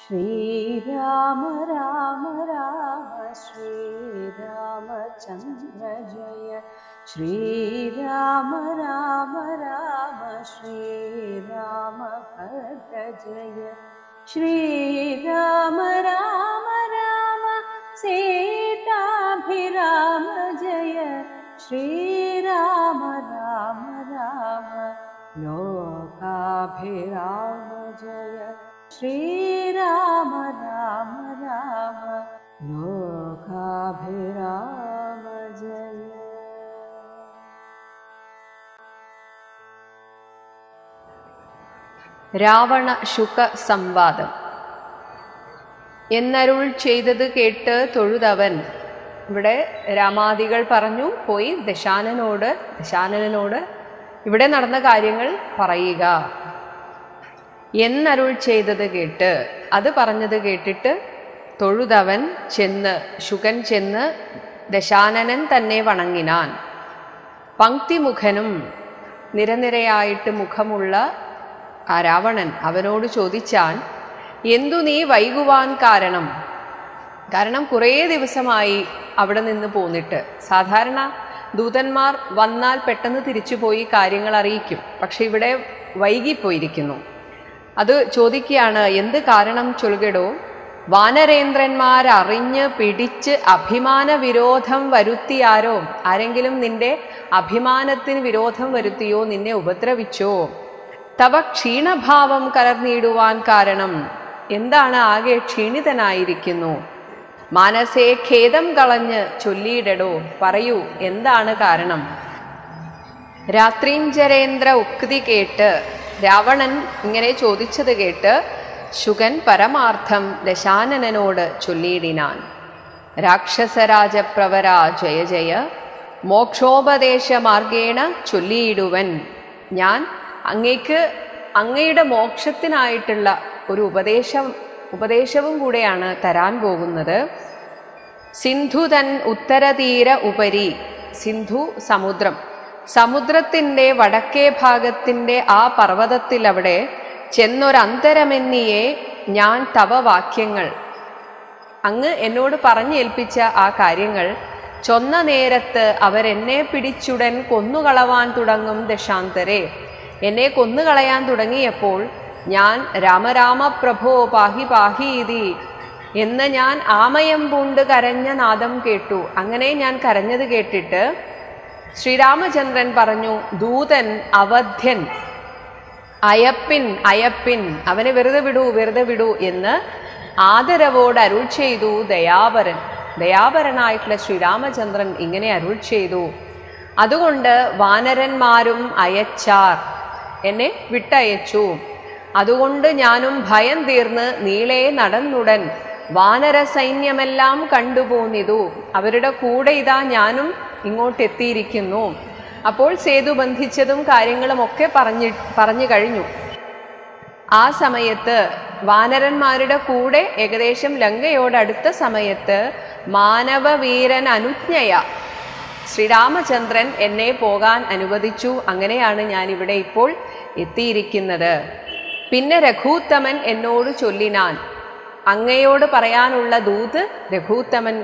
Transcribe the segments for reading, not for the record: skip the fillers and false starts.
श्रीराम राम राम श्रीरामचन्द्र जय श्रीराम राम राम श्रीरामभद्र जय श्रीराम राम राम सीताभिराम जय श्रीराम राम राम लोकाभिराम जय श्रीराम राम राम लोकाभिराम जय. രാവണ ശുക സംവാദം. എന്നരുൾ ചെയ്തത് കേട്ട് തൊഴുതവൻ. ഇവിടെ രാമാദികൾ പറഞ്ഞു പോയി ദശാനനോട് ഇവിടെ നടന്ന കാര്യങ്ങൾ പറയുക. എന്നരുൾ ചെയ്തത് കേട്ട്, അത് പറഞ്ഞത് കേട്ടിട്ട് തൊഴുതവൻ ചെന്ന്, ശുകൻ ചെന്ന് ദശാനനൻ തന്നെ വണങ്ങിനാൻ. പങ്ക്തിമുഖനും നിരനിരയായിട്ട് മുഖമുള്ള ആ രാവണൻ അവനോട് ചോദിച്ചാൻ, എന്തു നീ വൈകുവാൻ കാരണം? കാരണം കുറേ ദിവസമായി അവിടെ നിന്ന് പോന്നിട്ട്. സാധാരണ ദൂതന്മാർ വന്നാൽ പെട്ടെന്ന് തിരിച്ചുപോയി കാര്യങ്ങൾ അറിയിക്കും. പക്ഷെ ഇവിടെ വൈകിപ്പോയിരിക്കുന്നു. അത് ചോദിക്കുകയാണ്, എന്ത് കാരണം ചൊൽകടോ? വാനരേന്ദ്രന്മാരറിഞ്ഞ് പിടിച്ച് അഭിമാന വിരോധം വരുത്തിയാരോ? ആരെങ്കിലും നിന്റെ അഭിമാനത്തിന് വിരോധം വരുത്തിയോ? നിന്നെ ഉപദ്രവിച്ചോ? തവ ക്ഷീണഭാവം കലർന്നിടുവാൻ കാരണം എന്താണ്? ആകെ ക്ഷീണിതനായിരിക്കുന്നു. മാനസേ ഖേദം കളഞ്ഞ് ചൊല്ലിയിടടോ, പറയൂ എന്താണ് കാരണം? രാത്രീഞ്ചരേന്ദ്ര ഉക്തി കേട്ട്, രാവണൻ ഇങ്ങനെ ചോദിച്ചത് കേട്ട് ശുകൻ പരമാർത്ഥം ദശാനനോട് ചൊല്ലിയിടിനാൻ. രാക്ഷസരാജപ്രവരാ ജയ ജയ മോക്ഷോപദേശ മാർഗേണ ചൊല്ലിയിടുവൻ. ഞാൻ അങ്ങയുടെ മോക്ഷത്തിനായിട്ടുള്ള ഒരു ഉപദേശവും കൂടെയാണ് തരാൻ പോകുന്നത്. സിന്ധുതൻ ഉത്തരതീര ഉപരി, സിന്ധു സമുദ്രം, സമുദ്രത്തിൻ്റെ വടക്കേ ഭാഗത്തിൻ്റെ ആ പർവ്വതത്തിൽ അവിടെ ചെന്നൊരന്തരമെന്നിയെ ഞാൻ തവ വാക്യങ്ങൾ, അങ്ങ് എന്നോട് പറഞ്ഞേൽപ്പിച്ച ആ കാര്യങ്ങൾ ചൊന്ന നേരത്ത് അവരെന്നെ പിടിച്ചുടൻ കൊന്നുകളവാൻ തുടങ്ങും ദശാന്തരെ. എന്നെ കൊന്നുകളയാൻ തുടങ്ങിയപ്പോൾ ഞാൻ രാമരാമ പ്രഭോ പാഹി പാഹി ഇതി എന്ന് ഞാൻ ആമയം പൂണ്ട് കരഞ്ഞ നാദം കേട്ടു. അങ്ങനെ ഞാൻ കരഞ്ഞത് കേട്ടിട്ട് ശ്രീരാമചന്ദ്രൻ പറഞ്ഞു, ദൂതൻ അവധ്യൻ, അയപ്പിൻ, അവനെ വെറുതെ വിടൂ എന്ന് ആദരവോട് അരുൾ ചെയ്തു ദയാപരൻ. ദയാപരനായിട്ടുള്ള ശ്രീരാമചന്ദ്രൻ ഇങ്ങനെ അരുൾ ചെയ്തു. അതുകൊണ്ട് വാനരന്മാരും അയച്ചാർ, എന്നെ വിട്ടയച്ചു. അതുകൊണ്ട് ഞാനും ഭയം തീർന്ന് നീളെ നടന്നുടൻ വാനര സൈന്യമെല്ലാം കണ്ടുപോന്നിതു. അവരുടെ കൂടെ ഇതാ ഞാനും ഇങ്ങോട്ടെത്തിയിരിക്കുന്നു. അപ്പോൾ സേതു ബന്ധിച്ചതും കാര്യങ്ങളും ഒക്കെ പറഞ്ഞു കഴിഞ്ഞു. ആ സമയത്ത് വാനരന്മാരുടെ കൂടെ ഏകദേശം ലങ്കയോടടുത്ത സമയത്ത് മാനവവീരൻ അനുജ്ഞയ ശ്രീരാമചന്ദ്രൻ എന്നെ പോകാൻ അനുവദിച്ചു. അങ്ങനെയാണ് ഞാനിവിടെ ഇപ്പോൾ എത്തിയിരിക്കുന്നത്. പിന്നെ രഘൂത്തമൻ എന്നോട് ചൊല്ലിനാൻ, അങ്ങയോട് പറയാനുള്ള ദൂത് രഘൂത്തമൻ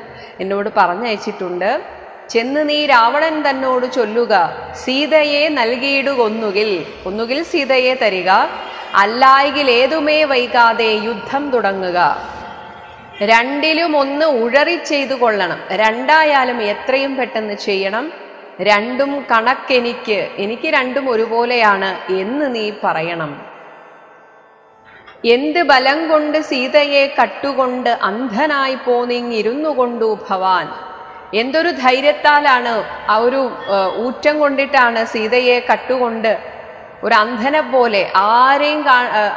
എന്നോട് പറഞ്ഞയച്ചിട്ടുണ്ട്. ചെന്ന് നീ രാവണൻ തന്നോട് ചൊല്ലുക, സീതയെ ഒന്നുകിൽ സീതയെ തരിക, അല്ലായെങ്കിൽ ഏതുമേ വൈകാതെ യുദ്ധം തുടങ്ങുക. രണ്ടിലും ഒന്ന് ഉഴറി ചെയ്തു കൊള്ളണം. രണ്ടായാലും എത്രയും പെട്ടെന്ന് ചെയ്യണം. രണ്ടും എനിക്ക് രണ്ടും ഒരുപോലെയാണ് എന്ന് നീ പറയണം. എന്ത് ബലം കൊണ്ട് സീതയെ കട്ടുകൊണ്ട് അന്ധനായി പോന്നിങ്ങിരുന്നു കൊണ്ടു ഭവാൻ? എന്തൊരു ധൈര്യത്താലാണ്, ആ ഒരു ഊറ്റം കൊണ്ടിട്ടാണ് സീതയെ കട്ടുകൊണ്ട് ഒരു അന്ധനെ പോലെ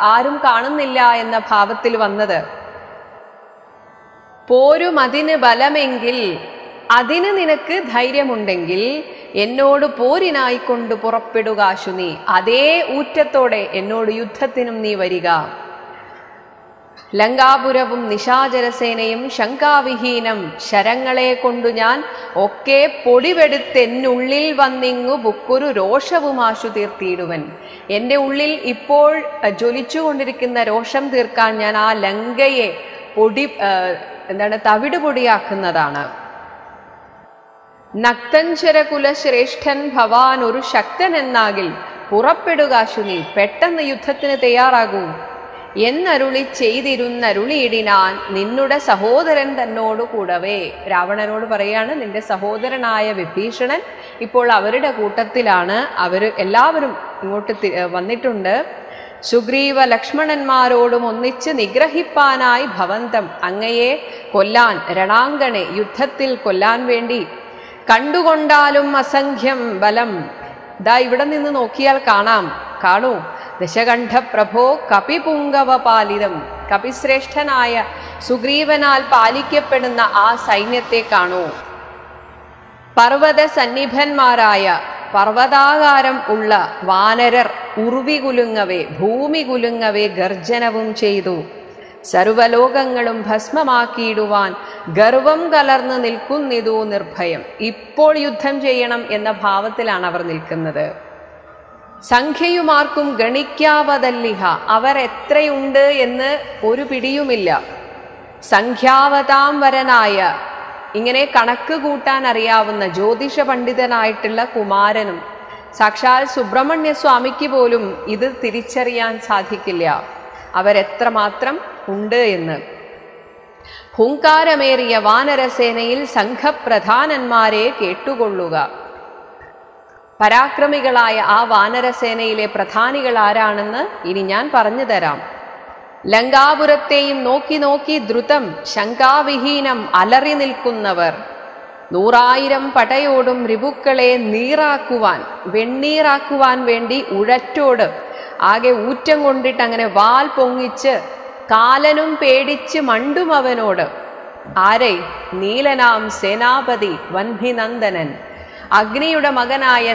ആരും കാണുന്നില്ല എന്ന ഭാവത്തിൽ വന്നത്. പോരും അതിന് ബലമെങ്കിൽ, അതിന് നിനക്ക് ധൈര്യമുണ്ടെങ്കിൽ എന്നോട് പോരിനായിക്കൊണ്ട് പുറപ്പെടുക ശുനി. അതേ ഊറ്റത്തോടെ എന്നോട് യുദ്ധത്തിനും നീ വരിക. ലങ്കാപുരവും നിശാചരസേനയും ശങ്കാവിഹീനം ശരങ്ങളെ കൊണ്ടു ഞാൻ ഒക്കെ പൊടിവെടുത്തെന്നുള്ളിൽ വന്നിങ്ങു ബുക്കൊരു രോഷവുമാശു തീർത്തിയിടുവൻ. എൻ്റെ ഉള്ളിൽ ഇപ്പോൾ ജ്വലിച്ചുകൊണ്ടിരിക്കുന്ന രോഷം തീർക്കാൻ ഞാൻ ആ ലങ്കയെ തവിട് പൊടിയാക്കുന്നതാണ്. നക്തഞ്ചരകുലശ്രേഷ്ഠൻ ഭവാൻ ഒരു ശക്തൻ എന്നാകിൽ പുറപ്പെടുകാശു നീ, പെട്ടെന്ന് യുദ്ധത്തിന് തയ്യാറാകൂ എന്നരുളി ചെയ്തിരുന്നരുളിയിടിനാൻ നിന്നുടെ സഹോദരൻ തന്നോട് കൂടവേ. രാവണനോട് പറയാണ്, നിന്റെ സഹോദരനായ വിഭീഷണൻ ഇപ്പോൾ അവരുടെ കൂട്ടത്തിലാണ്, എല്ലാവരും ഇങ്ങോട്ട് വന്നിട്ടുണ്ട്. സുഗ്രീവ ലക്ഷ്മണന്മാരോടും ഒന്നിച്ച് നിഗ്രഹിപ്പാനായി ഭവന്തം, അങ്ങയെ കൊല്ലാൻ രണാങ്കണെ യുദ്ധത്തിൽ കൊല്ലാൻ വേണ്ടി കണ്ടുകൊണ്ടാലും അസംഖ്യം ബലം. ഇവിടെ നിന്ന് നോക്കിയാൽ കാണൂ ദശകണ്ഠ പ്രഭോ കപിപുങ്കവ പാലിതം, കപിശ്രേഷ്ഠനായ സുഗ്രീവനാൽ പാലിക്കപ്പെടുന്ന ആ സൈന്യത്തെ കാണൂ. പർവ്വത സന്നിഭന്മാരായ പർവ്വതാകാരം ഉള്ള വാനരർ ഉർവി കുലുങ്ങവേ ഭൂമി കുലുങ്ങവേ ഗർജനവും ചെയ്തു. സർവലോകങ്ങളും ഭസ്മമാക്കിയിടുവാൻ ഗർവം കലർന്ന് നിൽക്കുന്നിതു നിർഭയം. ഇപ്പോൾ യുദ്ധം ചെയ്യണം എന്ന ഭാവത്തിലാണ് അവർ നിൽക്കുന്നത്. സംഖ്യയുമാർക്കും ഗണിക്കാവതല്ലിഹ, അവർ എത്രയുണ്ട് എന്ന് ഒരു പിടിയുമില്ല. സംഖ്യാവതാംവരനായ, ഇങ്ങനെ കണക്ക് കൂട്ടാൻ അറിയാവുന്ന ജ്യോതിഷ പണ്ഡിതനായിട്ടുള്ള കുമാരനും സാക്ഷാൽ സുബ്രഹ്മണ്യ സ്വാമിക്ക് പോലും ഇത് തിരിച്ചറിയാൻ സാധിക്കില്ല അവരെത്രമാത്രം ഉണ്ട് എന്ന്. ഹുങ്കാരമേറിയ വാനരസേനയിൽ സംഘപ്രധാനന്മാരെ കേട്ടുകൊള്ളുക. പരാക്രമികളായ ആ വാനരസേനയിലെ പ്രധാനികൾ ആരാണെന്ന് ഇനി ഞാൻ പറഞ്ഞു തരാം. ലങ്കാപുരത്തെയും നോക്കി നോക്കി ദ്രുതം ശങ്കാവിഹീനം അലറി നിൽക്കുന്നവർ, 100,000 പടയോടും രിപുക്കളെ വെണ്ണീറാക്കുവാൻ വേണ്ടി ഉഴറ്റോട് ആകെ ഊറ്റം കൊണ്ടിട്ട് അങ്ങനെ വാൽ പൊങ്ങിച്ച് കാലനും പേടിച്ച് മണ്ടും അവനോട്. ആരെ? നീലനാം സേനാപതി വൻഭിനന്ദനൻ, അഗ്നിയുടെ മകനായ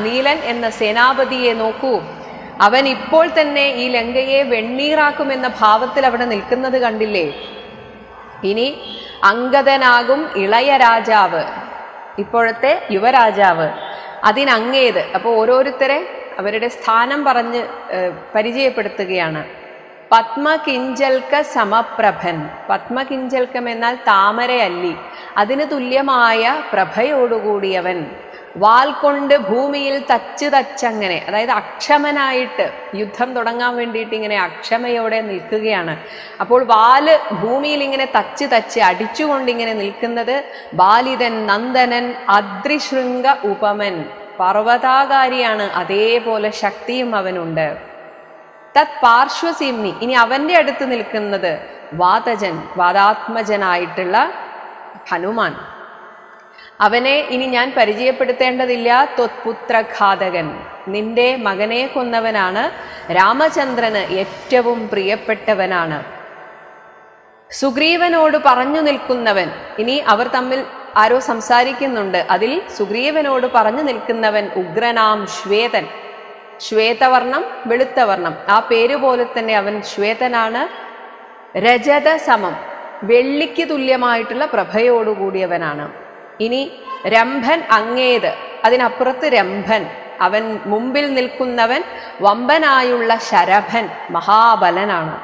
നീലൻ എന്ന സേനാപതിയെ നോക്കൂ. അവൻ ഇപ്പോൾ തന്നെ ഈ ലങ്കയെ വെണ്ണീറാക്കുമെന്ന ഭാവത്തിൽ അവിടെ നിൽക്കുന്നത് കണ്ടില്ലേ? ഇനി അംഗദനാകും ഇളയ രാജാവ്, ഇപ്പോഴത്തെ യുവരാജാവ്, അതിനങ്ങേത്. അപ്പോൾ ഓരോരുത്തരെ അവരുടെ സ്ഥാനം പറഞ്ഞ് പരിചയപ്പെടുത്തുകയാണ്. പത്മകിഞ്ചൽക്ക സമപ്രഭൻ, പത്മകിഞ്ചൽക്കം എന്നാൽ താമരയല്ലി, അതിന് തുല്യമായ പ്രഭയോടുകൂടിയവൻ, വാൽ കൊണ്ട് ഭൂമിയിൽ തച്ചങ്ങനെ, അതായത് അക്ഷമനായിട്ട് യുദ്ധം തുടങ്ങാൻ വേണ്ടിയിട്ട് ഇങ്ങനെ അക്ഷമയോടെ നിൽക്കുകയാണ്. അപ്പോൾ വാല് ഭൂമിയിൽ ഇങ്ങനെ തച്ച് അടിച്ചുകൊണ്ടിങ്ങനെ നിൽക്കുന്നത് ബാലിതൻ നന്ദനൻ അദ്രിശൃംഗ ഉപമൻ, പർവ്വതാകാരിയാണ്, അതേപോലെ ശക്തിയും അവനുണ്ട്. തത് പാർശ്വസീംനി, ഇനി അവന്റെ അടുത്ത് നിൽക്കുന്നത് വാതാത്മജനായിട്ടുള്ള ഹനുമാൻ. അവനെ ഇനി ഞാൻ പരിചയപ്പെടുത്തേണ്ടതില്ല. ത്വത്പുത്രഘാതകൻ, നിന്റെ മകനെ കൊന്നവനാണ്, രാമചന്ദ്രന് ഏറ്റവും പ്രിയപ്പെട്ടവനാണ്. സുഗ്രീവനോട് പറഞ്ഞു നിൽക്കുന്നവൻ, ഇനി അവർ തമ്മിൽ ആരോ സംസാരിക്കുന്നുണ്ട്. അതിൽ സുഗ്രീവനോട് പറഞ്ഞു നിൽക്കുന്നവൻ ഉഗ്രനാം ശ്വേതൻ, ശ്വേതവർണം വെളുത്തവർണം, ആ പേര് പോലെ തന്നെ അവൻ ശ്വേതനാണ്. രജത സമം, വെള്ളിക്ക് തുല്യമായിട്ടുള്ള പ്രഭയോടുകൂടിയവനാണ്. ഇനി രംഭൻ അങ്ങേത്, അതിനപ്പുറത്ത് രംഭൻ, അവൻ മുമ്പിൽ നിൽക്കുന്നവൻ വമ്പനായുള്ള ശരഭൻ, മഹാബലനാണ്.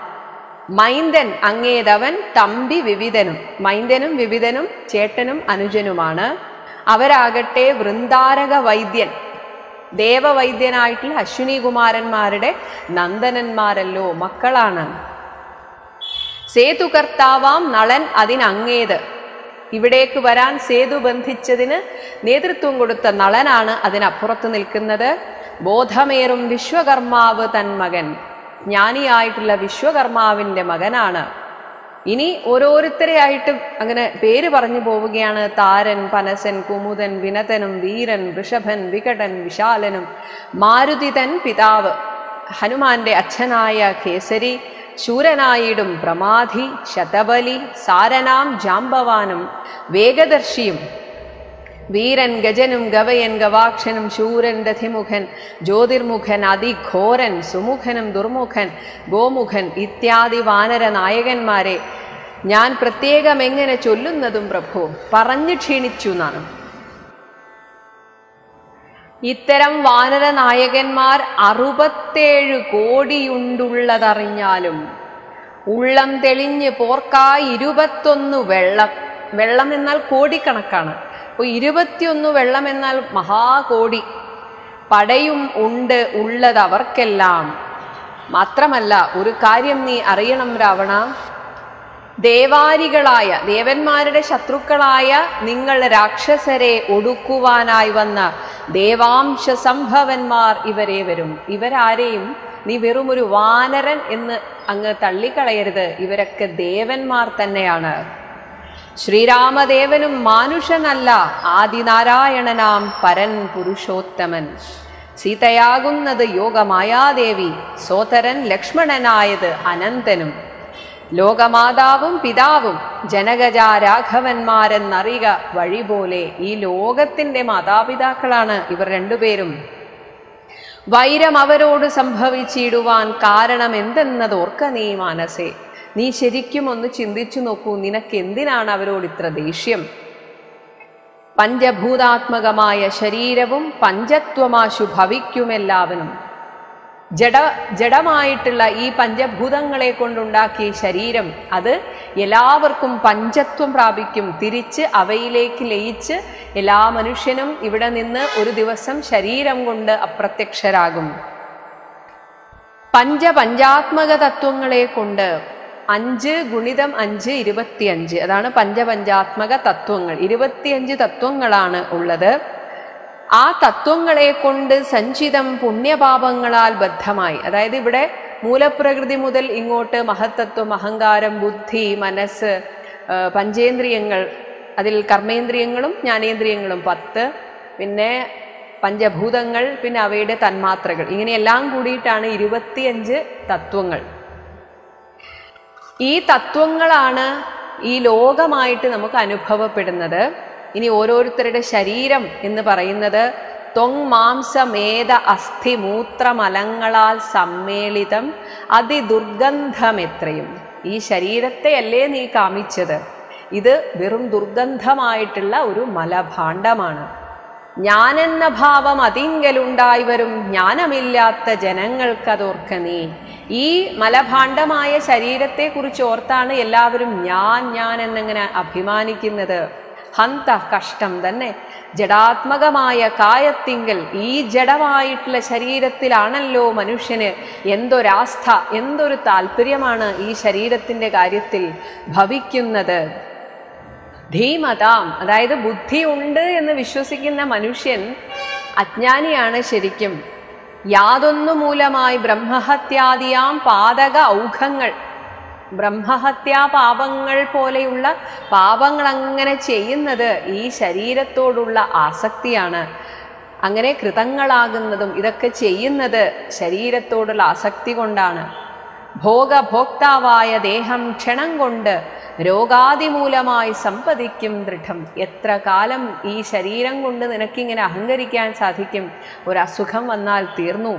മൈന്ദൻ അങ്ങേതവൻ തമ്പി വിവിധനും, മൈന്ദനും വിവിധനും ചേട്ടനും അനുജനുമാണ്. അവരാകട്ടെ വൃന്ദാരക വൈദ്യൻ, ദേവവൈദ്യനായിട്ടുള്ള അശ്വിനി കുമാരന്മാരുടെ നന്ദനന്മാരല്ലോ, മക്കളാണ്. സേതുകർത്താവാം നളൻ അതിനങ്ങേത്, ഇവിടേക്ക് വരാൻ സേതു ബന്ധിച്ചതിന് നേതൃത്വം കൊടുത്ത നളനാണ് അതിനപ്പുറത്ത് നിൽക്കുന്നത്. ബോധമേറും വിശ്വകർമാവ് തൻ മകൻ, ജ്ഞാനിയായിട്ടുള്ള വിശ്വകർമാവിൻ്റെ മകനാണ്. ഇനി ഓരോരുത്തരെയായിട്ട് അങ്ങനെ പേര് പറഞ്ഞു പോവുകയാണ്. താരൻ, പനസൻ, കുമുദൻ, വിനതനും, വീരൻ, വൃഷഭൻ, വികടൻ, വിശാലനും, മാരുതിതൻ പിതാവ്, ഹനുമാന്റെ അച്ഛനായ കേസരി, ശൂരനായിടും പ്രമാധി, ശതബലി, സാരനാം ജാംബവാനും, വേഗദർശിയും, വീരൻ ഗജനും ഗവയൻ ഗവാക്ഷനും ശൂരൻ രഥിമുഖൻ ജ്യോതിർമുഖൻ അതിഘോരൻ സുമുഖനും ദുർമുഖൻ ഗോമുഖൻ ഇത്യാദി വാനര നായകന്മാരെ ഞാൻ പ്രത്യേകം എങ്ങനെ ചൊല്ലുന്നതും പ്രഭു, പറഞ്ഞു ക്ഷീണിച്ചു എന്നാണ്. ഇത്തരം വാനര നായകന്മാർ 67 കോടിയുണ്ടുള്ളതറിഞ്ഞാലും ഉള്ളം തെളിഞ്ഞ് പോർക്കായി 21 വെള്ളം. വെള്ളം എന്നാൽ കോടിക്കണക്കാണ്. അപ്പോൾ 21 വെള്ളം എന്നാൽ മഹാകോടി. പടയും ഉണ്ട് ഉള്ളതവർക്കെല്ലാം. മാത്രമല്ല ഒരു കാര്യം നീ അറിയണം രാവണ, ദേവാരികളായ ദേവന്മാരുടെ ശത്രുക്കളായ നിങ്ങൾ രാക്ഷസരെ ഒടുക്കുവാനായി വന്ന ദേവാംശ സംഭവന്മാർ ഇവരെ വരും. ഇവരാരെയും നീ വെറും ഒരു വാനരൻ എന്ന് അങ്ങ് തള്ളിക്കളയരുത്. ഇവരൊക്കെ ദേവന്മാർ തന്നെയാണ്. ശ്രീരാമദേവനും മാനുഷനല്ല, ആദിനാരായണനാം പരൻ പുരുഷോത്തമൻ. സീതയാകുന്നത് യോഗമായാദേവി, സോദരൻ ലക്ഷ്മണനായത് അനന്തനും. ലോകമാതാവും പിതാവും ജനകജാരാഘവന്മാരെന്നറിയുക വഴി പോലെ. ഈ ലോകത്തിൻ്റെ മാതാപിതാക്കളാണ് ഇവർ രണ്ടുപേരും. വൈരം അവരോട് സംഭവിച്ചിടുവാൻ കാരണം എന്തെന്നതോർക്ക നീ മാനസേ. നീ ശരിക്കും ഒന്ന് ചിന്തിച്ചു നോക്കൂ, നിനക്ക് എന്തിനാണ് അവരോട് ഇത്ര ദേഷ്യം? പഞ്ചഭൂതാത്മകമായ ശരീരവും പഞ്ചത്വമാശു ഭവിക്കുമെല്ലാവനും. ജഡമായിട്ടുള്ള ഈ പഞ്ചഭൂതങ്ങളെ കൊണ്ടുണ്ടാക്കിയ ശരീരം അത് എല്ലാവർക്കും പഞ്ചത്വം പ്രാപിക്കും. തിരിച്ച് അവയിലേക്ക് ലയിച്ച് എല്ലാ മനുഷ്യനും ഇവിടെ നിന്ന് ഒരു ദിവസം ശരീരം കൊണ്ട് അപ്രത്യക്ഷരാകും. പഞ്ചാത്മക തത്വങ്ങളെ കൊണ്ട് 5 × 5 25, അതാണ് പഞ്ചാത്മക തത്വങ്ങൾ. 25 തത്വങ്ങളാണ് ഉള്ളത്. ആ തത്വങ്ങളെ കൊണ്ട് സഞ്ചിതം പുണ്യപാപങ്ങളാൽ ബദ്ധമായി, അതായത് ഇവിടെ മൂലപ്രകൃതി മുതൽ ഇങ്ങോട്ട് മഹത്തത്വം, അഹങ്കാരം, ബുദ്ധി, മനസ്സ്, പഞ്ചേന്ദ്രിയങ്ങൾ, അതിൽ കർമ്മേന്ദ്രിയങ്ങളും ജ്ഞാനേന്ദ്രിയങ്ങളും 10, പിന്നെ പഞ്ചഭൂതങ്ങൾ, പിന്നെ അവയുടെ തന്മാത്രകൾ, ഇങ്ങനെയെല്ലാം കൂടിയിട്ടാണ് 25 തത്വങ്ങൾ. ഈ തത്വങ്ങളാണ് ഈ ലോകമായിട്ട് നമുക്ക് അനുഭവപ്പെടുന്നത്. ഇനി ഓരോരുത്തരുടെ ശരീരം എന്ന് പറയുന്നത് ത്വങ് മാംസമേത അസ്ഥി മൂത്രമലങ്ങളാൽ സമ്മേളിതം അതിദുർഗന്ധമെത്രയും. ഈ ശരീരത്തെ അല്ലേ നീ കാമിച്ചത്? ഇത് വെറും ദുർഗന്ധമായിട്ടുള്ള ഒരു മലഭാണ്ഡമാണ്. ഞാനെന്ന ഭാവം അതിങ്കലുണ്ടായി വരും ജ്ഞാനമില്ലാത്ത ജനങ്ങൾക്കതോർക്ക നീ. ഈ മലഭാണ്ഡമായ ശരീരത്തെക്കുറിച്ച് ഓർത്താണ് എല്ലാവരും ഞാൻ എന്നിങ്ങനെ അഭിമാനിക്കുന്നത്. ഹന്ത കഷ്ടം തന്നെ. ജഡാത്മകമായ കായത്തിങ്കൽ ഈ ജഡമായിട്ടുള്ള ശരീരത്തിലാണല്ലോ മനുഷ്യന് എന്തൊരാസ്ഥ, എന്തൊരു താല്പര്യമാണ് ഈ ശരീരത്തിൻ്റെ കാര്യത്തിൽ ഭവിക്കുന്നത്. ധീമതാം, അതായത് ബുദ്ധി ഉണ്ട് എന്ന് വിശ്വസിക്കുന്ന മനുഷ്യൻ അജ്ഞാനിയാണ് ശരിക്കും. യാതൊന്നു മൂലമായി ബ്രഹ്മഹത്യാദിയാം പാതക ഔഘങ്ങൾ, ബ്രഹ്മഹത്യാ പാപങ്ങൾ പോലെയുള്ള പാപങ്ങൾ അങ്ങനെ ചെയ്യുന്നത് ഈ ശരീരത്തോടുള്ള ആസക്തിയാണ്. അങ്ങനെ കൃതങ്ങളാകുന്നതും ഇതൊക്കെ ചെയ്യുന്നത് ശരീരത്തോടുള്ള ആസക്തി കൊണ്ടാണ്. ഭോഗഭോക്താവായ ദേഹം ക്ഷണം കൊണ്ട് രോഗാദിമൂലമായി സമ്പദിക്കും ദൃഢം. എത്ര കാലം ഈ ശരീരം കൊണ്ട് നിനക്കിങ്ങനെ അഹങ്കരിക്കാൻ സാധിക്കും? ഒരസുഖം വന്നാൽ തീർന്നു.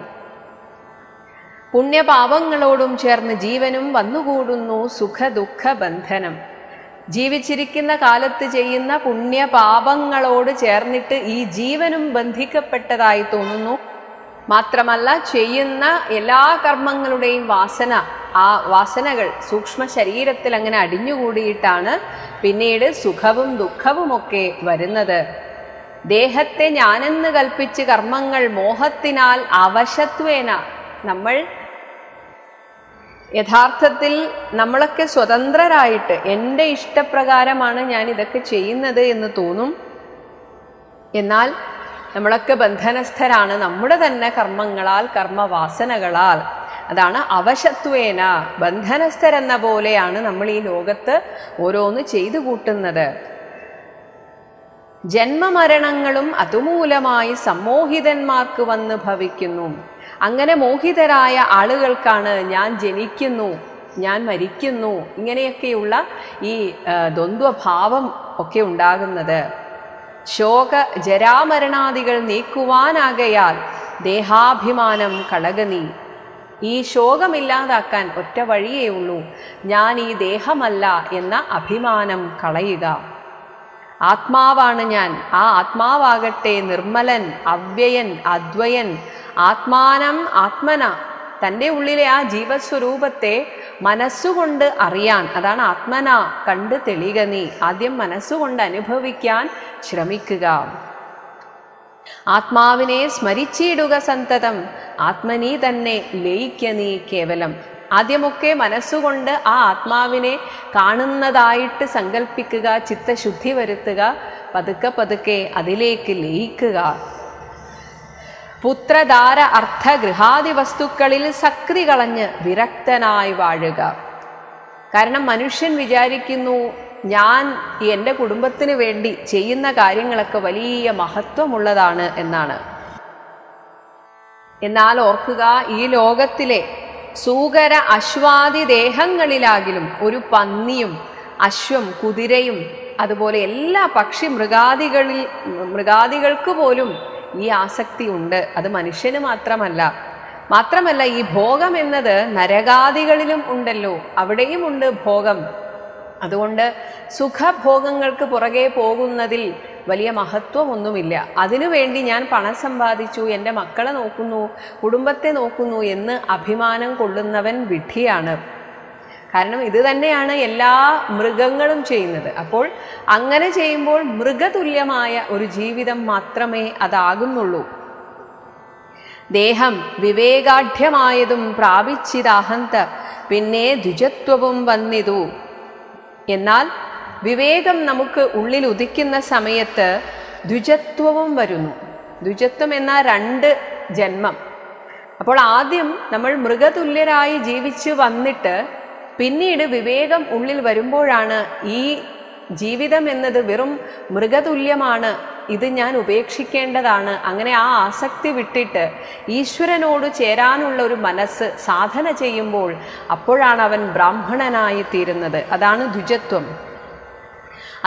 പുണ്യപാപങ്ങളോടും ചേർന്ന് ജീവനും വന്നുകൂടുന്നു സുഖ ദുഃഖ ബന്ധനം. ജീവിച്ചിരിക്കുന്ന കാലത്ത് ചെയ്യുന്ന പുണ്യപാപങ്ങളോട് ചേർന്നിട്ട് ഈ ജീവനും ബന്ധിക്കപ്പെട്ടതായി തോന്നുന്നു. മാത്രമല്ല ചെയ്യുന്ന എല്ലാ കർമ്മങ്ങളുടെയും വാസന, ആ വാസനകൾ സൂക്ഷ്മ ശരീരത്തിൽ അങ്ങനെ അടിഞ്ഞുകൂടിയിട്ടാണ് പിന്നീട് സുഖവും ദുഃഖവുമൊക്കെ വരുന്നത്. ദേഹത്തെ ഞാനെന്ന് കൽപ്പിച്ച് കർമ്മങ്ങൾ മോഹത്തിനാൽ അവശത്വേന, നമ്മൾ യഥാർത്ഥത്തിൽ നമ്മളൊക്കെ സ്വതന്ത്രരായിട്ട് എൻ്റെ ഇഷ്ടപ്രകാരമാണ് ഞാൻ ഇതൊക്കെ ചെയ്യുന്നത് എന്ന് തോന്നും. എന്നാൽ നമ്മളൊക്കെ ബന്ധനസ്ഥരാണ് നമ്മുടെ തന്നെ കർമ്മങ്ങളാൽ, കർമ്മവാസനകളാൽ. അതാണ് അവശത്വേന, ബന്ധനസ്ഥരെന്ന പോലെയാണ് നമ്മൾ ഈ ലോകത്ത് ഓരോന്ന് ചെയ്തു കൂട്ടുന്നത്. ജന്മമരണങ്ങളും അതുമൂലമായി സമ്മോഹിതന്മാർക്ക് വന്ന് ഭവിക്കുന്നു. അങ്ങനെ മോഹിതരായ ആളുകൾക്കാണ് ഞാൻ ജനിക്കുന്നു, ഞാൻ മരിക്കുന്നു, ഇങ്ങനെയൊക്കെയുള്ള ഈ ദ്വന്ദ്വഭാവം ഒക്കെ ഉണ്ടാകുന്നത്. ശോക ജരാമരണാദികൾ നീക്കുവാനാകയാൽ ദേഹാഭിമാനം കളക നീ. ഈ ശോകമില്ലാതാക്കാൻ ഒറ്റ വഴിയേ ഉള്ളൂ, ഞാൻ ഈ ദേഹമല്ല എന്ന അഭിമാനം കളയുക. ആത്മാവാണ് ഞാൻ, ആ ആത്മാവാകട്ടെ നിർമ്മലൻ, അവ്യയൻ, അദ്വയൻ. ആത്മാനം ആത്മന, തൻ്റെ ഉള്ളിലെ ആ ജീവസ്വരൂപത്തെ മനസ്സുകൊണ്ട് അറിയാൻ, അതാണ് ആത്മന, കണ്ട് തെളിയുക നീ. ആദ്യം മനസ്സുകൊണ്ട് അനുഭവിക്കാൻ ശ്രമിക്കുക. ആത്മാവിനെ സ്മരിച്ചിടുക സന്തതം, ആത്മനീ തന്നെ ലയിക്ക നീ കേവലം. ആദ്യമൊക്കെ മനസ്സുകൊണ്ട് ആ ആത്മാവിനെ കാണുന്നതായിട്ട് സങ്കല്പിക്കുക, ചിത്തശുദ്ധി വരുത്തുക, പതുക്കെ പതുക്കെ അതിലേക്ക് ലയിക്കുക. പുത്രധാര അർത്ഥ ഗൃഹാദി വസ്തുക്കളിൽ സക്തി കളഞ്ഞ് വിരക്തനായി വാഴുക. കാരണം മനുഷ്യൻ വിചാരിക്കുന്നു ഞാൻ എൻ്റെ കുടുംബത്തിന് വേണ്ടി ചെയ്യുന്ന കാര്യങ്ങളൊക്കെ വലിയ മഹത്വമുള്ളതാണ് എന്നാണ്. എന്നാൽ ഓർക്കുക, ഈ ലോകത്തിലെ സൂകര അശ്വാദി ദേഹങ്ങളിലാകിലും ഒരു പന്നിയും അശ്വം, കുതിരയും അതുപോലെ എല്ലാ പക്ഷി മൃഗാദികൾക്ക് പോലും ഈ ആസക്തി ഉണ്ട്. അത് മനുഷ്യന് മാത്രമല്ല ഈ ഭോഗം എന്നത് നരകാദികളിലും ഉണ്ടല്ലോ, അവിടെയും ഉണ്ട് ഭോഗം. അതുകൊണ്ട് സുഖഭോഗങ്ങൾക്ക് പുറകെ പോകുന്നതിൽ വലിയ മഹത്വമൊന്നുമില്ല. അതിനുവേണ്ടി ഞാൻ പണം സമ്പാദിച്ചു, എൻ്റെ മക്കളെ നോക്കുന്നു, കുടുംബത്തെ നോക്കുന്നു എന്ന് അഭിമാനം കൊള്ളുന്നവൻ വിഡ്ഢിയാണ്. കാരണം ഇത് തന്നെയാണ് എല്ലാ മൃഗങ്ങളും ചെയ്യുന്നത്. അപ്പോൾ അങ്ങനെ ചെയ്യുമ്പോൾ മൃഗതുല്യമായ ഒരു ജീവിതം മാത്രമേ അതാകുന്നുള്ളൂ. ദേഹം വിവേകാഢ്യമായതും പ്രാപിച്ചിതാഹന്ത, പിന്നെ ദ്വിജത്വവും വന്നിതു. എന്നാൽ വിവേകം നമുക്ക് ഉള്ളിൽ ഉദിക്കുന്ന സമയത്ത് ദ്വിജത്വവും വരുന്നു. ദ്വിജത്വം എന്ന 2 ജന്മം. അപ്പോൾ ആദ്യം നമ്മൾ മൃഗതുല്യരായി ജീവിച്ചു വന്നിട്ട് പിന്നീട് വിവേകം ഉള്ളിൽ വരുമ്പോഴാണ് ഈ ജീവിതം എന്നത് വെറും മൃഗതുല്യമാണ്, ഇത് ഞാൻ ഉപേക്ഷിക്കേണ്ടതാണ്. അങ്ങനെ ആ ആസക്തി വിട്ടിട്ട് ഈശ്വരനോട് ചേരാനുള്ള ഒരു മനസ്സ് സാധന ചെയ്യുമ്പോൾ അപ്പോഴാണ് അവൻ ബ്രാഹ്മണനായി തീരുന്നത്. അതാണ് ദ്വിജത്വം.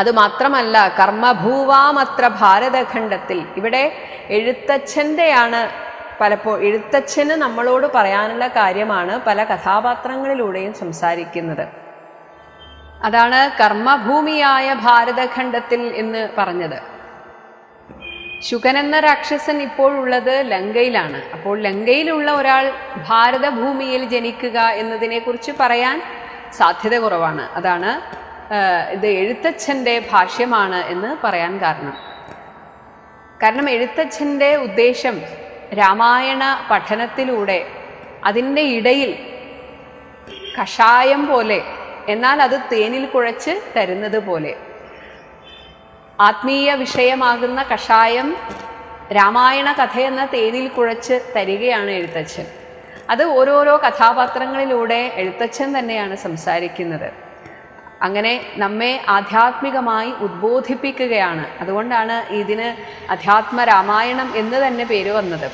അതുമാത്രമല്ല, കർമ്മഭൂവാമത്ര ഭാരതഖണ്ഡത്തിൽ, ഇവിടെ എഴുത്തച്ഛൻ്റെയാണ് എഴുത്തച്ഛന് നമ്മളോട് പറയാനുള്ള കാര്യമാണ് പല കഥാപാത്രങ്ങളിലൂടെയും സംസാരിക്കുന്നത്. അതാണ് കർമ്മഭൂമിയായ ഭാരതഖണ്ഡത്തിൽ എന്ന് പറഞ്ഞത്. ശുകൻ എന്ന രാക്ഷസൻ ഇപ്പോഴുള്ളത് ലങ്കയിലാണ്. അപ്പോൾ ലങ്കയിലുള്ള ഒരാൾ ഭാരതഭൂമിയിൽ ജനിക്കുക എന്നതിനെക്കുറിച്ച് പറയാൻ സാധ്യത കുറവാണ്. അതാണ് ഇത് എഴുത്തച്ഛൻ്റെ ഭാഷ്യമാണ് എന്ന് പറയാൻ കാരണം എഴുത്തച്ഛൻ്റെ ഉദ്ദേശം രാമായണ പഠനത്തിലൂടെ അതിൻ്റെ ഇടയിൽ കഷായം പോലെ, എന്നാൽ അത് തേനിൽ കുഴച്ച് തരുന്നത് പോലെ, ആത്മീയ വിഷയമാകുന്ന കഷായം രാമായണ കഥയെന്ന തേനിൽ കുഴച്ച് തരികയാണ് എഴുത്തച്ഛൻ. അത് ഓരോരോ കഥാപാത്രങ്ങളിലൂടെ എഴുത്തച്ഛൻ തന്നെയാണ് സംസാരിക്കുന്നത്. അങ്ങനെ നമ്മെ ആധ്യാത്മികമായി ഉദ്ബോധിപ്പിക്കുകയാണ്. അതുകൊണ്ടാണ് ഇതിന് അധ്യാത്മ രാമായണം എന്ന് തന്നെ പേര് വന്നത്.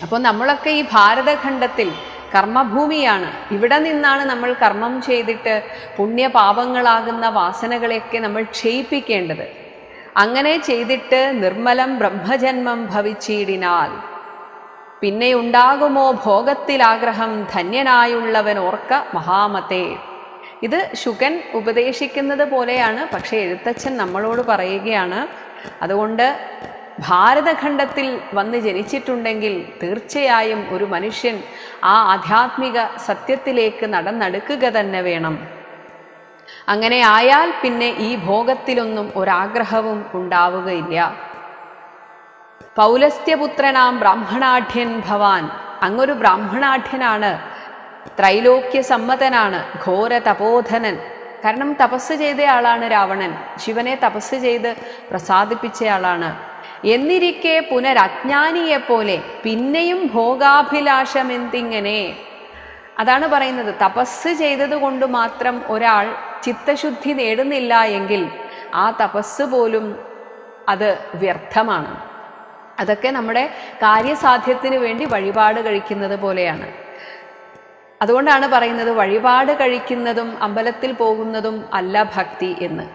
അപ്പോൾ നമ്മളൊക്കെ ഈ ഭാരതഖണ്ഡത്തിൽ കർമ്മഭൂമിയാണ്. ഇവിടെ നിന്നാണ് നമ്മൾ കർമ്മം ചെയ്തിട്ട് പുണ്യപാപങ്ങളാകുന്ന വാസനകളെയൊക്കെ നമ്മൾ ക്ഷയിപ്പിക്കേണ്ടത്. അങ്ങനെ ചെയ്തിട്ട് നിർമ്മലം ബ്രഹ്മജന്മം ഭവിച്ചിടിനാൽ പിന്നെ ഉണ്ടാകുമോ ഭോഗത്തിലാഗ്രഹം, ധന്യനായുള്ളവൻ ഓർക്ക മഹാമതേ. ഇത് ശുകൻ ഉപദേശിക്കുന്നത് പോലെയാണ്, പക്ഷേ എഴുത്തച്ഛൻ നമ്മളോട് പറയുകയാണ്. അതുകൊണ്ട് ഭാരതഖണ്ഡത്തിൽ വന്ന് ജനിച്ചിട്ടുണ്ടെങ്കിൽ തീർച്ചയായും ഒരു മനുഷ്യൻ ആ ആധ്യാത്മിക സത്യത്തിലേക്ക് നടന്നെടുക്കുക തന്നെ വേണം. അങ്ങനെ ആയാൽ പിന്നെ ഈ ഭോഗത്തിലൊന്നും ഒരാഗ്രഹവും ഉണ്ടാവുകയില്ല. പൗലസ്ത്യപുത്രനാം ബ്രാഹ്മണാഢ്യൻ ഭവാൻ, അങ്ങൊരു ബ്രാഹ്മണാഢ്യനാണ്, ത്രൈലോക്യ സമ്മതനാണ്, ഘോര തപോധനൻ. കാരണം തപസ് ചെയ്തയാളാണ് രാവണൻ, ശിവനെ തപസ് ചെയ്ത് പ്രസാദിപ്പിച്ചയാളാണ്. എന്നിരിക്കെ പുനരജ്ഞാനിയെപ്പോലെ പിന്നെയും ഭോഗാഭിലാഷമെന്തിങ്ങനെ. അതാണ് പറയുന്നത്, തപസ് ചെയ്തതുകൊണ്ട് മാത്രം ഒരാൾ ചിത്തശുദ്ധി നേടുന്നില്ല എങ്കിൽ ആ തപസ് പോലും അത് വ്യർത്ഥമാണ്. അതൊക്കെ നമ്മുടെ കാര്യസാധ്യത്തിന് വേണ്ടി വഴിപാട് കഴിക്കുന്നത് പോലെയാണ്. അതുകൊണ്ടാണ് പറയുന്നത് വഴിപാട് കഴിക്കുന്നതും അമ്പലത്തിൽ പോകുന്നതും അല്ല ഭക്തി എന്ന്.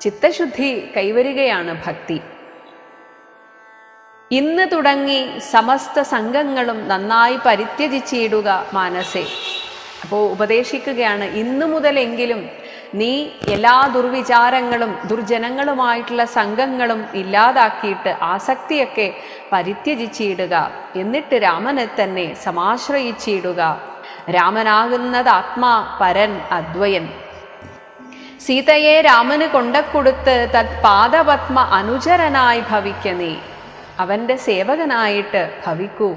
ചിത്തശുദ്ധി കൈവരികയാണ് ഭക്തി. ഇന്ന് തുടങ്ങി സമസ്ത സംഘങ്ങളും നന്നായി പരിത്യജിച്ചിടുക മാനസേ. അപ്പോൾ ഉപദേശിക്കുകയാണ്, ഇന്നു മുതലെങ്കിലും നീ എല്ലാ ദുർവിചാരങ്ങളും ദുർജനങ്ങളുമായിട്ടുള്ള സംഘങ്ങളും ഇല്ലാതാക്കിയിട്ട് ആസക്തിയൊക്കെ പരിത്യജിച്ചിടുക. എന്നിട്ട് രാമനെ തന്നെ സമാശ്രയിച്ചിടുക. രാമനാകുന്നത് ആത്മാ പരൻ അദ്വയൻ. സീതയെ രാമന് കൊണ്ടക്കൊടുത്ത് തത് പാദപത്മ അനുചരനായി ഭവിക്ക നീ. അവൻ്റെ സേവകനായിട്ട് ഭവിക്കൂ.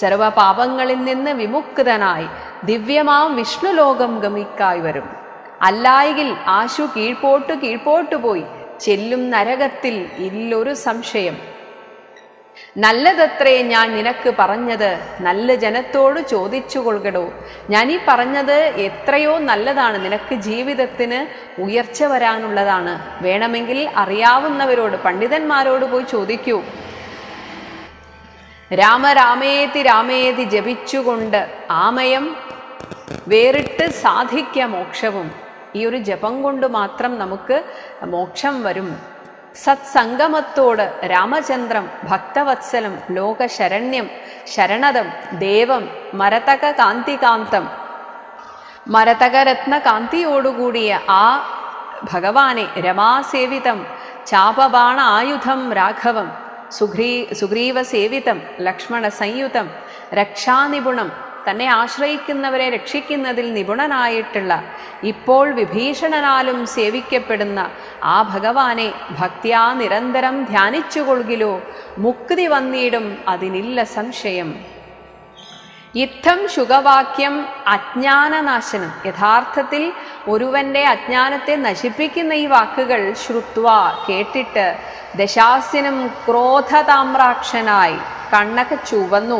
സർവപാപങ്ങളിൽ നിന്ന് വിമുക്തനായി ദിവ്യമാം വിഷ്ണുലോകം ഗമിക്കായി വരും. അല്ലായെങ്കിൽ ആശു കീഴ്പോട്ടു പോയി ചെല്ലും നരകത്തിൽ ഇല്ലൊരു സംശയം. നല്ലതത്രേ ഞാൻ നിനക്ക് പറഞ്ഞത്, നല്ല ജനത്തോട് ചോദിച്ചു കൊള്ളുകടോ. ഞാനീ പറഞ്ഞത് എത്രയോ നല്ലതാണ്, നിനക്ക് ജീവിതത്തിന് ഉയർച്ച വരാനുള്ളതാണ്. വേണമെങ്കിൽ അറിയാവുന്നവരോട്, പണ്ഡിതന്മാരോട് പോയി ചോദിക്കൂ. രാമേതി രാമേതി ജപിച്ചുകൊണ്ട് ആമയം വേറിട്ട് സാധിക്ക മോക്ഷവും. ഈ ഒരു ജപം കൊണ്ട് മാത്രം നമുക്ക് മോക്ഷം വരും. സത്സംഗമത്തോട് രാമചന്ദ്രം ഭക്തവത്സലം ലോകശരണ്യം ശരണദം ദേവം മരതക കാന്തികാന്തം. മരതകരത്ന കാന്തിയോടുകൂടിയ ആ ഭഗവാനെ രമാസേവിതം ചാപബാണ ആയുധം രാഘവം സുഗ്രീവസേവിതം ലക്ഷ്മണ സംയുതം രക്ഷാനിപുണം. തന്നെ ആശ്രയിക്കുന്നവരെ രക്ഷിക്കുന്നതിൽ നിപുണനായിട്ടുള്ള, ഇപ്പോൾ വിഭീഷണനാലും സേവിക്കപ്പെടുന്ന ആ ഭഗവാനെ ഭക്തിയാ നിരന്തരം ധ്യാനിച്ചുകൊള്ളുകിലോ മുക്തി വന്നിടും അതിനില്ല സംശയം. ഇത്തം ശുഖവാക്യം അജ്ഞാനനാശനം. യഥാർത്ഥത്തിൽ ഒരുവന്റെ അജ്ഞാനത്തെ നശിപ്പിക്കുന്ന ഈ വാക്കുകൾ ശ്രുത്വ കേട്ടിട്ട് ദശാസ്യനും ക്രോധതാമ്രാക്ഷനായി കണ്ണൊക്കെ ചുവന്നു.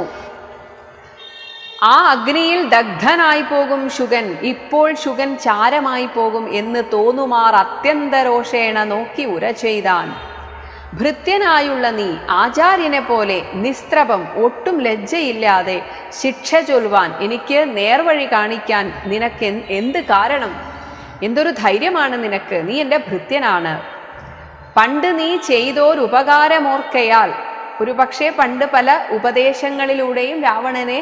ആ അഗ്നിയിൽ ദഗ്ധനായി പോകും ശുകൻ. ഇപ്പോൾ ശുകൻ ചാരമായി പോകും എന്ന് തോന്നുമാർ അത്യന്തരോഷേണ നോക്കി ഉര ചെയ്താൻ. ഭൃത്യനായുള്ള നീ ആചാര്യനെ പോലെ നിസ്ത്രപം ഒട്ടും ലജ്ജയില്ലാതെ ശിക്ഷ ചൊല്ലുവാൻ, എനിക്ക് നേർവഴി കാണിക്കാൻ നിനക്ക് എന്ത് കാരണം? എന്തൊരു ധൈര്യമാണ് നിനക്ക്? നീ എൻ്റെ ഭൃത്യനാണ്. പണ്ട് നീ ചെയ്തോരുപകാരമോർക്കയാൽ, ഒരു പക്ഷേ പണ്ട് പല ഉപദേശങ്ങളിലൂടെയും രാവണനെ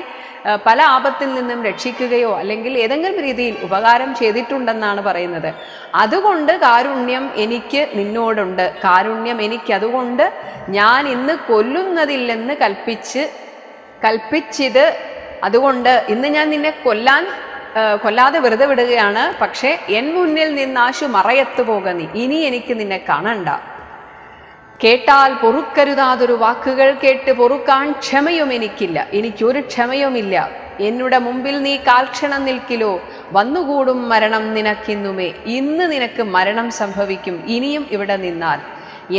പല ആപത്തിൽ നിന്നും രക്ഷിക്കുകയോ അല്ലെങ്കിൽ ഏതെങ്കിലും രീതിയിൽ ഉപകാരം ചെയ്തിട്ടുണ്ടെന്നാണ് പറയുന്നത്. അതുകൊണ്ട് കാരുണ്യം എനിക്ക് നിന്നോടുണ്ട്. കാരുണ്യം എനിക്കതുകൊണ്ട് ഞാൻ ഇന്ന് കൊല്ലുന്നതില്ലെന്ന് കൽപ്പിച്ചത്. അതുകൊണ്ട് ഇന്ന് ഞാൻ നിന്നെ കൊല്ലാതെ വെറുതെ വിടുകയാണ്. പക്ഷേ എൻ മുന്നിൽ നിന്നാശു മറയത്ത് പോക നീ. ഇനി എനിക്ക് നിന്നെ കാണണ്ട. കേട്ടാൽ പൊറുക്കരുതാതൊരു വാക്കുകൾ കേട്ട് പൊറുക്കാൻ ക്ഷമയും എനിക്കില്ല. എനിക്കൊരു ക്ഷമയുമില്ല. എന്നുടെ മുമ്പിൽ നീ കാൽക്ഷണം നിൽക്കിലോ വന്നുകൂടും മരണം നിനക്കിന്നുമേ. ഇന്ന് നിനക്ക് മരണം സംഭവിക്കും ഇനിയും ഇവിടെ നിന്നാൽ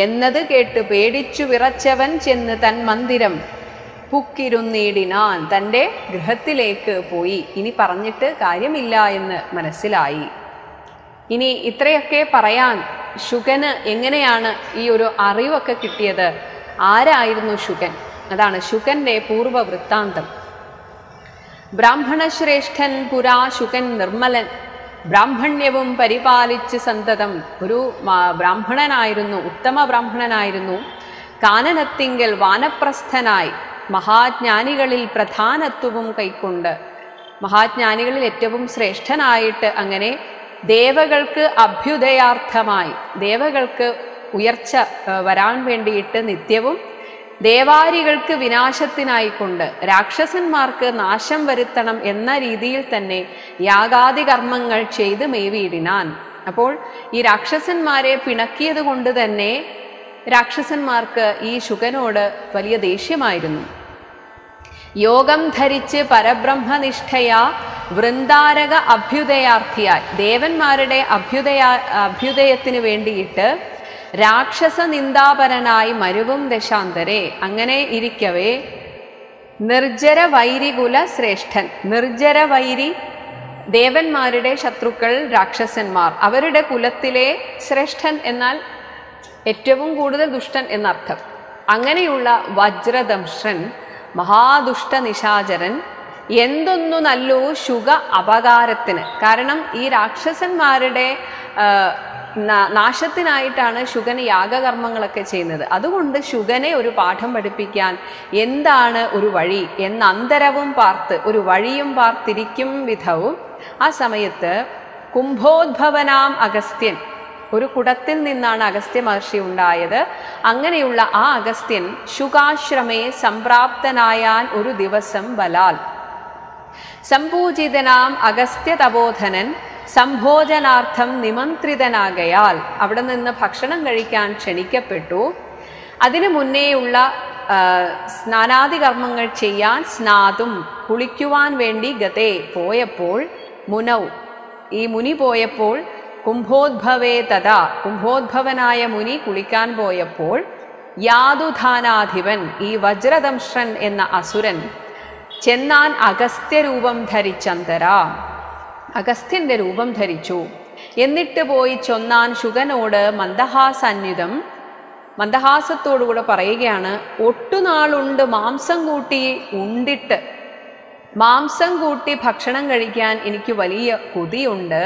എന്നത് കേട്ട് പേടിച്ചു വിറച്ചവൻ ചെന്ന് തൻ മന്ദിരം പുക്കിരുന്നീടിനാൻ. തൻ്റെ ഗൃഹത്തിലേക്ക് പോയി. ഇനി പറഞ്ഞിട്ട് കാര്യമില്ല എന്ന് മനസ്സിലായി. ഇനി ഇത്രയൊക്കെ പറയാൻ ശുകന് എങ്ങനെയാണ് ഈ ഒരു അറിവൊക്കെ കിട്ടിയത്? ആരായിരുന്നു ശുകൻ? അതാണ് ശുകന്റെ പൂർവ്വ വൃത്താന്തം. ബ്രാഹ്മണശ്രേഷ്ഠൻ പുരാ ശുകൻ നിർമ്മലൻ. ബ്രാഹ്മണ്യവും പരിപാലിച്ച് സന്തതം ഒരു ബ്രാഹ്മണനായിരുന്നു, ഉത്തമ ബ്രാഹ്മണനായിരുന്നു. കാനനത്തിങ്കൽ വാനപ്രസ്ഥനായി മഹാജ്ഞാനികളിൽ പ്രധാനത്വവും കൈക്കൊണ്ട്, മഹാജ്ഞാനികളിൽ ഏറ്റവും ശ്രേഷ്ഠനായിട്ട് അങ്ങനെ ദേവകൾക്ക് അഭ്യുദയാർത്ഥമായി, ദേവകൾക്ക് ഉയർച്ച വരാൻ വേണ്ടിയിട്ട് നിത്യവും ദേവാരികൾക്ക് വിനാശത്തിനായിക്കൊണ്ട് രാക്ഷസന്മാർക്ക് നാശം വരുത്തണം എന്ന രീതിയിൽ തന്നെ യാഗാദി കർമ്മങ്ങൾ ചെയ്ത് മേവിയിടിനാൻ. അപ്പോൾ ഈ രാക്ഷസന്മാരെ പിണക്കിയത് കൊണ്ട് തന്നെ രാക്ഷസന്മാർക്ക് ഈ ശുകനോട് വലിയ ദേഷ്യമായിരുന്നു. യോഗം ധരിച്ച് പരബ്രഹ്മനിഷ്ഠയാ വൃന്ദാരക അഭ്യുദയാർത്ഥിയായി, ദേവന്മാരുടെ അഭ്യുദയത്തിന് വേണ്ടിയിട്ട് രാക്ഷസ നിന്ദാപരനായി മരുവും ദശാന്തരെ. അങ്ങനെ ഇരിക്കവേ നിർജ്ജര വൈരികുല ശ്രേഷ്ഠൻ, നിർജ്ജര വൈരി ദേവന്മാരുടെ ശത്രുക്കൾ രാക്ഷസന്മാർ, അവരുടെ കുലത്തിലെ ശ്രേഷ്ഠൻ എന്നാൽ ഏറ്റവും കൂടുതൽ ദുഷ്ടൻ എന്നർത്ഥം. അങ്ങനെയുള്ള വജ്രദംഷൻ മഹാദുഷ്ട നിശാചരൻ എന്തൊന്നു നല്ലു ശുക അപകാരത്തിന്. കാരണം ഈ രാക്ഷസന്മാരുടെ നാശത്തിനായിട്ടാണ് ശുഗൻ യാഗകർമ്മങ്ങളൊക്കെ ചെയ്യുന്നത്. അതുകൊണ്ട് ശുഗനെ ഒരു പാഠം പഠിപ്പിക്കാൻ എന്താണ് ഒരു വഴി എന്ന അന്തരവും പാർത്ത് ഒരു വഴിയും പാർത്തിരിക്കും വിധവും ആ സമയത്ത് കുംഭോദ്ഭവനാം അഗസ്ത്യൻ, ഒരു കുടത്തിൽ നിന്നാണ് അഗസ്ത്യ മഹർഷി ഉണ്ടായത്. അങ്ങനെയുള്ള ആ അഗസ്ത്യൻ ശുകാശ്രമേ സംപ്രാപ്തനായാൻ ഒരു ദിവസം ബലാൽ. സംപൂജിതനാം അഗസ്ത്യ തപോധനൻ സംഭോജനാർത്ഥം നിമന്ത്രിതനാകയാൽ അവിടെ നിന്ന് ഭക്ഷണം കഴിക്കാൻ ക്ഷണിക്കപ്പെട്ടു. അതിനു മുന്നേയുള്ള സ്നാനാദി കർമ്മങ്ങൾ ചെയ്യാൻ സ്നാതും കുളിക്കുവാൻ വേണ്ടി ഗതേ പോയപ്പോൾ മുനൗ ഈ മുനി പോയപ്പോൾ കുംഭോദ്ഭവേ തഥാ കുംഭോദ്ഭവനായ മുനി കുളിക്കാൻ പോയപ്പോൾ യാതുധാനാധിപൻ ഈ വജ്രദംഷൻ എന്ന അസുരൻ ചെന്നാൻ അഗസ്ത്യരൂപം ധരിച്ചന്തര, അഗസ്ത്യന്റെ രൂപം ധരിച്ചു. എന്നിട്ട് പോയി ചൊന്നാൻ ശുഗനോട് മന്ദഹാസന്യുതം, മന്ദഹാസത്തോടുകൂടെ പറയുകയാണ്, ഒട്ടുനാളുണ്ട് മാംസം കൂട്ടി ഉണ്ടിട്ട്, മാംസം കൂട്ടി ഭക്ഷണം കഴിക്കാൻ എനിക്ക് വലിയ കൊതിയുണ്ട്.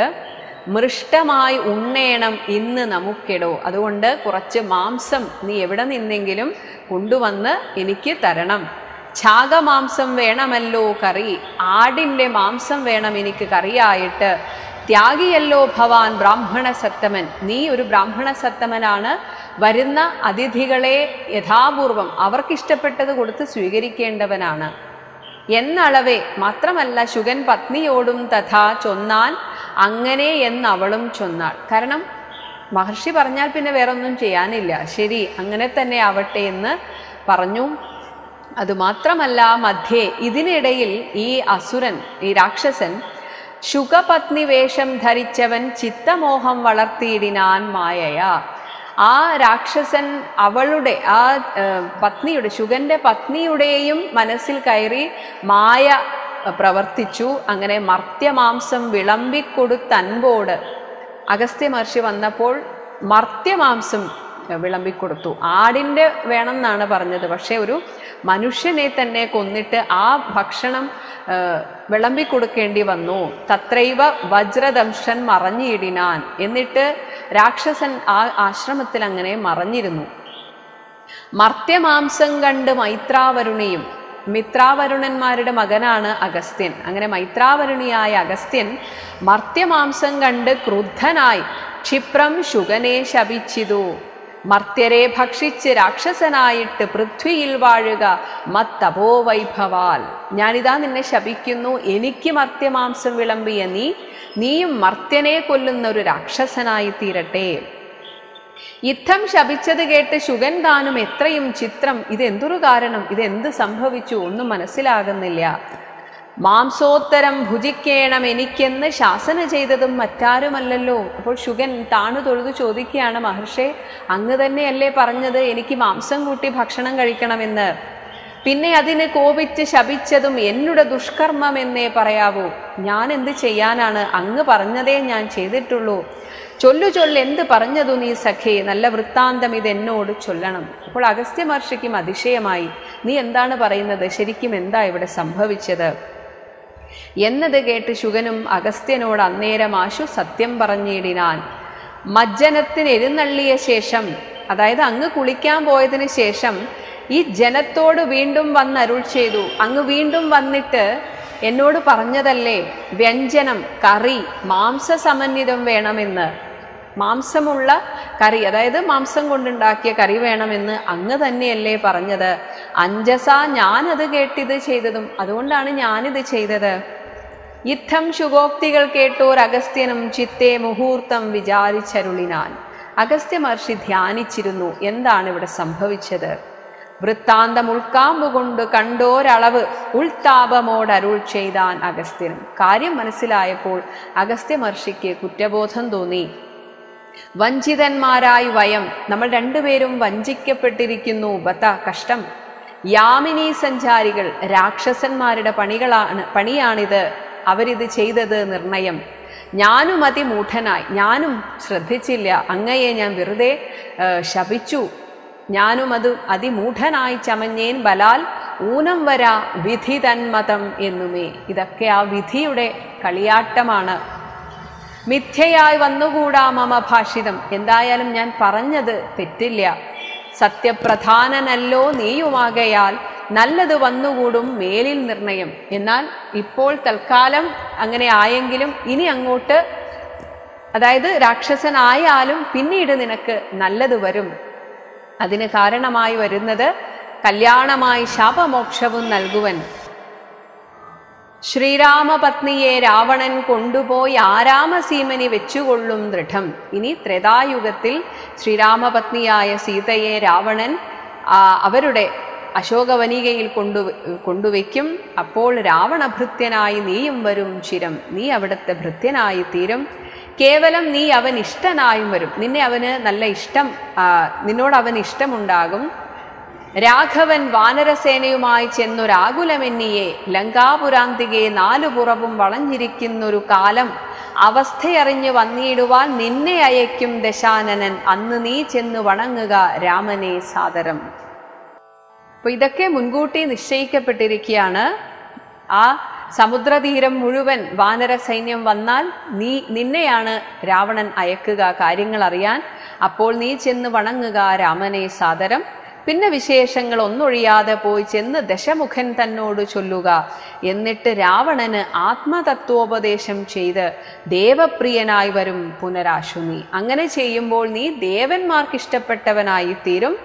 മൃഷ്ടമായി ഉണ്ണേണം ഇന്ന് നമുക്കെടോ, അതുകൊണ്ട് കുറച്ച് മാംസം നീ എവിടെ നിന്നെങ്കിലും കൊണ്ടുവന്ന് എനിക്ക് തരണം. ഛാഗമാംസം വേണമല്ലോ കറി, ആടിൻ്റെ മാംസം വേണം എനിക്ക് കറിയായിട്ട്. ത്യാഗിയല്ലോ ഭവാൻ ബ്രാഹ്മണ സത്തമൻ, നീ ഒരു ബ്രാഹ്മണ സത്തമനാണ്. വരുന്ന അതിഥികളെ യഥാപൂർവം അവർക്കിഷ്ടപ്പെട്ടത് കൊടുത്ത് സ്വീകരിക്കേണ്ടവനാണ് എന്നളവേ. മാത്രമല്ല ശുഗൻ പത്നിയോടും തഥാ ചൊന്നാൻ, അങ്ങനെ എന്നവളും ചൊന്നാൾ. കാരണം മഹർഷി പറഞ്ഞാൽ പിന്നെ വേറൊന്നും ചെയ്യാനില്ല, ശരി അങ്ങനെ തന്നെ ആവട്ടെ എന്ന് പറഞ്ഞു. അതുമാത്രമല്ല മധ്യേ ഇതിനിടയിൽ ഈ അസുരൻ, ഈ രാക്ഷസൻ ശുഗപത്നി വേഷം ധരിച്ചവൻ ചിത്തമോഹം വളർത്തിയിടിനാൻ മായയാ. ആ രാക്ഷസൻ അവളുടെ ആ പത്നിയുടെ, ശുഗന്റെ പത്നിയുടെയും മനസ്സിൽ കയറി മായ പ്രവർത്തിച്ചു. അങ്ങനെ മർത്യമാംസം വിളമ്പിക്കൊടുത്തൻപോട് അഗസ്ത്യ മഹർഷി വന്നപ്പോൾ മർത്യമാംസം വിളമ്പിക്കൊടുത്തു. ആടിൻ്റെ വേണമെന്നാണ് പറഞ്ഞത്, പക്ഷെ ഒരു മനുഷ്യനെ തന്നെ കൊന്നിട്ട് ആ ഭക്ഷണം വിളമ്പിക്കൊടുക്കേണ്ടി വന്നു. തത്രൈവ വജ്രദംഷൻ മറഞ്ഞിടിനാൻ, എന്നിട്ട് രാക്ഷസൻ ആ ആശ്രമത്തിൽ അങ്ങനെ മറഞ്ഞിരുന്നു. മർത്യമാംസം കണ്ട് മൈത്രാവരുണിയും, മിത്രാവരുണന്മാരുടെ മകനാണ് അഗസ്ത്യൻ. അങ്ങനെ മൈത്രാവരുണിയായ അഗസ്ത്യൻ മർത്യമാംസം കണ്ട് ക്രുദ്ധനായി ക്ഷിപ്രം ശുഗനെ ശപിച്ചിതു. മർത്യരെ ഭക്ഷിച്ച് രാക്ഷസനായിട്ട് പൃഥ്വിയിൽ വാഴുക മത്തപോ വൈഭവാൽ. ഞാനിതാ നിന്നെ ശപിക്കുന്നു, എനിക്ക് മർത്യമാംസം വിളമ്പിയ നീയും മർത്യനെ കൊല്ലുന്ന ഒരു രാക്ഷസനായി തീരട്ടെ. യുദ്ധം ശപിച്ചത് കേട്ട് ശുഗൻ താനും എത്രയും ചിത്രം, ഇതെന്തൊരു കാരണം, ഇതെന്ത് സംഭവിച്ചു, ഒന്നും മനസ്സിലാകുന്നില്ല. മാംസോത്തരം ഭുജിക്കേണം എനിക്കെന്ന് ശാസന ചെയ്തതും മറ്റാരുമല്ലല്ലോ. അപ്പോൾ ശുഗൻ താണു തൊഴുതു ചോദിക്കുകയാണ്, മഹർഷേ അങ്ങ് തന്നെയല്ലേ പറഞ്ഞത് എനിക്ക് മാംസം കൂട്ടി ഭക്ഷണം കഴിക്കണമെന്ന്? പിന്നെ അതിന് കോപിച്ച് ശപിച്ചതും എന്നുടെ ദുഷ്കർമ്മം എന്നേ പറയാവൂ. ഞാൻ എന്ത് ചെയ്യാനാണ്, അങ്ങ് പറഞ്ഞതേ ഞാൻ ചെയ്തിട്ടുള്ളൂ. ചൊല്ലു എന്ത് പറഞ്ഞതു നീ സഖേ, നല്ല വൃത്താന്തം ഇത് എന്നോട് ചൊല്ലണം. അപ്പോൾ അഗസ്ത്യ മഹർഷിക്കും അതിശയമായി, നീ എന്താണ് പറയുന്നത്, ശരിക്കും എന്താ ഇവിടെ സംഭവിച്ചത് എന്നത് കേട്ട് ശുഗനും അഗസ്ത്യനോട് അന്നേരം ആശു സത്യം പറഞ്ഞിടിനാൻ. മജ്ജനത്തിന് എഴുന്നള്ളിയ ശേഷം, അതായത് അങ്ങ് കുളിക്കാൻ പോയതിന് ശേഷം ഈ ജനത്തോട് വീണ്ടും വന്ന് അരുൾ ചെയ്തു. അങ്ങ് വീണ്ടും വന്നിട്ട് എന്നോട് പറഞ്ഞതല്ലേ വ്യഞ്ജനം, കറി, മാംസസമന്വിതം വേണമെന്ന്, മാംസമുള്ള കറി, അതായത് മാംസം കൊണ്ടുണ്ടാക്കിയ കറി വേണമെന്ന് അങ്ങ് തന്നെയല്ലേ പറഞ്ഞത്. അഞ്ജസ ഞാനത് കേട്ടിത് ചെയ്തതും, അതുകൊണ്ടാണ് ഞാനിത് ചെയ്തത്. യുദ്ധം ശുഗോക്തികൾ കേട്ടോർ അഗസ്ത്യനും ചിത്തേ മുഹൂർത്തം വിചാരിച്ചരുളിനാൻ. അഗസ്ത്യ മഹർഷി ധ്യാനിച്ചിരുന്നു എന്താണ് ഇവിടെ സംഭവിച്ചത്. വൃത്താന്തം ഉൾക്കാമ്പുകൊണ്ട് കണ്ടോരളവ് ഉൾത്താപമോടരുൾ ചെയ്താൻ അഗസ്ത്യനും. കാര്യം മനസ്സിലായപ്പോൾ അഗസ്ത്യ മഹർഷിക്ക് കുറ്റബോധം തോന്നി. വഞ്ചിതന്മാരായി വയം, നമ്മൾ രണ്ടുപേരും വഞ്ചിക്കപ്പെട്ടിരിക്കുന്നു. ബത കഷ്ടം. യാമിനി സഞ്ചാരികൾ, രാക്ഷസന്മാരുടെ പണിയാണിത്, അവരിത് ചെയ്തത് നിർണയം. ഞാനും അതിമൂഢനായി, ഞാനും ശ്രദ്ധിച്ചില്ല, അങ്ങയെ ഞാൻ വെറുതെ ശപിച്ചു. ഞാനും അതിമൂഢനായി ചമഞ്ഞേൻ ബലാൽ ഊനം വരാ വിധി തന്മതം എന്നുമേ. ഇതൊക്കെ ആ വിധിയുടെ കളിയാട്ടമാണ്. മിഥ്യയായി വന്നുകൂടാ മമ ഭാഷിതം. എന്തായാലും ഞാൻ പറഞ്ഞത് തെറ്റില്ല. സത്യപ്രധാനനല്ലോ നീയുമാകയാൽ നല്ലത് വന്നുകൂടും മേലിൽ നിർണയം. എന്നാൽ ഇപ്പോൾ തൽക്കാലം അങ്ങനെ ആയെങ്കിലും ഇനി അങ്ങോട്ട്, അതായത് രാക്ഷസനായാലും പിന്നീട് നിനക്ക് നല്ലത് വരും. അതിന് കാരണമായി വരുന്നത് കല്യാണമായി ശാപമോക്ഷവും നൽകുവൻ. ശ്രീരാമപത്നിയെ രാവണൻ കൊണ്ടുപോയി ആരാമസീമനി വെച്ചുകൊള്ളും ദൃഢം. ഇനി ത്രേതായുഗത്തിൽ ശ്രീരാമപത്നിയായ സീതയെ രാവണൻ അവരുടെ അശോകവനികയിൽ കൊണ്ടുവയ്ക്കും. അപ്പോൾ രാവണഭൃത്യനായി നീയും വരും ചിരം. നീ അവിടുത്തെ ഭൃത്യനായി തീരും. കേവലം നീ അവൻ ഇഷ്ടനായും വരും. നിന്നെ അവന് നല്ല ഇഷ്ടം, നിന്നോട് അവൻ ഇഷ്ടമുണ്ടാകും. രാഘവൻ വാനരസേനയുമായി ചെന്നൊരാകുലമെന്നിയെ ലങ്കാപുരാന്തികെ നാലുപുറവും വളഞ്ഞിരിക്കുന്നൊരു കാലം അവസ്ഥയറിഞ്ഞു വന്നിടുവാൻ നിന്നെ അയക്കും ദശാനനൻ. അന്ന് നീ ചെന്നു വണങ്ങുക രാമനെ സാദരം. അപ്പൊ ഇതൊക്കെ മുൻകൂട്ടി നിശ്ചയിക്കപ്പെട്ടിരിക്കുകയാണ്. ആ സമുദ്രതീരം മുഴുവൻ വാനര സൈന്യം വന്നാൽ നിന്നെയാണ് രാവണൻ അയക്കുക കാര്യങ്ങൾ അറിയാൻ. അപ്പോൾ നീ ചെന്ന് വണങ്ങുക രാമനെ സാദരം. പിന്നെ വിശേഷങ്ങൾ ഒന്നൊഴിയാതെ പോയി ചെന്ന് ദശമുഖൻ തന്നോട് ചൊല്ലുക. എന്നിട്ട് രാവണന് ആത്മതത്വോപദേശം ചെയ്ത് ദേവപ്രിയനായി വരും പുനരാശു നീ. അങ്ങനെ ചെയ്യുമ്പോൾ നീ ദേവന്മാർക്ക് ഇഷ്ടപ്പെട്ടവനായി തീരും.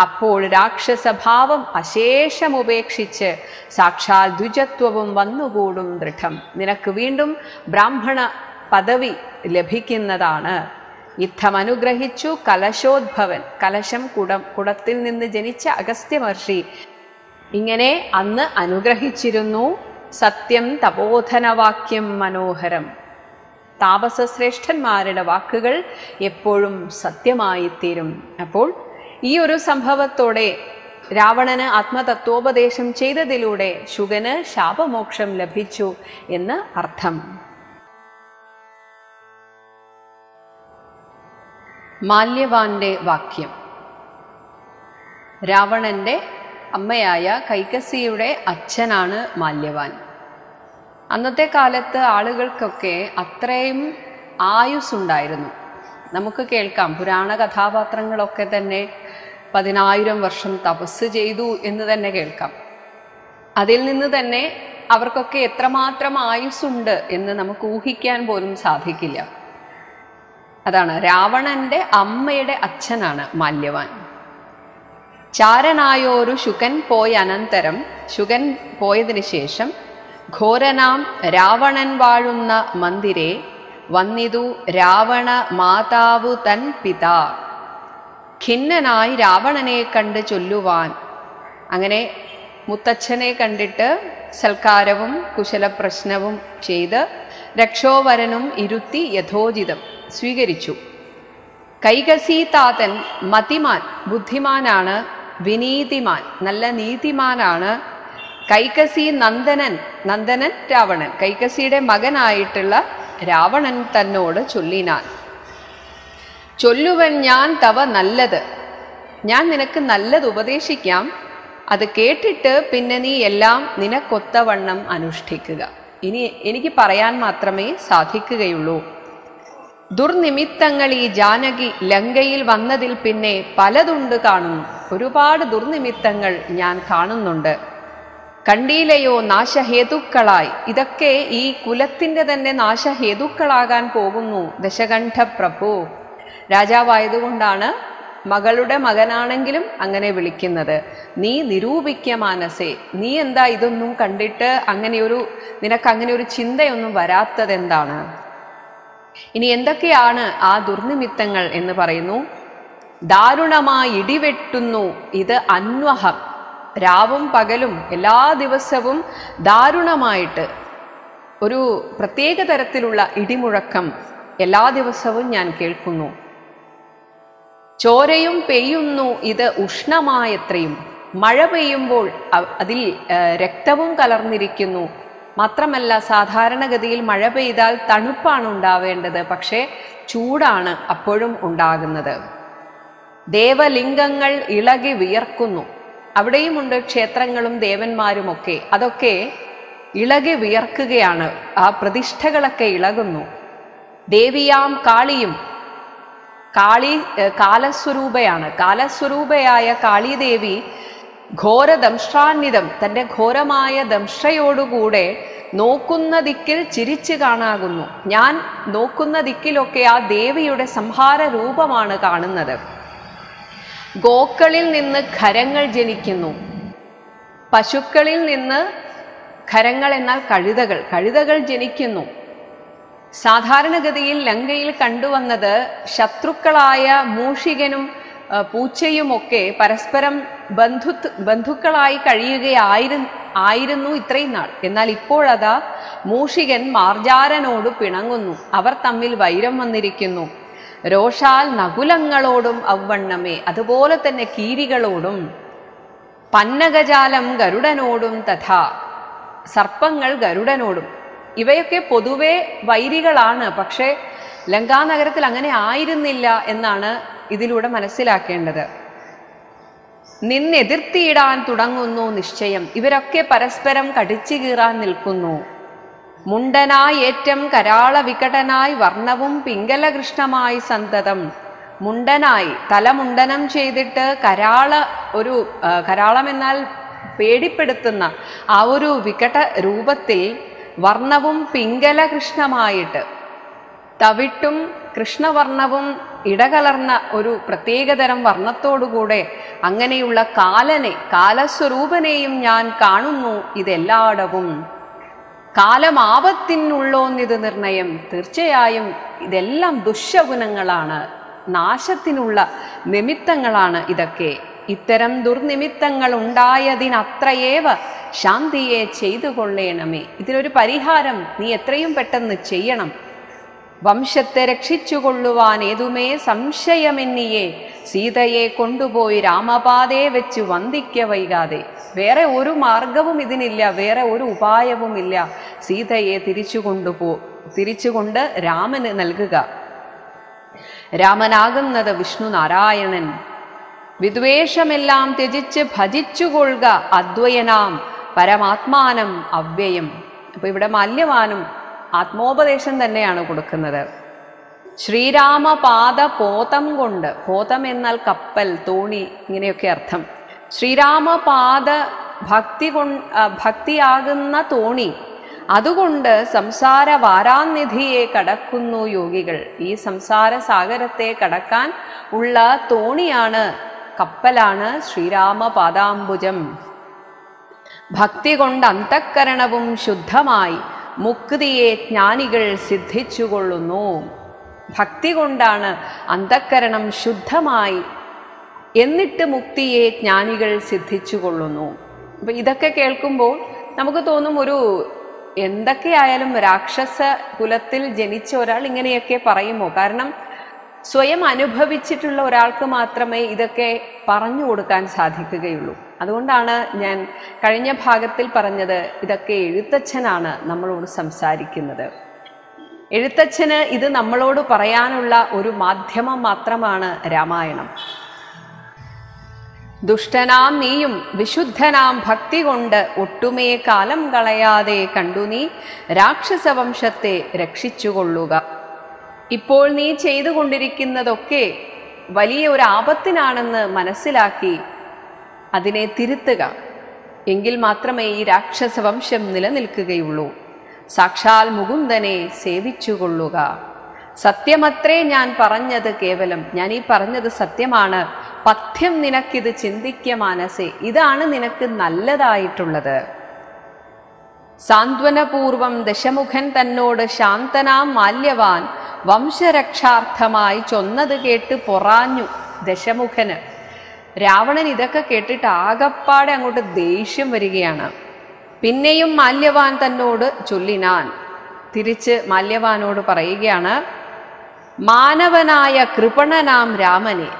അപ്പോൾ രാക്ഷസഭാവം അശേഷമുപേക്ഷിച്ച് സാക്ഷാൽ ദ്വിജത്വവും വന്നുകൂടും ദൃഢം. നിനക്ക് വീണ്ടും ബ്രാഹ്മണ പദവി ലഭിക്കുന്നതാണ്. യുദ്ധം അനുഗ്രഹിച്ചു കലശോദ്ഭവൻ. കലശം കുടത്തിൽ നിന്ന് ജനിച്ച അഗസ്ത്യ മഹർഷി ഇങ്ങനെ അന്ന് അനുഗ്രഹിച്ചിരുന്നു. സത്യം തപോധനവാക്യം മനോഹരം. താപസശ്രേഷ്ഠന്മാരുടെ വാക്കുകൾ എപ്പോഴും സത്യമായിത്തീരും. അപ്പോൾ ഈ ഒരു സംഭവത്തോടെ രാവണന് ആത്മതത്വോപദേശം ചെയ്തതിലൂടെ ശുഗന് ശാപമോക്ഷം ലഭിച്ചു എന്ന് അർത്ഥം. മാല്യവാന്റെ വാക്യം. രാവണന്റെ അമ്മയായ കൈകസിയുടെ അച്ഛനാണ് മാല്യവാൻ. അന്നത്തെ കാലത്ത് ആളുകൾക്കൊക്കെ അത്രയും ആയുസ്സുണ്ടായിരുന്നു. നമുക്ക് കേൾക്കാം, പുരാണ കഥാപാത്രങ്ങളൊക്കെ തന്നെ 10,000 വർഷം തപസ് ചെയ്തു എന്ന് തന്നെ കേൾക്കാം. അതിൽ നിന്ന് തന്നെ അവർക്കൊക്കെ എത്രമാത്രം ആയുസ്സുണ്ട് എന്ന് നമുക്ക് ഊഹിക്കാൻ പോലും സാധിക്കില്ല. അതാണ്, രാവണന്റെ അമ്മയുടെ അച്ഛനാണ് മാല്യവാൻ. ചാരനായോരു ശുകൻ പോയ അനന്തരം, ശുകൻ പോയതിനു ശേഷം ഘോരനാം രാവണൻ വാഴുന്ന മന്ദിരെ വന്നിതു രാവണ മാതാവു തൻ പിതാ. ഖിന്നനായി രാവണനെ കണ്ട് ചൊല്ലുവാൻ. അങ്ങനെ മുത്തച്ഛനെ കണ്ടിട്ട് സൽക്കാരവും കുശലപ്രശ്നവും ചെയ്ത് രക്ഷോവരനും ഇരുത്തി യഥോചിതം സ്വീകരിച്ചു. കൈകസീതാതൻ മതിമാൻ, ബുദ്ധിമാനാണ്. വിനീതിമാൻ, നല്ല നീതിമാനാണ്. കൈകസി നന്ദനൻ, നന്ദനൻ രാവണൻ, കൈകസിയുടെ മകനായിട്ടുള്ള രാവണൻ തന്നോട് ചൊല്ലിനാൻ. ചൊല്ലുവൻ ഞാൻ തവ നല്ലത്, ഞാൻ നിനക്ക് നല്ലത് ഉപദേശിക്കാം. അത് കേട്ടിട്ട് പിന്നെ നീ എല്ലാം നിനക്കൊത്തവണ്ണം അനുഷ്ഠിക്കുക. ഇനി എനിക്ക് പറയാൻ മാത്രമേ സാധിക്കുകയുള്ളൂ. ദുർനിമിത്തങ്ങൾ ഈ ജാനകി ലങ്കയിൽ വന്നതിൽ പിന്നെ പലതുണ്ട് കാണുന്നു. ഒരുപാട് ദുർനിമിത്തങ്ങൾ ഞാൻ കാണുന്നുണ്ട്. കണ്ടീലയോ നാശഹേതുക്കളായി. ഇതൊക്കെ ഈ കുലത്തിന്റെ തന്നെ നാശഹേതുക്കളാകാൻ പോകുന്നു. ദശകണ്ഠ പ്രഭു രാജാവായതുകൊണ്ടാണ് മകളുടെ മകനാണെങ്കിലും അങ്ങനെ വിളിക്കുന്നത്. നീ നിരൂപിക്ക മാനസേ, നീ എന്താ ഇതൊന്നും കണ്ടിട്ട് നിനക്ക് അങ്ങനെ ഒരു ചിന്തയൊന്നും വരാത്തതെന്താണ്? ഇനി എന്തൊക്കെയാണ് ആ ദുർനിമിത്തങ്ങൾ എന്ന് പറയുന്നു. ദാരുണമായി ഇടിവെട്ടുന്നു, ഇത് അന്വഹം. രാവും പകലും എല്ലാ ദിവസവും ദാരുണമായിട്ട് ഒരു പ്രത്യേക തരത്തിലുള്ള ഇടിമുഴക്കം എല്ലാ ദിവസവും ഞാൻ കേൾക്കുന്നു. ചോരയും പെയ്യുന്നു, ഇത് ഉഷ്ണമായത്രയും. മഴ പെയ്യുമ്പോൾ അതിൽ രക്തവും കലർന്നിരിക്കുന്നു. മാത്രമല്ല, സാധാരണഗതിയിൽ മഴ പെയ്താൽ തണുപ്പാണ് ഉണ്ടാവേണ്ടത്, പക്ഷേ ചൂടാണ് അപ്പോഴും ഉണ്ടാകുന്നത്. ദേവലിംഗങ്ങൾ ഇളകി വിയർക്കുന്നു. അവിടെയുമുണ്ട് ക്ഷേത്രങ്ങളും ദേവന്മാരുമൊക്കെ. അതൊക്കെ ഇളകി വിയർക്കുകയാണ്. ആ പ്രതിഷ്ഠകളൊക്കെ ഇളകുന്നു. ദേവിയാം കാളിയും, കാലസ്വരൂപയാണ്. കാലസ്വരൂപയായ കാളിദേവി ഘോരദംഷ്ട്രാന്വിതം, തൻ്റെ ഘോരമായ ദംഷ്ട്രയോടുകൂടെ നോക്കുന്ന ദിക്കിൽ ചിരിച്ചു കാണാകുന്നു. ഞാൻ നോക്കുന്ന ദിക്കിലൊക്കെ ആ ദേവിയുടെ സംഹാര രൂപമാണ് കാണുന്നത്. ഗോക്കളിൽ നിന്ന് ഖരങ്ങൾ ജനിക്കുന്നു. പശുക്കളിൽ നിന്ന് ഖരങ്ങൾ എന്നാൽ കഴുതകൾ ജനിക്കുന്നു. സാധാരണഗതിയിൽ ലങ്കയിൽ കണ്ടുവന്നത് ശത്രുക്കളായ മൂഷികനും പൂച്ചയുമൊക്കെ പരസ്പരം ബന്ധുക്കളായി കഴിയുകയായിരുന്നു ഇത്രയും നാൾ. എന്നാൽ ഇപ്പോഴതാ മൂഷികൻ മാർജാരനോട് പിണങ്ങുന്നു. അവർ തമ്മിൽ വൈരം വന്നിരിക്കുന്നു. രോഷാൽ നകുലങ്ങളോടും അവണ്ണമേ, അതുപോലെ തന്നെ കീരികളോടും. പന്നഗജാലം ഗരുഡനോടും തഥാ, സർപ്പങ്ങൾ ഗരുഡനോടും. ഇവയൊക്കെ പൊതുവെ വൈരികളാണ്. പക്ഷേ ലങ്കാനഗരത്തിൽ അങ്ങനെ ആയിരുന്നില്ല എന്നാണ് ഇതിലൂടെ മനസ്സിലാക്കേണ്ടത്. നിന്നെതിർത്തിയിടാൻ തുടങ്ങുന്നു നിശ്ചയം. ഇവരൊക്കെ പരസ്പരം കടിച്ചു കീറാൻ നിൽക്കുന്നു. മുണ്ടനായി ഏറ്റം കരാള വികടനായി വർണ്ണവും പിംഗലകൃഷ്ണമായി സന്തതം. മുണ്ടനായി തലമുണ്ടനം ചെയ്തിട്ട് കരാളം എന്നാൽ പേടിപ്പെടുത്തുന്ന ആ ഒരു വികട രൂപത്തിൽ വർണ്ണവും പിംഗലകൃഷ്ണമായിട്ട്, തവിട്ടും കൃഷ്ണവർണ്ണവും ഇടകലർന്ന ഒരു പ്രത്യേകതരം വർണ്ണത്തോടുകൂടെ അങ്ങനെയുള്ള കാലസ്വരൂപനെയും ഞാൻ കാണുന്നു ഇതെല്ലായിടവും. കാലമാപത്തിനുള്ളോന്നിത് നിർണയം. തീർച്ചയായും ഇതെല്ലാം ദുശ്ശകുനങ്ങളാണ്, നാശത്തിനുള്ള നിമിത്തങ്ങളാണ് ഇതൊക്കെ. ഇത്തരം ദുർനിമിത്തങ്ങൾ ഉണ്ടായതിനത്രയേവ ശാന്തിയെ ചെയ്തു കൊള്ളേണമേ. ഇതിനൊരു പരിഹാരം നീ എത്രയും പെട്ടെന്ന് ചെയ്യണം. വംശത്തെ രക്ഷിച്ചുകൊള്ളുവാൻ ഏതുമേ സംശയമെന്നിയെ സീതയെ കൊണ്ടുപോയി രാമപാതയെ വെച്ച് വന്ദിക്ക വൈകാതെ. വേറെ ഒരു മാർഗവും ഇതിനില്ല, വേറെ ഒരു ഉപായവുമില്ല. സീതയെ തിരിച്ചുകൊണ്ട് രാമന് നൽകുക. രാമനാകുന്നത് വിഷ്ണു നാരായണൻ. വിദ്വേഷമെല്ലാം ത്യജിച്ച് ഭജിച്ചുകൊള്ളുക അദ്വയനാം പരമാത്മാനം അവ്യയം. അപ്പൊ ഇവിടെ മാല്യവാനും ആത്മോപദേശം തന്നെയാണ് കൊടുക്കുന്നത്. ശ്രീരാമപാദ പോതം കൊണ്ട്, പോതം എന്നാൽ കപ്പൽ, തോണി, ഇങ്ങനെയൊക്കെ അർത്ഥം. ശ്രീരാമപാദ ഭക്തിയാകുന്ന തോണി, അതുകൊണ്ട് സംസാര വാരാനിധിയെ കടക്കുന്നു യോഗികൾ. ഈ സംസാര സാഗരത്തെ കടക്കാൻ ഉള്ള തോണിയാണ്, കപ്പലാണ് ശ്രീരാമപാദാംബുജം. ഭക്തി കൊണ്ട് അന്തഃകരണവും ശുദ്ധമായി മുക്തിയെ ജ്ഞാനികൾ സിദ്ധിച്ചുകൊള്ളുന്നു. ഭക്തി കൊണ്ടാണ് അന്തഃകരണം ശുദ്ധമായി, എന്നിട്ട് മുക്തിയെ ജ്ഞാനികൾ സിദ്ധിച്ചുകൊള്ളുന്നു. അപ്പം ഇതൊക്കെ കേൾക്കുമ്പോൾ നമുക്ക് തോന്നും, എന്തൊക്കെയായാലും രാക്ഷസ കുലത്തിൽ ജനിച്ച ഒരാൾ ഇങ്ങനെയൊക്കെ പറയുമോ? കാരണം സ്വയം അനുഭവിച്ചിട്ടുള്ള ഒരാൾക്ക് മാത്രമേ ഇതൊക്കെ പറഞ്ഞു കൊടുക്കാൻ സാധിക്കുകയുള്ളൂ. അതുകൊണ്ടാണ് ഞാൻ കഴിഞ്ഞ ഭാഗത്തിൽ പറഞ്ഞത്, ഇതൊക്കെ എഴുത്തച്ഛനാണ് നമ്മളോട് സംസാരിക്കുന്നത്. എഴുത്തച്ഛന് ഇത് നമ്മളോട് പറയാനുള്ള ഒരു മാധ്യമം മാത്രമാണ് രാമായണം. ദുഷ്ടനാം നീയും വിശുദ്ധനാം ഭക്തി കൊണ്ട് ഒട്ടുമേ കാലം കളയാതെ കണ്ടു നീ രാക്ഷസവംശത്തെ രക്ഷിച്ചുകൊള്ളുക. ഇപ്പോൾ നീ ചെയ്തുകൊണ്ടിരിക്കുന്നതൊക്കെ വലിയ ഒരു ആപത്തിനാണെന്ന് മനസ്സിലാക്കി അതിനെ തിരുത്തുക. എങ്കിൽ മാത്രമേ ഈ രാക്ഷസവംശം നിലനിൽക്കുകയുള്ളൂ. സാക്ഷാൽ മുകുന്ദനെ സേവിച്ചുകൊള്ളുക. സത്യമത്രേ ഞാൻ പറഞ്ഞത്, കേവലം ഞാൻ ഈ പറഞ്ഞത് സത്യമാണ്. പഥ്യം നിനക്കിത് ചിന്തിക്ക മാനസേ, ഇതാണ് നിനക്ക് നല്ലതായിട്ടുള്ളത്. സാന്ത്വനപൂർവം ദശമുഖൻ തന്നോട് ശാന്തനാം മാല്യവാൻ വംശരക്ഷാർത്ഥമായി ചൊന്നത് കേട്ട് പൊറാഞ്ഞു ദശമുഖന്. രാവണൻ ഇതൊക്കെ കേട്ടിട്ട് ആകപ്പാടെ അങ്ങോട്ട് ദേഷ്യം വരികയാണ്. പിന്നെയും മാല്യവാൻ തന്നോട് ചൊല്ലിനാൻ. തിരിച്ച് മാല്യവാനോട് പറയുകയാണ്, മാനവനായ കൃപണനാം രാമനെ,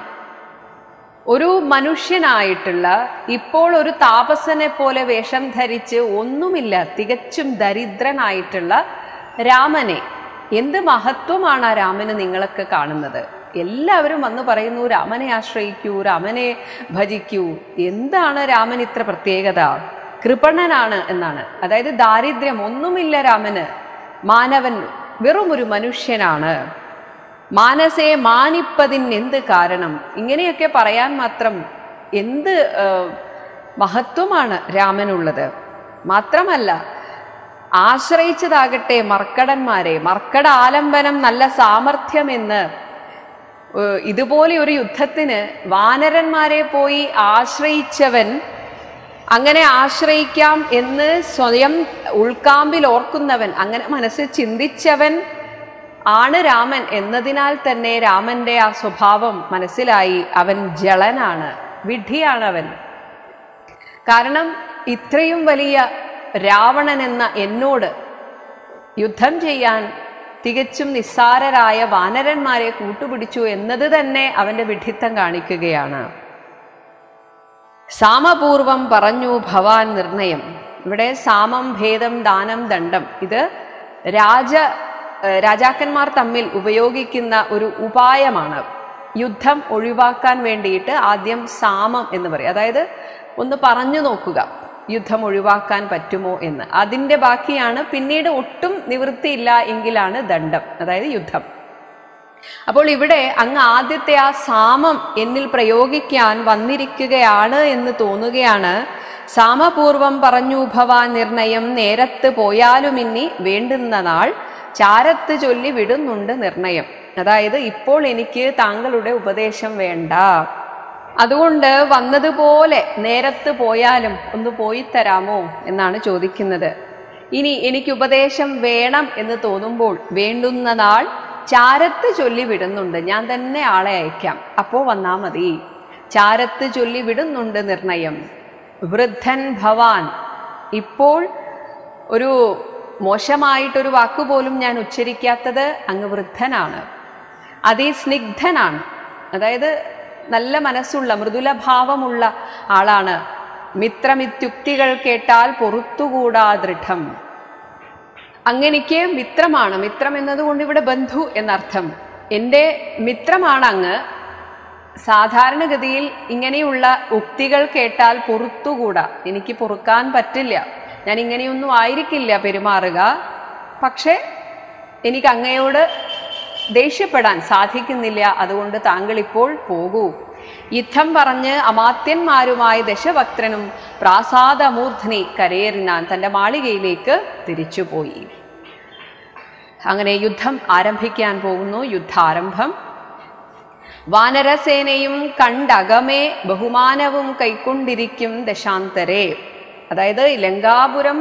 ഒരു മനുഷ്യനായിട്ടുള്ള, ഇപ്പോൾ ഒരു താപസനെ പോലെ വേഷം ധരിച്ച് ഒന്നുമില്ല, തികച്ചും ദരിദ്രനായിട്ടുള്ള രാമനെ, എന്ത് മഹത്വമാണ് ആ രാമന് നിങ്ങളൊക്കെ കാണുന്നത്? എല്ലാവരും വന്ന് പറയുന്നു രാമനെ ആശ്രയിക്കൂ, രാമനെ ഭജിക്കൂ. എന്താണ് രാമൻ ഇത്ര പ്രത്യേകത? കൃപണനാണ് എന്നാണ്. അതായത് ദാരിദ്ര്യം ഒന്നുമില്ല രാമന്. മാനവൻ, വെറും ഒരു മനുഷ്യനാണ്. മാനസെ മാനിപ്പതിന് എന്ത് കാരണം? ഇങ്ങനെയൊക്കെ പറയാൻ മാത്രം എന്ത് മഹത്വമാണ് രാമനുള്ളത്? മാത്രമല്ല ആശ്രയിച്ചതാകട്ടെ മർക്കടന്മാരെ. മർക്കട ആലംബനം നല്ല സാമർഥ്യമെന്ന് ഇതുപോലെ ഒരു യുദ്ധത്തിന് വാനരന്മാരെ പോയി ആശ്രയിച്ചവൻ, അങ്ങനെ ആശ്രയിക്കാം എന്ന് സ്വയം ഉൾക്കാമ്പിൽ ഓർക്കുന്നവൻ, അങ്ങനെ മനസ്സിൽ ചിന്തിച്ചവൻ ആണ് രാമൻ എന്നതിനാൽ തന്നെ രാമന്റെ ആ സ്വഭാവം മനസ്സിലായി. അവൻ ജളനാണ്, വിഡ്ഢിയാണവൻ. കാരണം ഇത്രയും വലിയ രാവണൻ എന്ന എന്നോട് യുദ്ധം ചെയ്യാൻ തികച്ചും നിസ്സാരരായ വാനരന്മാരെ കൂട്ടുപിടിച്ചു എന്നത് തന്നെ അവന്റെ വിഡ്ഢിത്തം കാണിക്കുകയാണ്. സാമപൂർവം പറഞ്ഞു ഭവാൻ നിർണയം. ഇവിടെ സാമം, ഭേദം, ദാനം, ദണ്ഡം ഇത് രാജാക്കന്മാർ തമ്മിൽ ഉപയോഗിക്കുന്ന ഒരു ഉപായമാണ്. യുദ്ധം ഒഴിവാക്കാൻ വേണ്ടിയിട്ട് ആദ്യം സാമം എന്ന് പറയും. അതായത് ഒന്ന് പറഞ്ഞു നോക്കുക, യുദ്ധം ഒഴിവാക്കാൻ പറ്റുമോ എന്ന്. അതിൻ്റെ ബാക്കിയാണ് പിന്നീട് ഒട്ടും നിവൃത്തിയില്ല എങ്കിലാണ് ദണ്ഡം, അതായത് യുദ്ധം. അപ്പോൾ ഇവിടെ അങ്ങ് ആദ്യത്തെ ആ സാമം എന്നിൽ പ്രയോഗിക്കാൻ വന്നിരിക്കുകയാണ് എന്ന് തോന്നുകയാണ്. സാമപൂർവം പറഞ്ഞു ഭവാൻ നിർണയം, നേരത്ത് പോയാലും ഇനി വേണ്ടുന്ന നാൾ ചാരത്ത് ചൊല്ലി വിടുന്നുണ്ട് നിർണയം. അതായത് ഇപ്പോൾ എനിക്ക് താങ്കളുടെ ഉപദേശം വേണ്ട, അതുകൊണ്ട് വന്നതുപോലെ നേരത്ത് പോയാലും ഒന്ന് പോയി തരാമോ എന്നാണ് ചോദിക്കുന്നത്. ഇനി എനിക്ക് ഉപദേശം വേണം എന്ന് തോന്നുമ്പോൾ വേണ്ടുന്ന നാൾ ചാരത്ത് ചൊല്ലി വിടുന്നുണ്ട്, ഞാൻ തന്നെ ആളെ അയക്കാം, അപ്പോ വന്നാ മതി. ചാരത്ത് ചൊല്ലി വിടുന്നുണ്ട് നിർണയം. വൃദ്ധൻ ഭവാൻ, ഇപ്പോൾ ഒരു മോശമായിട്ടൊരു വാക്കുപോലും ഞാൻ ഉച്ചരിക്കാത്തത് അങ്ങ് വൃദ്ധനാണ്, അതിസ്നിഗ്ധനാണ്. അതായത് നല്ല മനസ്സുള്ള മൃദുലഭാവമുള്ള ആളാണ്. മിത്രമിത്യുക്തികൾ കേട്ടാൽ പൊറുത്തുകൂടാ ദൃഢം. അങ്ങെനിക്ക് മിത്രമാണ്. മിത്രം എന്നതുകൊണ്ട് ഇവിടെ ബന്ധു എന്നർത്ഥം. എൻ്റെ മിത്രമാണ് അങ്ങ്. സാധാരണഗതിയിൽ ഇങ്ങനെയുള്ള ഉക്തികൾ കേട്ടാൽ പൊറുത്തുകൂടാ, എനിക്ക് പൊറുക്കാൻ പറ്റില്ല, ഞാൻ ഇങ്ങനെയൊന്നും ആയിരിക്കില്ല പെരുമാറുക. പക്ഷേ എനിക്ക് അങ്ങയോട് ദേഷ്യപ്പെടാൻ സാധിക്കുന്നില്ല, അതുകൊണ്ട് താങ്കൾ ഇപ്പോൾ പോകൂ. യുദ്ധം പറഞ്ഞ് അമാത്യന്മാരുമായി ദശവക്ത്രനും പ്രാസാദമൂർധ്നി കരയേറിനാൻ തൻ്റെ മാളികയിലേക്ക് തിരിച്ചുപോയി. അങ്ങനെ യുദ്ധം ആരംഭിക്കാൻ പോകുന്നു. യുദ്ധാരംഭം. വാനരസേനയും കണ്ടകമേ ബഹുമാനവും കൈക്കൊണ്ടിരിക്കും ദശാന്തരേ. അതായത് ലങ്കാപുരം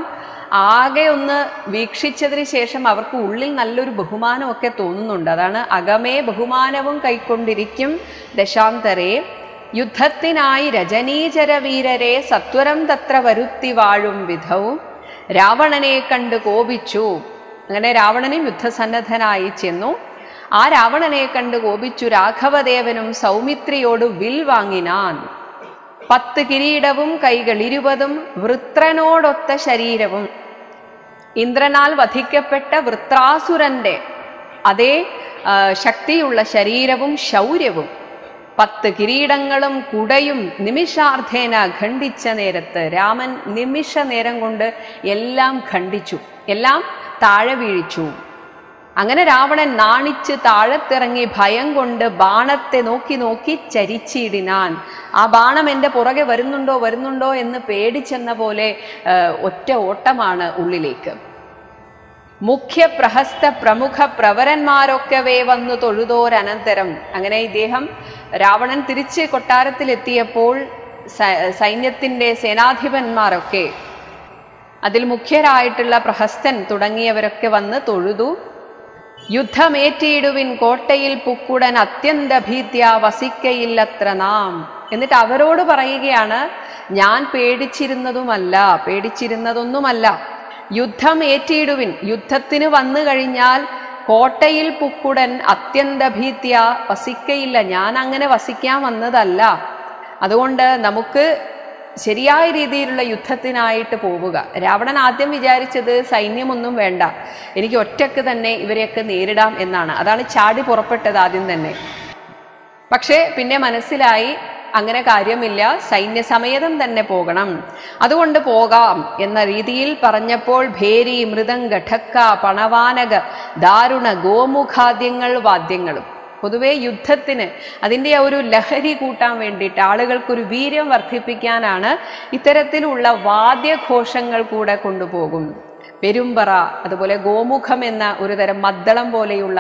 ആകെ ഒന്ന് വീക്ഷിച്ചതിന് ശേഷം അവർക്ക് ഉള്ളിൽ നല്ലൊരു ബഹുമാനമൊക്കെ തോന്നുന്നുണ്ട്. അതാണ് അകമേ ബഹുമാനവും കൈക്കൊണ്ടിരിക്കും ദശാന്തരേ. യുദ്ധത്തിനായി രജനീചര വീരരെ സത്വരം തത്ര വരുത്തി വാഴും വിധവും രാവണനെ കണ്ട് കോപിച്ചു. അങ്ങനെ രാവണനും യുദ്ധസന്നദ്ധനായി ചെന്നു. ആ രാവണനെ കണ്ട് കോപിച്ചു രാഘവദേവനും സൗമിത്രിയോട് വിൽ വാങ്ങിനാൻ. 10 കിരീടവും കൈകൾ 20 വൃത്രനോടൊത്ത ശരീരവും. ഇന്ദ്രനാൽ വധിക്കപ്പെട്ട വൃത്രാസുരന്റെ അതേ ശക്തിയുള്ള ശരീരവും ശൗര്യവും 10 കിരീടങ്ങളും കുടയും നിമിഷാർദ്ധേന ഖണ്ഡിച്ച നേരത്ത് രാമൻ നിമിഷ നേരം കൊണ്ട് എല്ലാം ഖണ്ഡിച്ചു, എല്ലാം താഴെ വീഴിച്ചു. അങ്ങനെ രാവണൻ നാണിച്ച് താഴത്തിറങ്ങി ഭയം കൊണ്ട് ബാണത്തെ നോക്കി നോക്കി ചരിച്ചിടിനാൻ. ആ ബാണം എൻ്റെ പുറകെ വരുന്നുണ്ടോ എന്ന് പേടിച്ചെന്ന പോലെ ഒറ്റ ഓട്ടമാണ് ഉള്ളിലേക്ക്. മുഖ്യ പ്രഹസ്ത പ്രമുഖ പ്രവരന്മാരൊക്കവേ വന്നു തൊഴുതോരനന്തരം. അങ്ങനെ ഇദ്ദേഹം രാവണൻ തിരിച്ച് കൊട്ടാരത്തിലെത്തിയപ്പോൾ സൈന്യത്തിൻ്റെ സേനാധിപന്മാരൊക്കെ, അതിൽ മുഖ്യരായിട്ടുള്ള പ്രഹസ്തൻ തുടങ്ങിയവരൊക്കെ വന്ന് തൊഴുതു. യുദ്ധമേറ്റിയിടുവിൻ കോട്ടയിൽ പുക്കുടൻ അത്യന്ത ഭീത്യ വസിക്കയില്ലത്ര നാം. എന്നിട്ട് അവരോട് പറയുകയാണ്, ഞാൻ പേടിച്ചിരുന്നതൊന്നുമല്ല, യുദ്ധം ഏറ്റിയിടുവിൻ, യുദ്ധത്തിന് വന്നു കഴിഞ്ഞാൽ കോട്ടയിൽ പുക്കുടൻ അത്യന്ത ഭീത്യ വസിക്കയില്ല, ഞാൻ അങ്ങനെ വസിക്കാൻ വന്നതല്ല. അതുകൊണ്ട് നമുക്ക് ശരിയായ രീതിയിലുള്ള യുദ്ധത്തിനായിട്ട് പോവുക. രാവണൻ ആദ്യം വിചാരിച്ചത് സൈന്യമൊന്നും വേണ്ട, എനിക്ക് ഒറ്റക്ക് തന്നെ ഇവരെയൊക്കെ നേരിടാം എന്നാണ്. അതാണ് ചാടി പുറപ്പെട്ടത് ആദ്യം തന്നെ. പക്ഷേ പിന്നെ മനസ്സിലായി അങ്ങനെ കാര്യമില്ല, സൈന്യസമേതം തന്നെ പോകണം, അതുകൊണ്ട് പോകാം എന്ന രീതിയിൽ പറഞ്ഞപ്പോൾ ഭേരി, മൃദംഗ, ഠക്ക, പണവാനക, ദാരുണ, ഗോമുഖാദ്യങ്ങൾ, വാദ്യങ്ങളും പൊതുവെ യുദ്ധത്തിന് അതിൻ്റെ ഒരു ലഹരി കൂട്ടാൻ വേണ്ടിയിട്ട്, ആളുകൾക്കൊരു വീര്യം വർദ്ധിപ്പിക്കാനാണ് ഇത്തരത്തിലുള്ള വാദ്യഘോഷങ്ങൾ കൂടെ കൊണ്ടുപോകും. പെരുമ്പറ, അതുപോലെ ഗോമുഖം എന്ന ഒരു തരം മദ്ദളം പോലെയുള്ള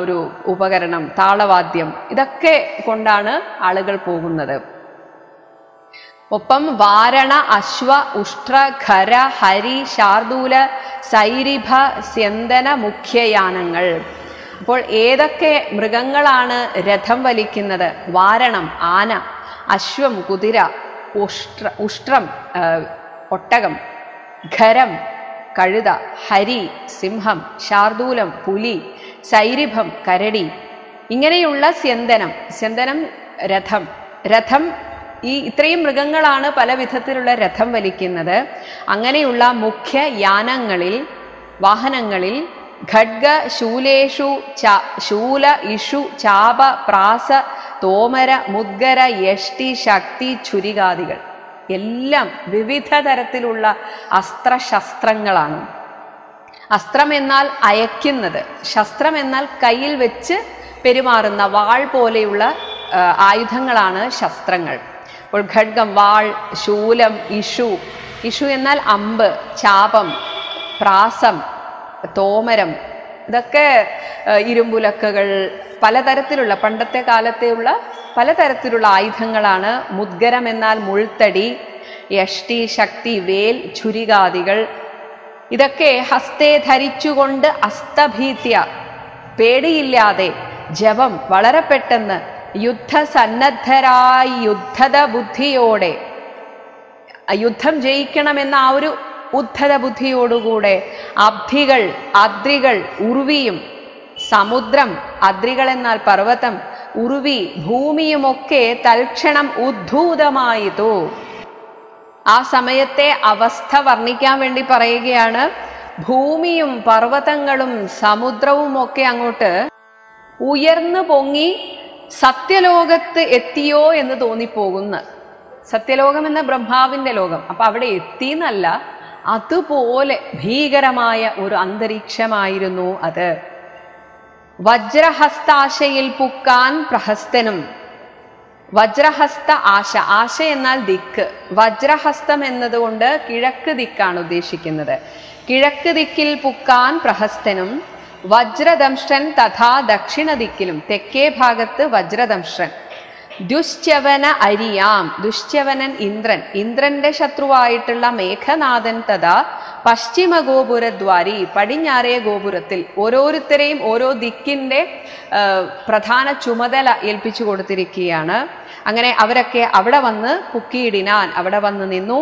ഒരു ഉപകരണം, താളവാദ്യം, ഇതൊക്കെ കൊണ്ടാണ് ആളുകൾ പോകുന്നത്. ഒപ്പം വാരണ, അശ്വ, ഉഷ്ട്ര, ഖര, ഹരി, ശാർദൂല, സൈരിഭ, സ്യന്ദന മുഖ്യയാനങ്ങൾ. അപ്പോൾ ഏതൊക്കെ മൃഗങ്ങളാണ് രഥം വലിക്കുന്നത്? വാരണം ആന, അശ്വം കുതിര, ഉഷ്ട്രം ഒട്ടകം, ഖരം കഴുത, ഹരി സിംഹം, ശാർദൂലം പുലി, സൈരിഭം കരടി, ഇങ്ങനെയുള്ള സ്യന്ദനം രഥം ഇത്രയും മൃഗങ്ങളാണ് പല വിധത്തിലുള്ള രഥം വലിക്കുന്നത്. അങ്ങനെയുള്ള മുഖ്യ യാനങ്ങളിൽ, വാഹനങ്ങളിൽ ഖഡ്ഗ, ശൂലേഷു, ശൂല, ഇഷു, ചാപ, പ്രാസ, തോമര, മുദ്ഗര, യഷ്ടി, ശക്തി, ഛുരികാദികൾ എല്ലാം വിവിധ തരത്തിലുള്ള അസ്ത്രശസ്ത്രങ്ങളാണ്. അസ്ത്രം എന്നാൽ അയക്കുന്നത്, ശസ്ത്രം എന്നാൽ കയ്യിൽ വെച്ച് പെരുമാറുന്ന വാൾ പോലെയുള്ള ആയുധങ്ങളാണ് ശസ്ത്രങ്ങൾ. അപ്പോൾ ഖഡ്ഗം വാൾ, ശൂലം, ഇഷു എന്നാൽ അമ്പ്, ചാപം, പ്രാസം, തോമരം, ഇതൊക്കെ ഇരുമ്പുലക്കകൾ, പലതരത്തിലുള്ള പണ്ടത്തെ കാലത്തെയുള്ള പലതരത്തിലുള്ള ആയുധങ്ങളാണ്. മുദ്ഗരം എന്നാൽ മുൾത്തടി, യഷ്ടി ശക്തി, വേൽ, ഛുരികാദികൾ, ഇതൊക്കെ ഹസ്തേ ധരിച്ചുകൊണ്ട് അസ്തഭീത്യ, പേടിയില്ലാതെ, ജപം വളരെ പെട്ടെന്ന്, യുദ്ധസന്നദ്ധരായി യുദ്ധത ബുദ്ധിയോടെ, യുദ്ധം ജയിക്കണമെന്ന ആ ഒരു ഉദ്ധത ബുദ്ധിയോടുകൂടെ, അബ്ധികൾ, അദ്രികൾ, ഉർവിയും, സമുദ്രം, അദ്രികൾ എന്നാൽ പർവ്വതം, ഉർവി, ഭൂമിയുമൊക്കെ തൽക്ഷണം ഉദ്ധൂതമായിതു. ആ സമയത്തെ അവസ്ഥ വർണ്ണിക്കാൻ വേണ്ടി പറയുകയാണ്. ഭൂമിയും പർവ്വതങ്ങളും സമുദ്രവും ഒക്കെ അങ്ങോട്ട് ഉയർന്നു പൊങ്ങി സത്യലോകത്ത് എത്തിയോ എന്ന് തോന്നിപ്പോകുന്ന, സത്യലോകം എന്ന ബ്രഹ്മാവിന്റെ ലോകം, അപ്പൊ അവിടെ എത്തിയെന്നല്ല, അതുപോലെ ഭീകരമായ ഒരു അന്തരീക്ഷമായിരുന്നു അത്. വജ്രഹസ്താശയിൽ പുക്കാൻ പ്രഹസ്തനും, വജ്രഹസ്ത ആശ എന്നാൽ ദിക്ക്, വജ്രഹസ്തം എന്നതുകൊണ്ട് കിഴക്ക് ദിക്കാണ് ഉദ്ദേശിക്കുന്നത്. കിഴക്ക് ദിക്കിൽ പുക്കാൻ പ്രഹസ്തനും, വജ്രദംഷ്ടൻ തഥാ ദക്ഷിണ ദിക്കിലും, തെക്കേ ഭാഗത്ത് വജ്രദംഷ്ടൻ. ദുശ്ചവന അരിയാം, ദുശ്ചവനൻ ഇന്ദ്രന്റെ ശത്രുവായിട്ടുള്ള മേഘനാഥൻ തഥാ പശ്ചിമ ഗോപുരദ്വാരി, പടിഞ്ഞാറേ ഗോപുരത്തിൽ. ഓരോരുത്തരെയും ഓരോ ദിക്കിന്റെ പ്രധാന ചുമതല ഏൽപ്പിച്ചു കൊടുത്തിരിക്കുകയാണ്. അങ്ങനെ അവരൊക്കെ അവിടെ വന്ന് പുക്കിയിടിനാൻ, അവിടെ വന്ന് നിന്നു.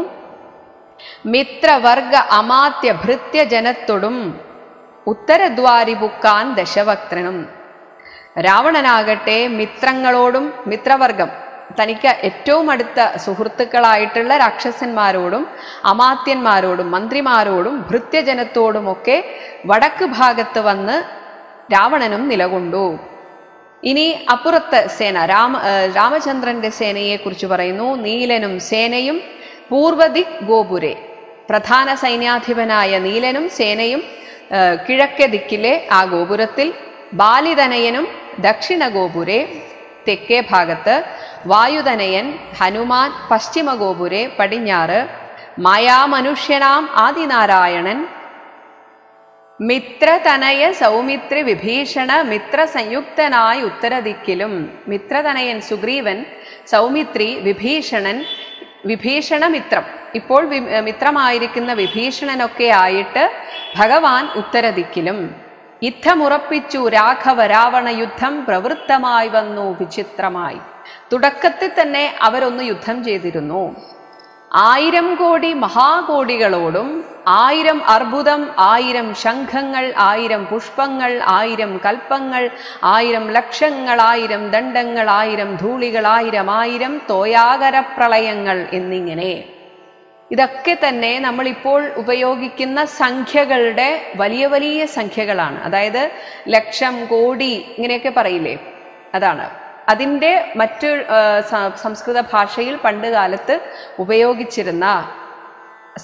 മിത്രവർഗ അമാത്യ ഭൃത്യ ജനത്തോടും ഉത്തരദ്വാരി പുക്കാൻ ദശവക്ത്രനും. രാവണനാകട്ടെ മിത്രങ്ങളോടും, മിത്രവർഗം തനിക്ക് ഏറ്റവും അടുത്ത സുഹൃത്തുക്കളായിട്ടുള്ള രാക്ഷസന്മാരോടും അമാത്യന്മാരോടും മന്ത്രിമാരോടും ഭൃത്യജനത്തോടുമൊക്കെ വടക്ക് ഭാഗത്ത് വന്ന് രാവണനും നിലകൊണ്ടു. ഇനി അപ്പുറത്തെ സേന, രാമചന്ദ്രന്റെ സേനയെ കുറിച്ച് പറയുന്നു. നീലനും സേനയും പൂർവദിക് ഗോപുരെ, പ്രധാന സൈന്യാധിപനായ നീലനും സേനയും കിഴക്കേ ദിക്കിലെ ആ ഗോപുരത്തിൽ, ബാലിതനയനും ദക്ഷിണ ഗോപുരെ തെക്കേ ഭാഗത്ത്, വായുതനയൻ ഹനുമാൻ പശ്ചിമ ഗോപുരെ പടിഞ്ഞാറ്, മായാമനുഷ്യനാം ആദിനാരായണൻ, മിത്രതനയ സൗമിത്രി വിഭീഷണ മിത്ര സംയുക്തനായി ഉത്തരദിക്കിലും. മിത്രതനയൻ സുഗ്രീവൻ, സൗമിത്രി, വിഭീഷണമിത്രം, ഇപ്പോൾ മിത്രമായിരിക്കുന്ന വിഭീഷണനൊക്കെ ആയിട്ട് ഭഗവാൻ ഉത്തരദിക്കിലും. യുദ്ധമുറപ്പിച്ചു രാഘവ രാവണ യുദ്ധം പ്രവൃത്തമായി വന്നു വിചിത്രമായി. തുടക്കത്തിൽ തന്നെ അവരൊന്ന് യുദ്ധം ചെയ്തിരുന്നു. 1000 കോടി മഹാകോടികളോടും 1000 അർബുദം, 1000 ശംഖങ്ങൾ, 1000 പുഷ്പങ്ങൾ, 1000 കൽപ്പങ്ങൾ, 1000 ലക്ഷങ്ങൾ, 1000 ദണ്ഡങ്ങൾ, 1000 ധൂളികൾ, 1000 തോയാകര പ്രളയങ്ങൾ എന്നിങ്ങനെ. ഇതൊക്കെ തന്നെ നമ്മളിപ്പോൾ ഉപയോഗിക്കുന്ന സംഖ്യകളുടെ വലിയ വലിയ സംഖ്യകളാണ്. അതായത് ലക്ഷം, കോടി ഇങ്ങനെയൊക്കെ പറയില്ലേ, അതാണ്. അതിൻ്റെ മറ്റു സംസ്കൃത ഭാഷയിൽ പണ്ട് കാലത്ത് ഉപയോഗിച്ചിരുന്ന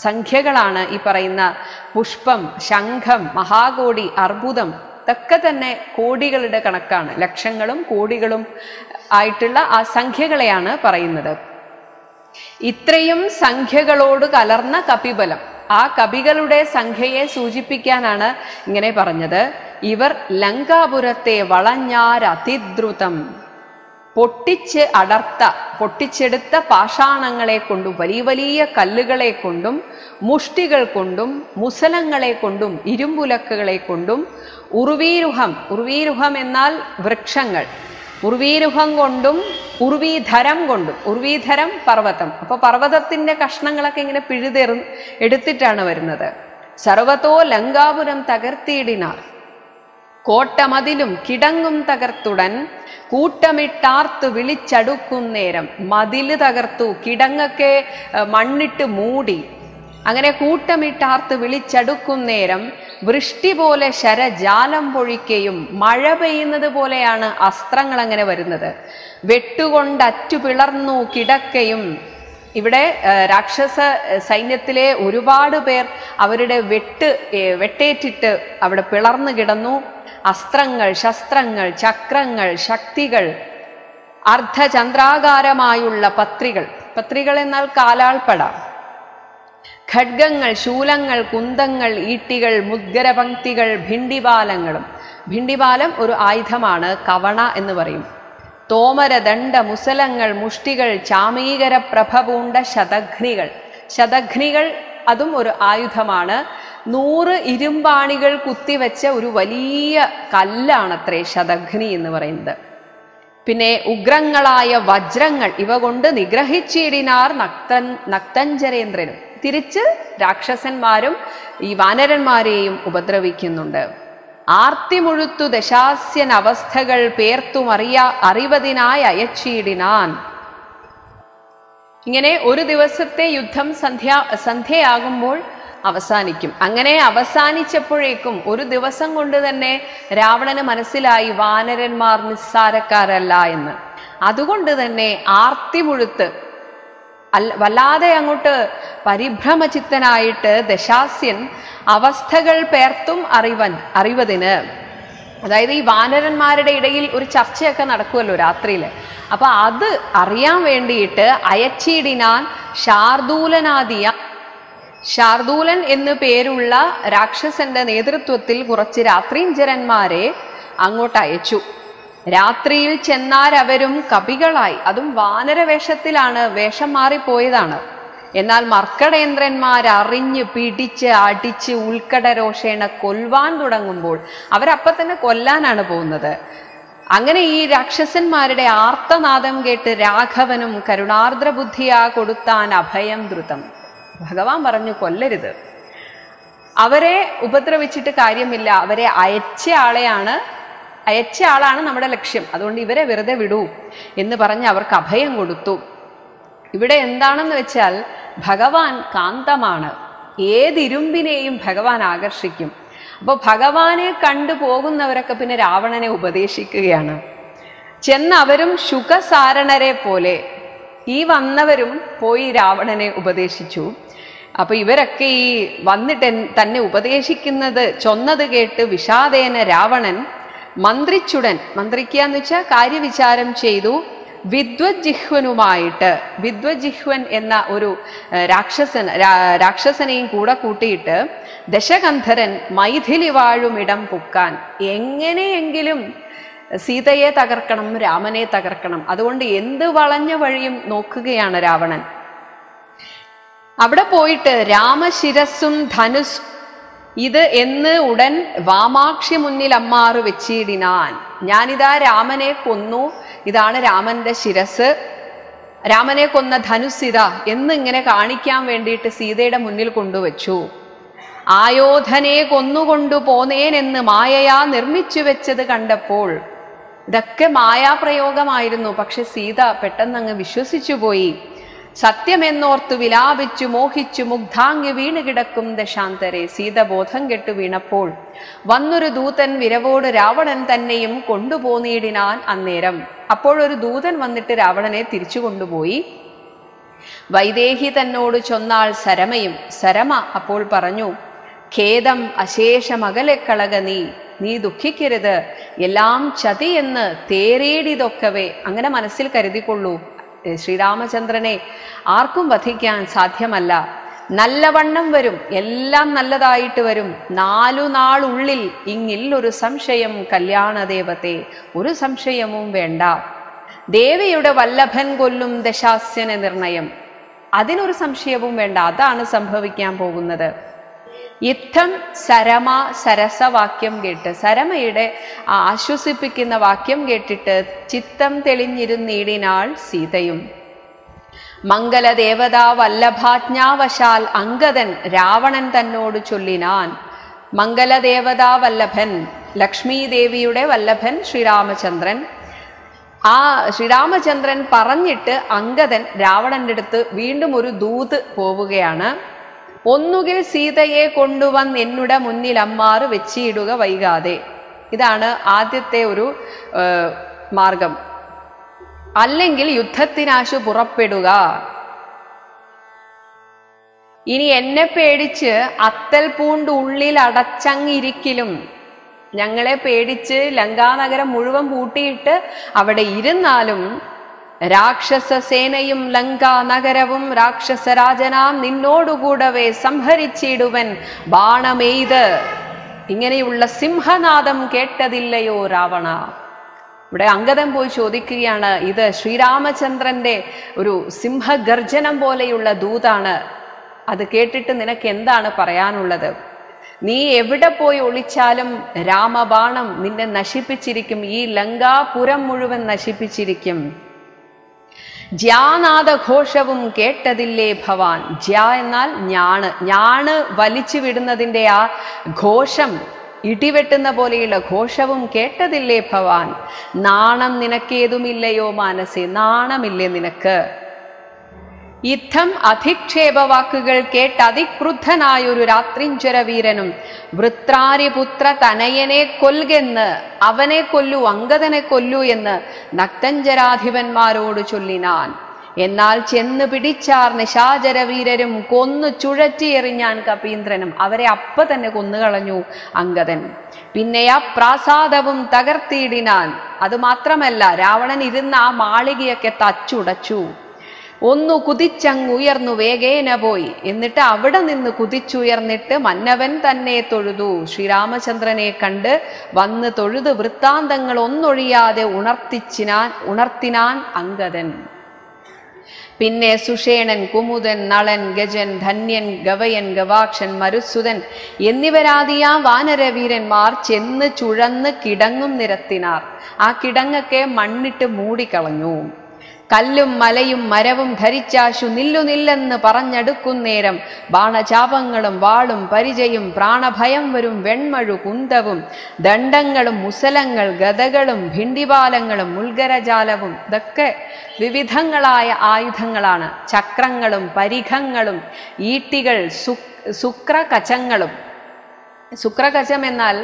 സംഖ്യകളാണ് ഈ പറയുന്ന പുഷ്പം, ശംഖം, മഹാകോടി, അർബുദം. ഇതൊക്കെ തന്നെ കോടികളുടെ കണക്കാണ്, ലക്ഷങ്ങളും കോടികളും ആയിട്ടുള്ള ആ സംഖ്യകളെയാണ് പറയുന്നത്. ഇത്രയും സംഖ്യകളോട് കലർന്ന കപിബലം, ആ കപികളുടെ സംഖ്യയെ സൂചിപ്പിക്കാനാണ് ഇങ്ങനെ പറഞ്ഞത്. ഇവർ ലങ്കാപുരത്തെ വളഞ്ഞാരതിദ്രുതം, പൊട്ടിച്ചെടുത്ത പാഷാണങ്ങളെ കൊണ്ടും വലിയ വലിയ കല്ലുകളെ കൊണ്ടും മുഷ്ടികൾ കൊണ്ടും മുസലങ്ങളെ കൊണ്ടും ഇരുമ്പുലക്കുകളെ കൊണ്ടും ഉർവീരുഹം എന്നാൽ വൃക്ഷങ്ങൾ, ഉർവീരുഹം കൊണ്ടും ഉർവീധരം കൊണ്ടും, ഉർവീധരം പർവ്വതം, അപ്പൊ പർവ്വതത്തിന്റെ കഷ്ണങ്ങളൊക്കെ ഇങ്ങനെ എടുത്തിട്ടാണ് വരുന്നത്. സർവത്തോ ലങ്കാപുരം തകർത്തിയിടിനാർ, കോട്ടമതിലും കിടങ്ങും തകർത്തുടൻ കൂട്ടമിട്ടാർത്ത് വിളിച്ചടുക്കും നേരം. മതില് തകർത്തു, കിടങ്ങൊക്കെ മണ്ണിട്ട് മൂടി, അങ്ങനെ കൂട്ടമിട്ടാർത്ത് വിളിച്ചടുക്കും നേരം വൃഷ്ടി പോലെ ശരജാലം പൊഴിക്കുകയും മഴ പെയ്യുന്നത് പോലെയാണ് അസ്ത്രങ്ങൾ അങ്ങനെ വരുന്നത്. വെട്ടുകൊണ്ട് അറ്റു പിളർന്നു കിടക്കയും. ഇവിടെ രാക്ഷസ സൈന്യത്തിലെ ഒരുപാട് പേർ അവരുടെ വെട്ടേറ്റിട്ട് അവിടെ പിളർന്നു കിടന്നു. അസ്ത്രങ്ങൾ, ശസ്ത്രങ്ങൾ, ചക്രങ്ങൾ, ശക്തികൾ, അർദ്ധചന്ദ്രാകാരമായുള്ള പത്രികൾ എന്നാൽ കാലാൾപ്പട, ഖഡ്ഗങ്ങൾ, ശൂലങ്ങൾ, കുന്തങ്ങൾ, ഈട്ടികൾ, മുദ്ഗരപംക്തികൾ, ഭിണ്ടിപാലങ്ങളും. ഭിണ്ടിപാലം ഒരു ആയുധമാണ്, കവണ എന്ന് പറയും. തോമര, ദണ്ഡ, മുസലങ്ങൾ, മുഷ്ടികൾ, ചാമീകര പ്രഭ പൂണ്ട ശതഘ്നികൾ അതും ഒരു ആയുധമാണ്. 100 ഇരുമ്പാണികൾ കുത്തിവെച്ച ഒരു വലിയ കല്ലാണത്രേ ശതഘ്നി എന്ന് പറയുന്നത്. പിന്നെ ഉഗ്രങ്ങളായ വജ്രങ്ങൾ, ഇവ കൊണ്ട് നിഗ്രഹിച്ചിടിനാർ നക്തഞ്ചരേന്ദ്രനും. തിരിച്ച് രാക്ഷസന്മാരും ഈ വാനരന്മാരെയും ഉപദ്രവിക്കുന്നുണ്ട്. ആർത്തി മുഴുത്തു ദശാസ്യൻ അവസ്ഥകൾ അറിവതിനായി അയച്ചിടിനാൻ. ഇങ്ങനെ ഒരു ദിവസത്തെ യുദ്ധം സന്ധ്യയാകുമ്പോൾ അവസാനിക്കും. അങ്ങനെ അവസാനിച്ചപ്പോഴേക്കും ഒരു ദിവസം കൊണ്ട് തന്നെ രാവണന് മനസ്സിലായി വാനരന്മാർ നിസ്സാരക്കാരല്ല എന്ന്. അതുകൊണ്ട് തന്നെ ആർത്തി മുഴുത്ത് വല്ലാതെ അങ്ങോട്ട് പരിഭ്രമചിത്തനായിട്ട് ദശാസ്യൻ അവസ്ഥകൾ പേർത്തും അറിവതിന്, അതായത് ഈ വാനരന്മാരുടെ ഇടയിൽ ഒരു ചർച്ചയൊക്കെ നടക്കുമല്ലോ രാത്രിയിൽ, അപ്പൊ അത് അറിയാൻ വേണ്ടിയിട്ട് അയച്ചിടിനാൻ ശാർദൂലൻ എന്നു പേരുള്ള രാക്ഷസന്റെ നേതൃത്വത്തിൽ കുറച്ച് രാത്രീഞ്ചരന്മാരെ അങ്ങോട്ട് അയച്ചു. രാത്രിയിൽ ചെന്നാരവരും കപികളായി, അതും വാനരവേഷത്തിലാണ്, വേഷം മാറിപ്പോയതാണ്. എന്നാൽ മർക്കടേന്ദ്രന്മാരറിഞ്ഞ് പിടിച്ച് അടിച്ച് ഉൾക്കടരോഷേണ കൊല്ലുവാൻ തുടങ്ങുമ്പോൾ അവരപ്പം തന്നെ കൊല്ലാനാണ് പോകുന്നത്. അങ്ങനെ ഈ രാക്ഷസന്മാരുടെ ആർത്തനാദം കേട്ട് രാഘവനും കരുണാർദ്രബുദ്ധിയാ കൊടുത്താൻ അഭയം ദ്രുതം. ഭഗവാൻ പറഞ്ഞു, കൊല്ലരുത്, അവരെ ഉപദ്രവിച്ചിട്ട് കാര്യമില്ല, അവരെ അയച്ച ആളാണ് നമ്മുടെ ലക്ഷ്യം, അതുകൊണ്ട് ഇവരെ വെറുതെ വിടൂ എന്ന് പറഞ്ഞ് അവർക്ക് അഭയം കൊടുത്തു. ഇവിടെ എന്താണെന്ന് വെച്ചാൽ ഭഗവാൻ കാന്തമാണ്, ഏതിരുമ്പിനെയും ഭഗവാൻ ആകർഷിക്കും. അപ്പോൾ ഭഗവാനെ കണ്ടു പോകുന്നവരൊക്കെ പിന്നെ രാവണനെ ഉപദേശിക്കുകയാണ്. ചെന്ന് അവരും ശുഖസാരണരെ പോലെ ഈ വന്നവരും പോയി രാവണനെ ഉപദേശിച്ചു. അപ്പൊ ഇവരൊക്കെ ഈ വന്നിട്ട് തന്നെ ചൊന്നത് കേട്ട് വിഷാദേന രാവണൻ മന്ത്രിക്കുക എന്ന് വെച്ചാൽ കാര്യവിചാരം ചെയ്തു. വിദ്വജിഹ്വൻ എന്ന ഒരു രാക്ഷസനെയും കൂടെ കൂട്ടിയിട്ട് ദശകന്ധരൻ മൈഥിലി വാഴും ഇടം പൊക്കാൻ, എങ്ങനെയെങ്കിലും സീതയെ തകർക്കണം, രാമനെ തകർക്കണം. അതുകൊണ്ട് എന്ത് വളഞ്ഞ വഴിയും നോക്കുകയാണ് രാവണൻ. അവിടെ പോയിട്ട് രാമശിരസ്സും ധനുസ് ഇത് എന്ന് ഉടൻ വാമാക്ഷി മുന്നിൽ അമ്മാറ് വെച്ചിടിനാൻ. ഞാനിതാ രാമനെ കൊന്നു, ഇതാണ് രാമന്റെ ശിരസ്, രാമനെ കൊന്ന ധനുസിത എന്നിങ്ങനെ കാണിക്കാൻ വേണ്ടിയിട്ട് സീതയുടെ മുന്നിൽ കൊണ്ടുവച്ചു. ആയോധനെ കൊന്നുകൊണ്ടു പോന്നേനെന്ന് മായയാ നിർമ്മിച്ചു വെച്ചത് കണ്ടപ്പോൾ, ഇതൊക്കെ മായാപ്രയോഗമായിരുന്നു, പക്ഷെ സീത പെട്ടെന്ന് അങ്ങ് വിശ്വസിച്ചു പോയി. സത്യമെന്നോർത്തു വിലാപിച്ചു മോഹിച്ചു മുഗ്ധാംഗി വീണ് കിടക്കും ദശാന്തരെ. സീത ബോധം കെട്ടു വീണപ്പോൾ വന്നൊരു ദൂതൻ വിരവോട് രാവണൻ തന്നെയും കൊണ്ടുപോന്നിടിനാൻ അന്നേരം. അപ്പോഴൊരു ദൂതൻ വന്നിട്ട് രാവണനെ തിരിച്ചു കൊണ്ടുപോയി. വൈദേഹി തന്നോട് ചൊന്നാൾ സരമയും. സരമ അപ്പോൾ പറഞ്ഞു, ഖേദം അശേഷമകലെ കളക നീ ദുഃഖിക്കരുത്, എല്ലാം ചതി എന്ന് തേറേടിതൊക്കവേ. അങ്ങനെ മനസ്സിൽ കരുതിക്കൊള്ളൂ, ശ്രീരാമചന്ദ്രനെ ആർക്കും വധിക്കാൻ സാധ്യമല്ല. നല്ലവണ്ണം വരും, എല്ലാം നല്ലതായിട്ട് വരും. 4 നാളുള്ളിൽ ഇങ്ങില്ലൊരു സംശയം കല്യാണദേവത്തെ. ഒരു സംശയവും വേണ്ട. ദേവിയുടെ വല്ലഭൻ കൊല്ലും ദശാസ്യന നിർണയം. അതിനൊരു സംശയവും വേണ്ട. അതാണ് സംഭവിക്കാൻ പോകുന്നത്. യുദ്ധം സരമ സരസവാക്യം കേട്ട്, സരമയുടെ ആശ്വസിപ്പിക്കുന്ന വാക്യം കേട്ടിട്ട് ചിത്തം തെളിഞ്ഞിരുന്നീടിനാൾ സീതയും. മംഗലദേവതാ വല്ലഭാജ്ഞാവശാൽ അങ്കദൻ രാവണൻ തന്നോട് ചൊല്ലിനാൻ. മംഗലദേവതാ വല്ലഭൻ, ലക്ഷ്മീ ദേവിയുടെ വല്ലഭൻ ശ്രീരാമചന്ദ്രൻ. ആ ശ്രീരാമചന്ദ്രൻ പറഞ്ഞിട്ട് അങ്കദൻ രാവണന്റെ അടുത്ത് വീണ്ടും ഒരു ദൂത് പോവുകയാണ്. ഒന്നുകിൽ സീതയെ കൊണ്ടുവന്ന് എന്നുടെ മുന്നിൽ അമ്മാറ് വെച്ചിടുക വൈകാതെ. ഇതാണ് ആദ്യത്തെ ഒരു മാർഗം. അല്ലെങ്കിൽ യുദ്ധത്തിനാശു പുറപ്പെടുക. ഇനി എന്നെ പേടിച്ച് അത്തൽ പൂണ്ട് ഉള്ളിൽ അടച്ചങ്ങിരിക്കലും, ഞങ്ങളെ പേടിച്ച് ലങ്കാനഗരം മുഴുവൻ പൂട്ടിയിട്ട് അവിടെ ഇരുന്നാലും രാക്ഷസ സേനയും ലങ്കാ നഗരവും രാക്ഷസരാജനാം നിന്നോടുകൂടവേ സംഹരിച്ചിടുവൻ ബാണമെയ്ത്. ഇങ്ങനെയുള്ള സിംഹനാദം കേട്ടതില്ലയോ രാവണ? ഇവിടെ അങ്കദൻ പോയി ചോദിക്കുകയാണ്, ഇത് ശ്രീരാമചന്ദ്രന്റെ ഒരു സിംഹഗർജനം പോലെയുള്ള ദൂതാണ്. അത് കേട്ടിട്ട് നിനക്ക് എന്താണ് പറയാനുള്ളത്? നീ എവിടെ പോയി ഒളിച്ചാലും രാമബാണം നിന്നെ നശിപ്പിച്ചിരിക്കും. ഈ ലങ്കാപുരം മുഴുവൻ നശിപ്പിച്ചിരിക്കും. ജ്യാനാദഘോഷവും കേട്ടതില്ലേ ഭവാൻ? ജ്യാ എന്നാൽ ഞാണ് വലിച്ചു വിടുന്നതിൻ്റെ ആ ഘോഷം, ഇടിവെട്ടുന്ന പോലെയുള്ള ഘോഷവും കേട്ടതില്ലേ ഭവാൻ? നാണം നിനക്കേതുമില്ലയോ മാനസേ? നാണമില്ലേ നിനക്ക്? യുദ്ധം അധിക്ഷേപ വാക്കുകൾ കേട്ട് അതിക്രുദ്ധനായൊരു രാത്രിഞ്ചര വീരനും വൃത്രാരിപുത്ര തനയനെ കൊൽകെന്ന്, അവനെ കൊല്ലൂ, അങ്കദനെ കൊല്ലൂ എന്ന് നക്തഞ്ചരാധിപന്മാരോട് ചൊല്ലിനാൻ. എന്നാൽ ചെന്ന് പിടിച്ചാർ നിശാചര വീരരും കൊന്നു ചുഴറ്റിയെറിഞ്ഞാൻ കപീന്ദ്രനും. അവരെ അപ്പ തന്നെ കൊന്നുകളഞ്ഞു അങ്കദൻ. പിന്നെ ആ പ്രാസാദവും തകർത്തിയിടിനാൻ. അതുമാത്രമല്ല, രാവണൻ ഇരുന്ന ആ മാളികയൊക്കെ തച്ചുടച്ചു. ഒന്നു കുതിച്ചങ്ങുയർന്നു വേഗേന പോയി. എന്നിട്ട് അവിടെ നിന്ന് കുതിച്ചുയർന്നിട്ട് മന്നവൻ തന്നെ തൊഴുതു. ശ്രീരാമചന്ദ്രനെ കണ്ട് വന്ന് തൊഴുത് വൃത്താന്തങ്ങൾ ഒന്നൊഴിയാതെ ഉണർത്തിനാൻ അങ്കദൻ. പിന്നെ സുഷേണൻ, കുമുദൻ, നളൻ, ഗജൻ, ധന്യൻ, ഗവയൻ, ഗവാക്ഷൻ, മരുസുതൻ എന്നിവരാദിയാ വാനരവീരന്മാർ ചെന്ന് ചുഴന്ന് കിടങ്ങും നിരത്തിനാർ. ആ കിടങ്ങൊക്കെ മണ്ണിട്ട് മൂടിക്കളഞ്ഞു. കല്ലും മലയും മരവും ധരിച്ചാശു നില്ലെന്ന് പറഞ്ഞടുക്കുന്നേരം ബാണചാപങ്ങളും വാളും പരിചയും പ്രാണഭയം വരും വെൺമഴു കുന്തവും ദണ്ഡങ്ങളും മുസലങ്ങൾ ഗദകളും ഭിണ്ടിപാലങ്ങളും മുൽഗരജാലവും, ഇതൊക്കെ വിവിധങ്ങളായ ആയുധങ്ങളാണ്. ചക്രങ്ങളും പരിഘങ്ങളും ഈട്ടികൾ, ശുക്രകചങ്ങളും. ശുക്രകചം എന്നാൽ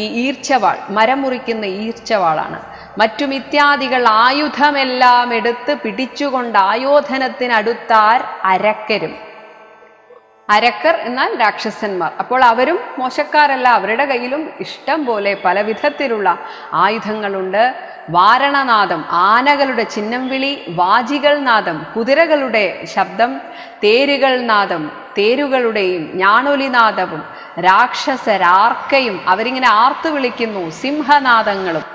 ഈ ഈർച്ചവാൾ, മരം മുറിക്കുന്ന ഈർച്ചവാളാണ്. മറ്റും ഇത്യാദികൾ ആയുധമെല്ലാം എടുത്ത് പിടിച്ചുകൊണ്ട് ആയോധനത്തിനടുത്താർ അരക്കരും. അരക്കർ എന്നാൽ രാക്ഷസന്മാർ. അപ്പോൾ അവരും മോശക്കാരല്ല. അവരുടെ കയ്യിലും ഇഷ്ടം പോലെ പല വിധത്തിലുള്ള ആയുധങ്ങളുണ്ട്. വാരണനാദം, ആനകളുടെ ചിഹ്നം വിളി, വാജികൾ നാദം, കുതിരകളുടെ ശബ്ദം, തേരുകൾ നാദം, തേരുകളുടെയും ഞാണൊലിനാദവും, രാക്ഷസരാർക്കയും അവരിങ്ങനെ ആർത്തു വിളിക്കുന്നു, സിംഹനാദങ്ങളും,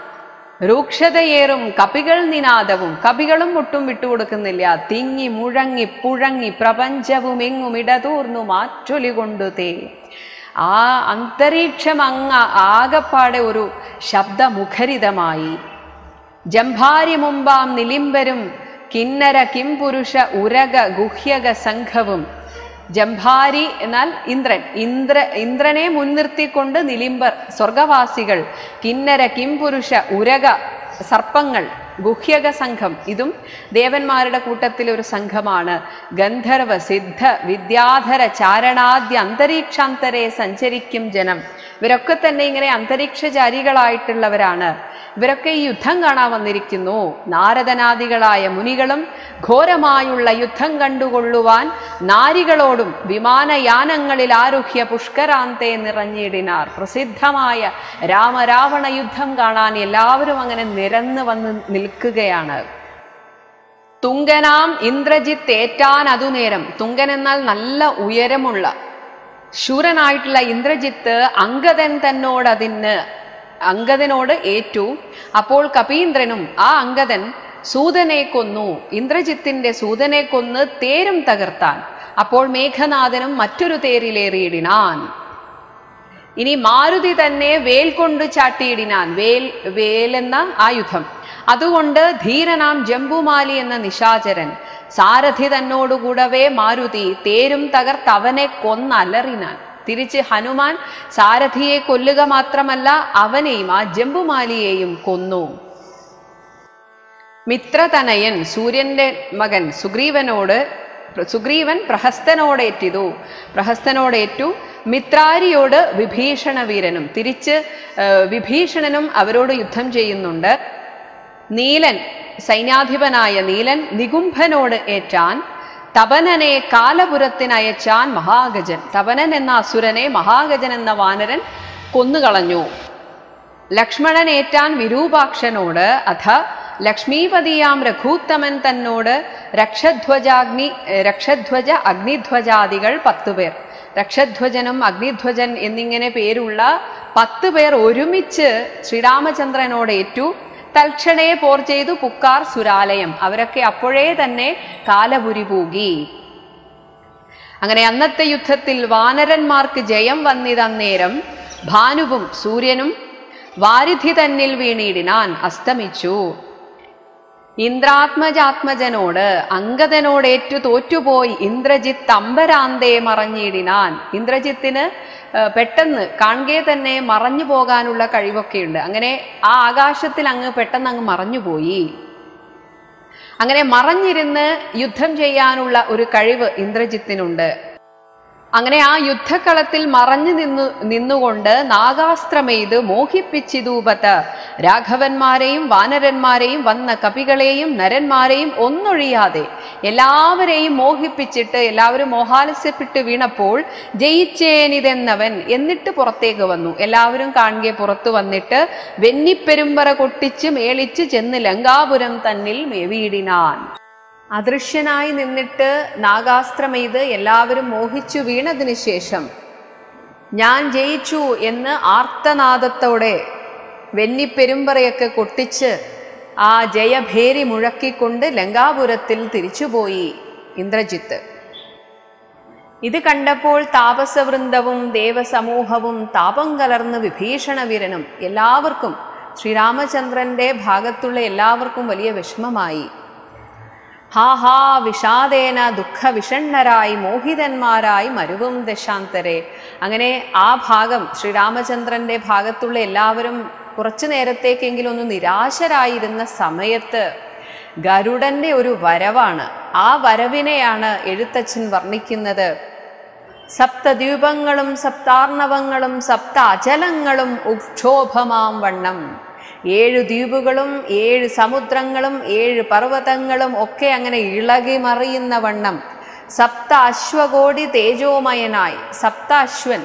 രൂക്ഷതയേറും കപികൾ നിനാദവും, കപികളും ഒട്ടും വിട്ടുകൊടുക്കുന്നില്ല. തിങ്ങി മുഴങ്ങി പുഴങ്ങി പ്രപഞ്ചവും എങ്ങും ഇടതൂർന്നു മാറ്റൊലി കൊണ്ടു തേ. ആ അന്തരീക്ഷം ആകപ്പാടെ ഒരു ശബ്ദമുഖരിതമായി. ജംഭാരി മുമ്പാം നിലിംബരും കിന്നര കിംപുരുഷ ഉരക ഗുഹ്യക സംഘവും. ജംഭാരി എന്നാൽ ഇന്ദ്രൻ, ഇന്ദ്രനെ മുൻനിർത്തിക്കൊണ്ട് നിലിംബർ സ്വർഗവാസികൾ, കിന്നര കിംപുരുഷ ഉരക സർപ്പങ്ങൾ, ഗുഹ്യക സംഘം, ഇതും ദേവന്മാരുടെ കൂട്ടത്തിലെ ഒരു സംഘമാണ്. ഗന്ധർവ സിദ്ധ വിദ്യാധര ചാരണാദ്യ അന്തരീക്ഷാന്തരെ സഞ്ചരിക്കും ജനം. ഇവരൊക്കെ തന്നെ ഇങ്ങനെ അന്തരീക്ഷചാരികളായിട്ടുള്ളവരാണ്. ഇവരൊക്കെ ഈ യുദ്ധം കാണാൻ വന്നിരിക്കുന്നു. നാരദനാദികളായ മുനികളും ഘോരമായുള്ള യുദ്ധം കണ്ടുകൊള്ളുവാൻ നാരികളോടും വിമാനയാനങ്ങളിൽ ആരുഹ്യ പുഷ്കരാന്തേ നിറഞ്ഞിടിനാർ. പ്രസിദ്ധമായ രാമരാവണ യുദ്ധം കാണാൻ എല്ലാവരും അങ്ങനെ നിരന്ന് വന്ന് നിൽക്കുകയാണ്. തുങ്കനാം ഇന്ദ്രജിത്ത് ഏറ്റാൻ അതുനേരം. തുങ്കൻ എന്നാൽ നല്ല ഉയരമുള്ള ശൂരനായിട്ടുള്ള ഇന്ദ്രജിത്ത് അങ്കദനോട് ഏറ്റു. അപ്പോൾ കപീന്ദ്രനും ആ അങ്കദൻ സൂതനെ കൊന്നു. ഇന്ദ്രജിത്തിന്റെ സൂതനെ കൊന്ന് തേരും തകർത്താൻ. അപ്പോൾ മേഘനാഥനും മറ്റൊരു തേരിലേറിയിടിനാൻ. ഇനി മാരുതി തന്നെ വേൽ കൊണ്ട് ചാട്ടിയിടിനാൻ. വേലെന്ന ആയുധം. അതുകൊണ്ട് ധീരനാം ജംബുമാലി എന്ന നിശാചരൻ സാരഥി തന്നോടുകൂടവേ മാരുതി തേരും തകർത്ത് അവനെ കൊന്നലറിനാൻ. തിരിച്ച് ഹനുമാൻ സാരഥിയെ കൊല്ലുക മാത്രമല്ല അവനെയും ആ ജംബുമാലിയെയും കൊന്നു. മിത്രതനയൻ സൂര്യന്റെ മകൻ സുഗ്രീവൻ പ്രഹസ്തനോടേറ്റു. മിത്രാരിയോട് വിഭീഷണ വീരനും. തിരിച്ച് വിഭീഷണനും അവരോട് യുദ്ധം ചെയ്യുന്നുണ്ട്. നീലൻ സൈന്യാധിപനായ നീലൻ നികുംഭനോട് ഏറ്റാൻ. തപനനെ കാലപുരത്തിനയച്ചാൻ മഹാഗജൻ. തപനൻ എന്ന അസുരനെ മഹാഗജൻ എന്ന വാനരൻ കൊന്നുകളഞ്ഞു. ലക്ഷ്മണൻ ഏറ്റാൻ വിരൂപാക്ഷനോട്. അഥ ലക്ഷ്മീപതിയാം രഘൂത്തമൻ തന്നോട് രക്ഷധ്വജ അഗ്നിധ്വജാദികൾ 10 പേർ. രക്ഷധ്വജനും അഗ്നിധ്വജൻ എന്നിങ്ങനെ പേരുള്ള 10 പേർ ഒരുമിച്ച് ശ്രീരാമചന്ദ്രനോട് ഏറ്റു. തൽക്ഷണേ പോർ ചെയ്തു പുക്കാർ സുരാലയം. അവരൊക്കെ അപ്പോഴേ തന്നെ കാലപുരി പൂകി. അങ്ങനെ അന്നത്തെ യുദ്ധത്തിൽ വാനരന്മാർക്ക് ജയം വന്നിതന്നേരം ഭാനുവും സൂര്യനും വാരിധി തന്നിൽ വീണിടിനാൻ. അസ്തമിച്ചു. ഇന്ദ്രാത്മജാത്മജനോട് അങ്കദനോടേറ്റു തോറ്റുപോയി ഇന്ദ്രജിത്ത് അമ്പരാന്തേ മറഞ്ഞിടിനാൻ. ഇന്ദ്രജിത്തിന് പെട്ടെന്ന് കാണുകെ തന്നെ മറഞ്ഞു പോകാനുള്ള കഴിവൊക്കെയുണ്ട്. അങ്ങനെ ആ ആകാശത്തിൽ അങ്ങ് പെട്ടെന്ന് അങ്ങ് മറഞ്ഞുപോയി. അങ്ങനെ മറഞ്ഞിരുന്ന് യുദ്ധം ചെയ്യാനുള്ള ഒരു കഴിവ് ഇന്ദ്രജിത്തിനുണ്ട്. അങ്ങനെ ആ യുദ്ധക്കളത്തിൽ മറഞ്ഞു നിന്നുകൊണ്ട് നാഗാസ്ത്രമെയ്ത് മോഹിപ്പിച്ചിതൂപത്ത് രാഘവന്മാരെയും വാനരന്മാരെയും വന്ന കപികളെയും നരന്മാരെയും ഒന്നൊഴിയാതെ എല്ലാവരെയും മോഹിപ്പിച്ചിട്ട് എല്ലാവരും മോഹാലസ്യപ്പെട്ട് വീണപ്പോൾ ജയിച്ചേനിതെന്നവൻ എന്നിട്ട് പുറത്തേക്ക് വന്നു. എല്ലാവരും കാണുകെ പുറത്തു വന്നിട്ട് വെന്നിപ്പെരുമ്പറ കൊട്ടിച്ച് മേളിച്ച് ചെന്ന് ലങ്കാപുരം തന്നിൽ മേവിയിടിനാൻ. അദൃശ്യനായി നിന്നിട്ട് നാഗാസ്ത്രമെയ്ത് എല്ലാവരും മോഹിച്ചു വീണതിന് ശേഷം ഞാൻ ജയിച്ചു എന്ന് ആർത്തനാദത്തോടെ വെന്നിപ്പെരുമ്പറയൊക്കെ കൊട്ടിച്ച് ആ ജയഭേരി മുഴക്കിക്കൊണ്ട് ലങ്കാപുരത്തിൽ തിരിച്ചുപോയി ഇന്ദ്രജിത്ത്. ഇത് കണ്ടപ്പോൾ താപസവൃന്ദവും ദേവസമൂഹവും താപം കലർന്ന് വിഭീഷണവീരനും എല്ലാവർക്കും ശ്രീരാമചന്ദ്രന്റെ ഭാഗത്തുള്ള എല്ലാവർക്കും വലിയ വിഷമമായി. ഹാ വിഷാദേന ദുഃഖ വിഷണ്ണരായി മോഹിതന്മാരായി മരുവും ദശാന്തരെ. അങ്ങനെ ആ ഭാഗം ശ്രീരാമചന്ദ്രന്റെ ഭാഗത്തുള്ള എല്ലാവരും കുറച്ചു നേരത്തേക്കെങ്കിലും ഒന്ന് നിരാശരായിരുന്ന സമയത്ത് ഗരുഡന്റെ ഒരു വരവാണ്. ആ വരവിനെയാണ് എഴുത്തച്ഛൻ വർണ്ണിക്കുന്നത്. സപ്തദ്വീപങ്ങളും സപ്താർണവങ്ങളും സപ്ത അചലങ്ങളും ഉക്ഷോഭമാം വണ്ണം. 7 ദ്വീപുകളും 7 സമുദ്രങ്ങളും 7 പർവ്വതങ്ങളും ഒക്കെ അങ്ങനെ ഇളകി മറിയുന്ന വണ്ണം. സപ്ത അശ്വകോടി തേജോമയനായി. സപ്ത അശ്വൻ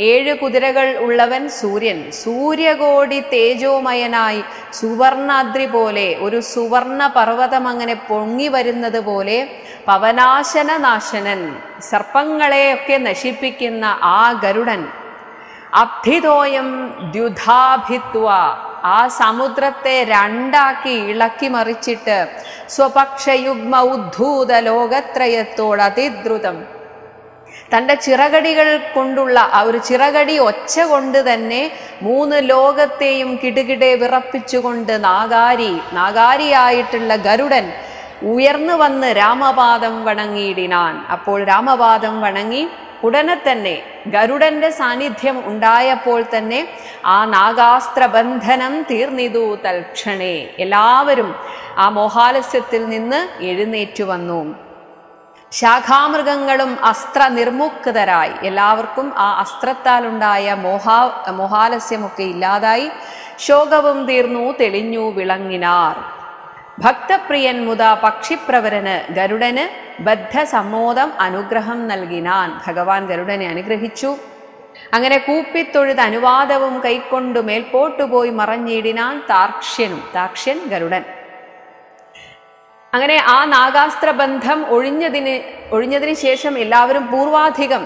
7 കുതിരകൾ ഉള്ളവൻ സൂര്യൻ. സൂര്യകോടി തേജോമയനായി സുവർണാദ്രി പോലെ ഒരു സുവർണ പർവ്വതം അങ്ങനെ പൊങ്ങി വരുന്നത് പോലെ പവനാശനനാശനൻ സർപ്പങ്ങളെയൊക്കെ നശിപ്പിക്കുന്ന ആ ഗരുഡൻ അബ്ധിതോയം ദ്യുധാഭിത്വ ആ സമുദ്രത്തെ 2ആക്കി ഇളക്കി മറിച്ചിട്ട് സ്വപക്ഷയുഗ്മ ഉദ്ധൂത ലോകത്രയത്തോട് അതിദ്രുതം തൻ്റെ ചിറകടികൾ കൊണ്ടുള്ള ആ ഒരു ചിറകടി ഒച്ച കൊണ്ട് തന്നെ 3 ലോകത്തെയും കിടുകിടെ വിറപ്പിച്ചുകൊണ്ട് നാഗാരിയായിട്ടുള്ള ഗരുഡൻ ഉയർന്നു വന്ന് രാമപാദം വണങ്ങിയിടിനാൻ. അപ്പോൾ രാമപാദം വണങ്ങി ഉടനെ തന്നെ ഗരുഡന്റെ സാന്നിധ്യം ഉണ്ടായപ്പോൾ തന്നെ ആ നാഗാസ്ത്രബന്ധനം തീർന്നിതു തൽക്ഷണേ. എല്ലാവരും ആ മോഹാലസ്യത്തിൽ നിന്ന് എഴുന്നേറ്റു വന്നു. ശാഖാമൃഗങ്ങളും അസ്ത്ര നിർമുക്തരായി. എല്ലാവർക്കും ആ അസ്ത്രത്താലുണ്ടായ മോഹാലസ്യമൊക്കെ ഇല്ലാതായി. ശോകവും തീർന്നു, തെളിഞ്ഞു വിളങ്ങിനാർ. ഭക്തപ്രിയൻ മുത പക്ഷിപ്രവരന് ഗരുഡന് ബദ്ധസമ്മോദം അനുഗ്രഹം നൽകിനാൻ. ഭഗവാൻ ഗരുഡനെ അനുഗ്രഹിച്ചു. അങ്ങനെ കൂപ്പിത്തൊഴുത് അനുവാദവും കൈക്കൊണ്ടു മേൽപോട്ടുപോയി മറഞ്ഞിടിനാൻ താർക്ഷ്യനും. താക്ഷ്യൻ ഗരുഡൻ. അങ്ങനെ ആ നാഗാസ്ത്രബന്ധം ഒഴിഞ്ഞതിന് ശേഷം എല്ലാവരും പൂർവാധികം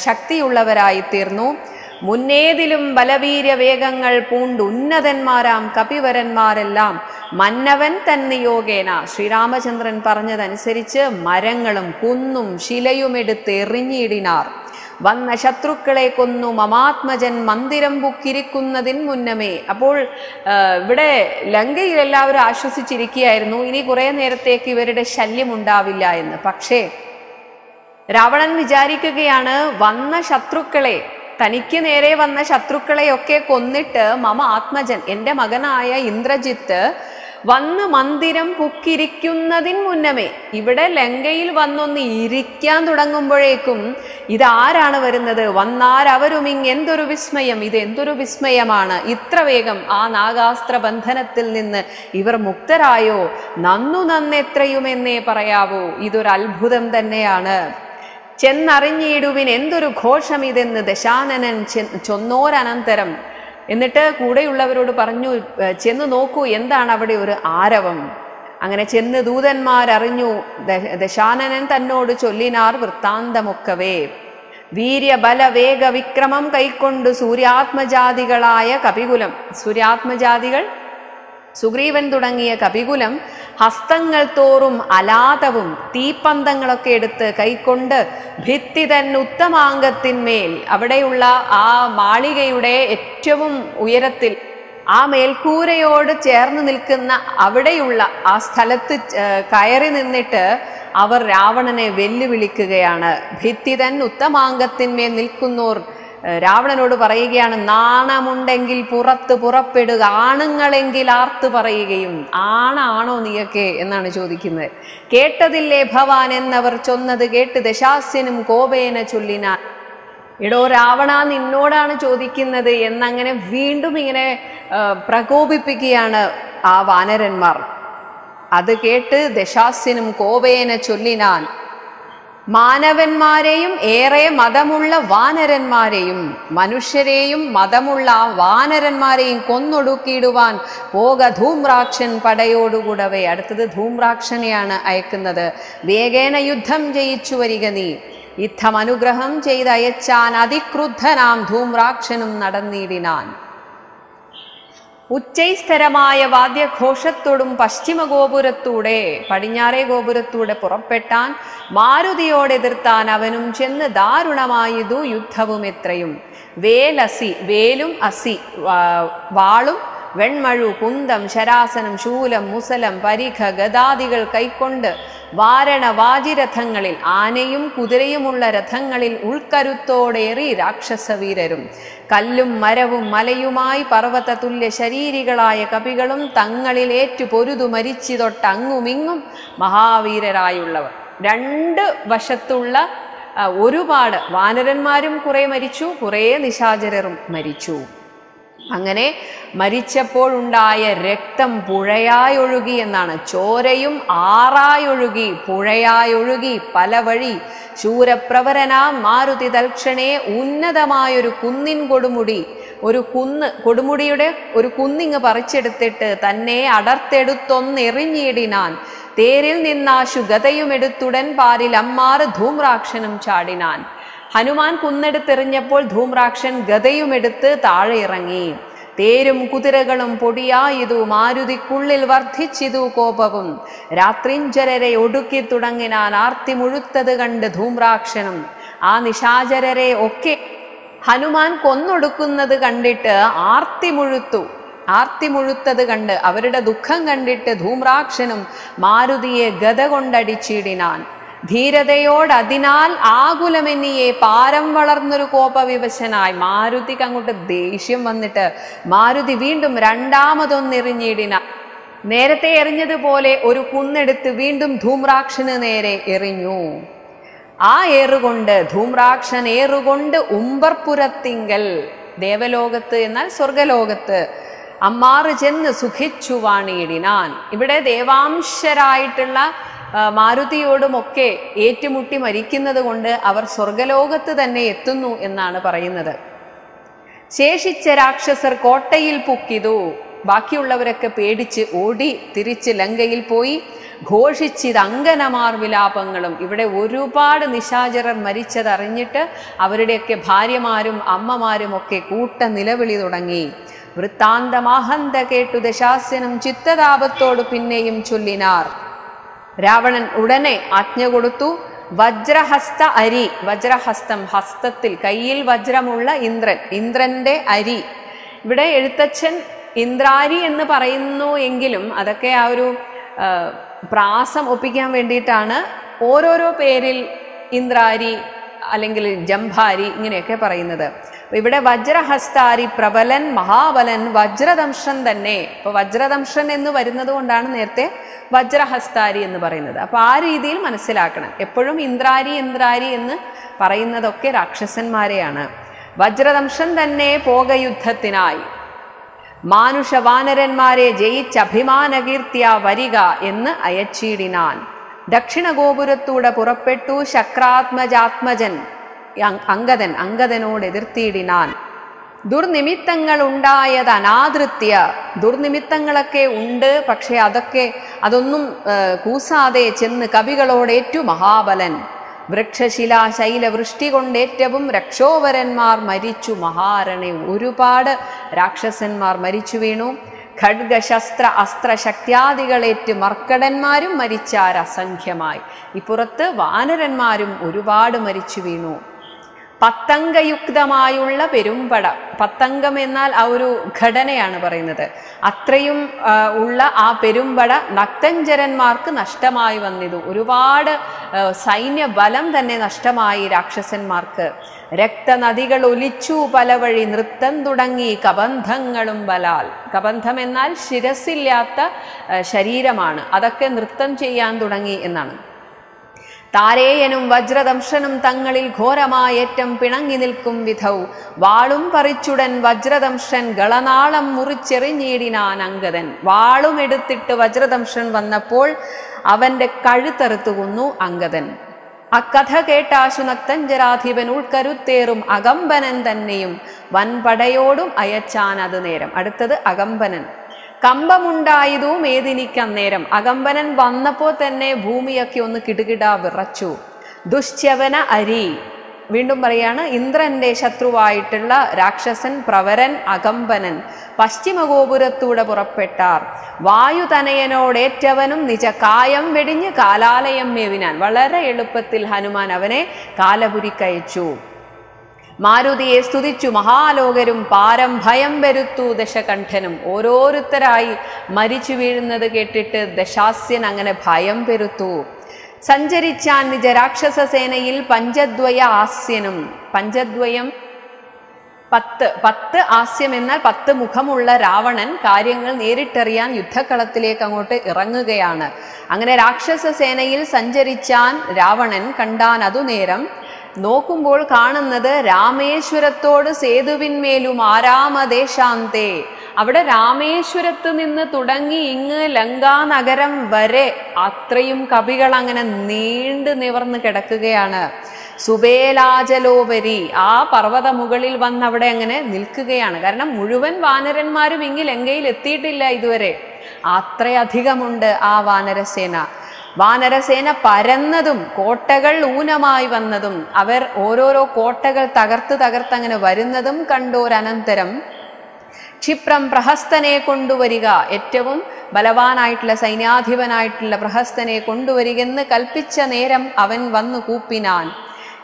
ശക്തിയുള്ളവരായി തീർന്നു. മുന്നേതിലും ബലവീര്യ വേഗങ്ങൾ പൂണ്ടുന്നതന്മാരാം കപിവരന്മാരെല്ലാം മന്നവൻ തന്നിയോഗേന. ശ്രീരാമചന്ദ്രൻ പറഞ്ഞതനുസരിച്ച് മരങ്ങളും കുന്നും ശിലയുമെടുത്ത് എറിഞ്ഞിടിനാർ. വന്ന ശത്രുക്കളെ കൊന്നു മമാത്മജൻ മന്ദിരം പുക്കിരിക്കുന്നതിന് മുന്നമേ. അപ്പോൾ ഇവിടെ ലങ്കയിൽ എല്ലാവരും ആശ്വസിച്ചിരിക്കുകയായിരുന്നു, ഇനി കുറെ നേരത്തേക്ക് ഇവരുടെ ശല്യം ഉണ്ടാവില്ല എന്ന്. പക്ഷേ രാവണൻ വിചാരിക്കുകയാണ്, വന്ന ശത്രുക്കളെ, തനിക്ക് നേരെ വന്ന ശത്രുക്കളെയൊക്കെ കൊന്നിട്ട് മമ ആത്മജൻ, എൻ്റെ മകനായ ഇന്ദ്രജിത്ത് വന്ന് മന്ദിരം പുക്കിരിക്കുന്നതിന് മുന്നമേ, ഇവിടെ ലങ്കയിൽ വന്നൊന്ന് ഇരിക്കാൻ തുടങ്ങുമ്പോഴേക്കും ഇതാരാണ് വരുന്നത്? വന്നാരവരുമിങ് എന്തൊരു വിസ്മയം, ഇത് എന്തൊരു വിസ്മയമാണ്! ഇത്ര വേഗം ആ നാഗാസ്ത്ര ബന്ധനത്തിൽ നിന്ന് ഇവർ മുക്തരായോ? നന്നെത്രയുമെന്നേ പറയാവൂ. ഇതൊരു അത്ഭുതം തന്നെയാണ്. ചെന്നറിഞ്ഞിടുവിൻ എന്തൊരു ഘോഷം ഇതെന്ന് ദശാനനൻ ചൊന്നോരനന്തരം. എന്നിട്ട് കൂടെയുള്ളവരോട് പറഞ്ഞു, ചെന്ന് നോക്കൂ, എന്താണ് അവിടെ ഒരു ആരവം. അങ്ങനെ ചെന്ന് ദൂതന്മാരറിഞ്ഞു. ദശാനനൻ തന്നോട് ചൊല്ലിനാർ വൃത്താന്തമൊക്കവേ. വീര്യബല വേഗ വിക്രമം കൈക്കൊണ്ട് സൂര്യാത്മജാതികളായ കപികുലം, സൂര്യാത്മജാതികൾ സുഗ്രീവൻ തുടങ്ങിയ കപികുലം ഹസ്തങ്ങൾ തോറും അലാതവും തീപ്പന്തങ്ങളൊക്കെ എടുത്ത് കൈക്കൊണ്ട് ഭിത്തി തന്നെ ഉത്തമാംഗത്തിന്മേൽ, അവിടെയുള്ള ആ മാളികയുടെ ഏറ്റവും ഉയരത്തിൽ ആ മേൽക്കൂരയോട് ചേർന്ന് നിൽക്കുന്ന അവിടെയുള്ള ആ സ്ഥലത്ത് കയറി നിന്നിട്ട് അവർ രാവണനെ വെല്ലുവിളിക്കുകയാണ്. ഭിത്തി തന്നെ ഉത്തമാംഗത്തിന്മേൽ നിൽക്കുന്നോർ രാവണനോട് പറയുകയാണ്, നാണമുണ്ടെങ്കിൽ പുറപ്പെടുക, ആണുങ്ങളെങ്കിൽ ആർത്ത് പറയുകയും. ആണാണോ നീയൊക്കെ എന്നാണ് ചോദിക്കുന്നത്. കേട്ടതില്ലേ ഭവാൻ എന്നവർ ചൊന്നത് കേട്ട് ദശാസ്യനും കോപേന ചൊല്ലിനാൻ. എടോ രാവണ, നിന്നോടാണ് ചോദിക്കുന്നത് എന്നങ്ങനെ വീണ്ടും ഇങ്ങനെ പ്രകോപിപ്പിക്കുകയാണ് ആ വാനരന്മാർ. അത് കേട്ട് ദശാസ്യനും കോപേന ചൊല്ലിനാൻ. മാനവന്മാരെയും ഏറെ മതമുള്ള വാനരന്മാരെയും മനുഷ്യരെയും മതമുള്ള വാനരന്മാരെയും കൊന്നൊടുക്കിയിടുവാൻ പോക ധൂമ്രാക്ഷൻ പടയോടുകൂടവേ. അടുത്തത് ധൂമ്രാക്ഷനെയാണ് അയക്കുന്നത്. വേഗേന യുദ്ധം ജയിച്ചു വരിക നീ. യുദ്ധം അനുഗ്രഹം ചെയ്തയച്ചാൻ അതിക്രുദ്ധനാം ധൂമ്രാക്ഷനും നടന്നിടിനാൻ. ഉച്ചൈസ്ഥരമായ വാദ്യഘോഷത്തോടും പശ്ചിമ ഗോപുരത്തൂടെ, പടിഞ്ഞാറേ ഗോപുരത്തൂടെ പുറപ്പെട്ടാൻ. മാരുതിയോട് എതിർത്താൻ അവനും ചെന്ന് ദാരുണമായതു യുദ്ധവും എത്രയും. വേലസി, വേലും അസി, വാളും വെൺമഴു, കുന്തം, ശരാസനം, ശൂലം, മുസലം, പരിഖ, ഗദാദികൾ കൈക്കൊണ്ട് വാരണ വാജിരഥങ്ങളിൽ, ആനയും കുതിരയുമുള്ള രഥങ്ങളിൽ ഉൾക്കരുത്തോടേറി രാക്ഷസവീരരും. കല്ലും മരവും മലയുമായി പർവ്വത തുല്യ ശരീരികളായ കപികളും തങ്ങളിലേറ്റു പൊരുതു മരിച്ചു തൊട്ടങ്ങുമിങ്ങും മഹാവീരരായുള്ളവർ. രണ്ട് വശത്തുള്ള ഒരുപാട് വാനരന്മാരും കുറെ മരിച്ചു, കുറെ നിശാചരരും മരിച്ചു. അങ്ങനെ മരിച്ചപ്പോഴുണ്ടായ രക്തം പുഴയായൊഴുകി എന്നാണ്. ചോരയും ആറായൊഴുകി, പുഴയായൊഴുകി പല വഴി. ശൂരപ്രവരനാം മാരുതി തൽക്ഷണേ ഉന്നതമായൊരു കുന്നിൻ കൊടുമുടി, ഒരു കൊടുമുടിയുടെ ഒരു കുന്നിങ് പറിച്ചെടുത്തിട്ട് തന്നെ അടർത്തെടുത്തൊന്നെറിഞ്ഞിടിനാൻ. തേരിൽ നിന്നാശു ഗതയുമെടുത്തുടൻ പാരിൽ അമ്മാറ് ധൂമ്രാക്ഷനും ചാടിനാൻ. ഹനുമാൻ കുന്നെടുത്തെറിഞ്ഞപ്പോൾ ധൂമ്രാക്ഷൻ ഗതയുമെടുത്ത് താഴെ ഇറങ്ങി. തേരും കുതിരകളും പൊടിയായതു, മാരുതിക്കുള്ളിൽ വർദ്ധിച്ചിതു കോപവും. രാത്രിഞ്ചരരെ ഒടുക്കി തുടങ്ങിനാൻ ആർത്തി മുഴുത്തത് കണ്ട് ധൂമ്രാക്ഷനും. ആ നിശാചരരെ ഒക്കെ ഹനുമാൻ കൊന്നൊടുക്കുന്നത് കണ്ടിട്ട് ആർത്തി മുഴുത്തത് കണ്ട്, അവരുടെ ദുഃഖം കണ്ടിട്ട് ധൂമ്രാക്ഷനും മാരുതിയെ ഗത കൊണ്ടടിച്ചിടിനാൻ. ധീരതയോടതിനാൽ ആകുലമെന്നിയെ പാരം വളർന്നൊരു കോപവിവശനായി. മാരുതിക്ക് അങ്ങോട്ട് ദേഷ്യം വന്നിട്ട് മാരുതി വീണ്ടും രണ്ടാമതൊന്നെറിഞ്ഞിടിന. നേരത്തെ എറിഞ്ഞതുപോലെ ഒരു കുന്നെടുത്ത് വീണ്ടും ധൂമ്രാക്ഷന് നേരെ എറിഞ്ഞു. ആ ഏറുകൊണ്ട് ധൂമ്രാക്ഷൻ ഏറുകൊണ്ട് ഉമ്പർപുരത്തിങ്കൽ, ദേവലോകത്ത് എന്നാൽ സ്വർഗലോകത്ത്, അമ്മാറ് ചെന്ന് സുഖിച്ചു വാണിയിടിനാൻ. ഇവിടെ ദേവാംശരായിട്ടുള്ള മാരുതിയോടുമൊക്കെ ഏറ്റുമുട്ടി മരിക്കുന്നത് കൊണ്ട് അവർ സ്വർഗലോകത്ത് തന്നെ എത്തുന്നു എന്നാണ് പറയുന്നത്. ശേഷിച്ച രാക്ഷസർ കോട്ടയിൽ പുക്കിതു. ബാക്കിയുള്ളവരൊക്കെ പേടിച്ച് ഓടി തിരിച്ച് ലങ്കയിൽ പോയി. ഘോഷിച്ചിത് അങ്കനമാർ വിലാപങ്ങളും. ഇവിടെ ഒരുപാട് നിശാചരർ മരിച്ചതറിഞ്ഞിട്ട് അവരുടെയൊക്കെ ഭാര്യമാരും അമ്മമാരും ഒക്കെ കൂട്ട നിലവിളി തുടങ്ങി. വൃത്താന്തമാഹന്ത കേട്ടു ദശാസ്യനും ചിത്തതാപത്തോട് പിന്നെയും ചൊല്ലിനാർ. രാവണൻ ഉടനെ ആജ്ഞ കൊടുത്തു. വജ്രഹസ്ത അരി, വജ്രഹസ്തം ഹസ്തത്തിൽ കയ്യിൽ വജ്രമുള്ള ഇന്ദ്രൻ, ഇന്ദ്രന്റെ അരി. ഇവിടെ എഴുത്തച്ഛൻ ഇന്ദ്രാരി എന്ന് പറയുന്നു എങ്കിലും അതൊക്കെ ആ ഒരു പ്രാസം ഒപ്പിക്കാൻ വേണ്ടിയിട്ടാണ് ഓരോരോ പേരിൽ ഇന്ദ്രാരി അല്ലെങ്കിൽ ജംഭാരി ഇങ്ങനെയൊക്കെ പറയുന്നത്. ഇവിടെ വജ്രഹസ്താരി പ്രബലൻ മഹാബലൻ വജ്രദംഷൻ തന്നെ. ഇപ്പൊ വജ്രദംഷൻ എന്ന് വരുന്നത് കൊണ്ടാണ് നേരത്തെ വജ്രഹസ്താരി എന്ന് പറയുന്നത്. അപ്പൊ ആ രീതിയിൽ മനസ്സിലാക്കണം. എപ്പോഴും ഇന്ദ്രാരി ഇന്ദ്രാരി എന്ന് പറയുന്നതൊക്കെ രാക്ഷസന്മാരെയാണ്. വജ്രദംഷൻ തന്നെ പോകയുദ്ധത്തിനായി മാനുഷ വാനരന്മാരെ ജയിച്ച് അഭിമാനകീർത്തിയ വരിക എന്ന് അയച്ചിടിനാൻ. ദക്ഷിണ ഗോപുരത്തൂടെ പുറപ്പെട്ടു ശക്രാത്മജാത്മജൻ അംഗദൻ, അംഗദനോട് എതിർത്തിയിടിനാൻ. ദുർനിമിത്തങ്ങൾ ഉണ്ടായത് അനാദൃത്യ, ദുർനിമിത്തങ്ങളൊക്കെ ഉണ്ട്, പക്ഷെ അതൊന്നും കൂസാതെ ചെന്ന് കവികളോടേറ്റു മഹാബലൻ. വൃക്ഷശിലാ ശൈലവൃഷ്ടി കൊണ്ടേറ്റവും രക്ഷോവരന്മാർ മരിച്ചു മഹാരണെ. ഒരുപാട് രാക്ഷസന്മാർ മരിച്ചു വീണു. ഖഡ്ഗശസ്ത്ര അസ്ത്ര ശക്തിയാദികളേറ്റ് മർക്കടന്മാരും മരിച്ചാർ അസംഖ്യമായി. ഇപ്പുറത്ത് വാനരന്മാരും ഒരുപാട് മരിച്ചു വീണു. പത്തംഗയുക്തമായുള്ള പെരുമ്പട, പത്തംഗം എന്നാൽ ആ ഒരു ഘടനയാണ് പറയുന്നത്. അത്രയും ഉള്ള ആ പെരുമ്പട നക്തഞ്ചരന്മാർക്ക് നഷ്ടമായി വന്നിതു. ഒരുപാട് സൈന്യബലം തന്നെ നഷ്ടമായി രാക്ഷസന്മാർക്ക്. രക്തനദികൾ ഒലിച്ചു പല വഴി നൃത്തം തുടങ്ങി കബന്ധങ്ങളും ബലാൽ. കബന്ധം എന്നാൽ ശിരസില്ലാത്ത ശരീരമാണ്, അതൊക്കെ നൃത്തം ചെയ്യാൻ തുടങ്ങി എന്നാണ്. താരേയനും വജ്രദംശനും തങ്ങളിൽ ഘോരമായേറ്റം പിണങ്ങി നിൽക്കും വിധൗ വാളും പറിച്ചുടൻ വജ്രദംശൻ ഗളനാളം മുറിച്ചെറിഞ്ഞിടിനാൻ അംഗദൻ. വാളും എടുത്തിട്ട് വജ്രദംശൻ വന്നപ്പോൾ അവന്റെ കഴുത്തറുത്തു കൊന്നു അംഗദൻ. അക്കഥ കേട്ടാശു നക്തഞ്ചരാധിപൻ ഉൾക്കരുത്തേറും അകമ്പനൻ തന്നെയും വൻപടയോടും അയച്ചാൻ അത് നേരം. അടുത്തത് അകമ്പനൻ. കമ്പമുണ്ടായതു മേദിനിക്കന്നേരം. അകമ്പനൻ വന്നപ്പോൾ തന്നെ ഭൂമിയൊക്കെ ഒന്ന് കിടുകിട വിറച്ചു. ദുശ്ചവന അരി, വീണ്ടും പറയാണ്, ഇന്ദ്രന്റെ ശത്രുവായിട്ടുള്ള രാക്ഷസൻ പ്രവരൻ അകമ്പനൻ പശ്ചിമഗോപുരത്തൂടെ പുറപ്പെട്ടാർ. വായുതനയനോടേറ്റവനും നിജ കായം വെടിഞ്ഞ് കാലാലയം മേവിനാൻ. വളരെ എളുപ്പത്തിൽ ഹനുമാൻ അവനെ കാലപുരിക്കയച്ചു. മാരുതിയെ സ്തുതിച്ചു മഹാലോകരും പാരം ഭയം വരുത്തു ദശകണ്ഠനും. ഓരോരുത്തരായി മരിച്ചു വീഴുന്നത് കേട്ടിട്ട് ദശാസ്യൻ അങ്ങനെ ഭയം പെരുത്തു. സഞ്ചരിച്ചാൻ നിജ രാക്ഷസ സേനയിൽ പഞ്ചദ്വയ ആസ്യനും. പഞ്ചദ്വയം 10 ആസ്യം എന്നാൽ 10 മുഖമുള്ള രാവണൻ കാര്യങ്ങൾ നേരിട്ടറിയാൻ യുദ്ധക്കളത്തിലേക്ക് അങ്ങോട്ട് ഇറങ്ങുകയാണ്. അങ്ങനെ രാക്ഷസ സേനയിൽ സഞ്ചരിച്ചാൻ രാവണൻ കണ്ടാൻ അതു നേരം. നോക്കുമ്പോൾ കാണുന്നത് രാമേശ്വരത്തോട് സേതുവിന്മേലും ആരാമദേശാന്തേ. അവിടെ രാമേശ്വരത്ത് നിന്ന് തുടങ്ങി ഇങ്ങ് ലങ്കാനഗരം വരെ അത്രയും കവികൾ അങ്ങനെ നീണ്ടു നിവർന്ന് കിടക്കുകയാണ്. സുബേലാചലോപരി, ആ പർവ്വത മുകളിൽ വന്ന് അവിടെ അങ്ങനെ നിൽക്കുകയാണ്. കാരണം മുഴുവൻ വാനരന്മാരും ഇങ്ങ് ലങ്കയിൽ എത്തിയിട്ടില്ല ഇതുവരെ. അത്രയധികമുണ്ട് ആ വാനരസേന. വാനരസേന പരന്നതും കോട്ടകൾ ഊനമായി വന്നതും അവർ ഓരോരോ കോട്ടകൾ തകർത്ത് അങ്ങനെ വരുന്നതും കണ്ടോരനന്തരം ക്ഷിപ്രം പ്രഹസ്തനെ കൊണ്ടുവരിക, ഏറ്റവും ബലവാനായിട്ടുള്ള സൈന്യാധിപനായിട്ടുള്ള പ്രഹസ്തനെ കൊണ്ടുവരികെന്ന് കൽപ്പിച്ച നേരം അവൻ വന്നു കൂപ്പിനാൻ.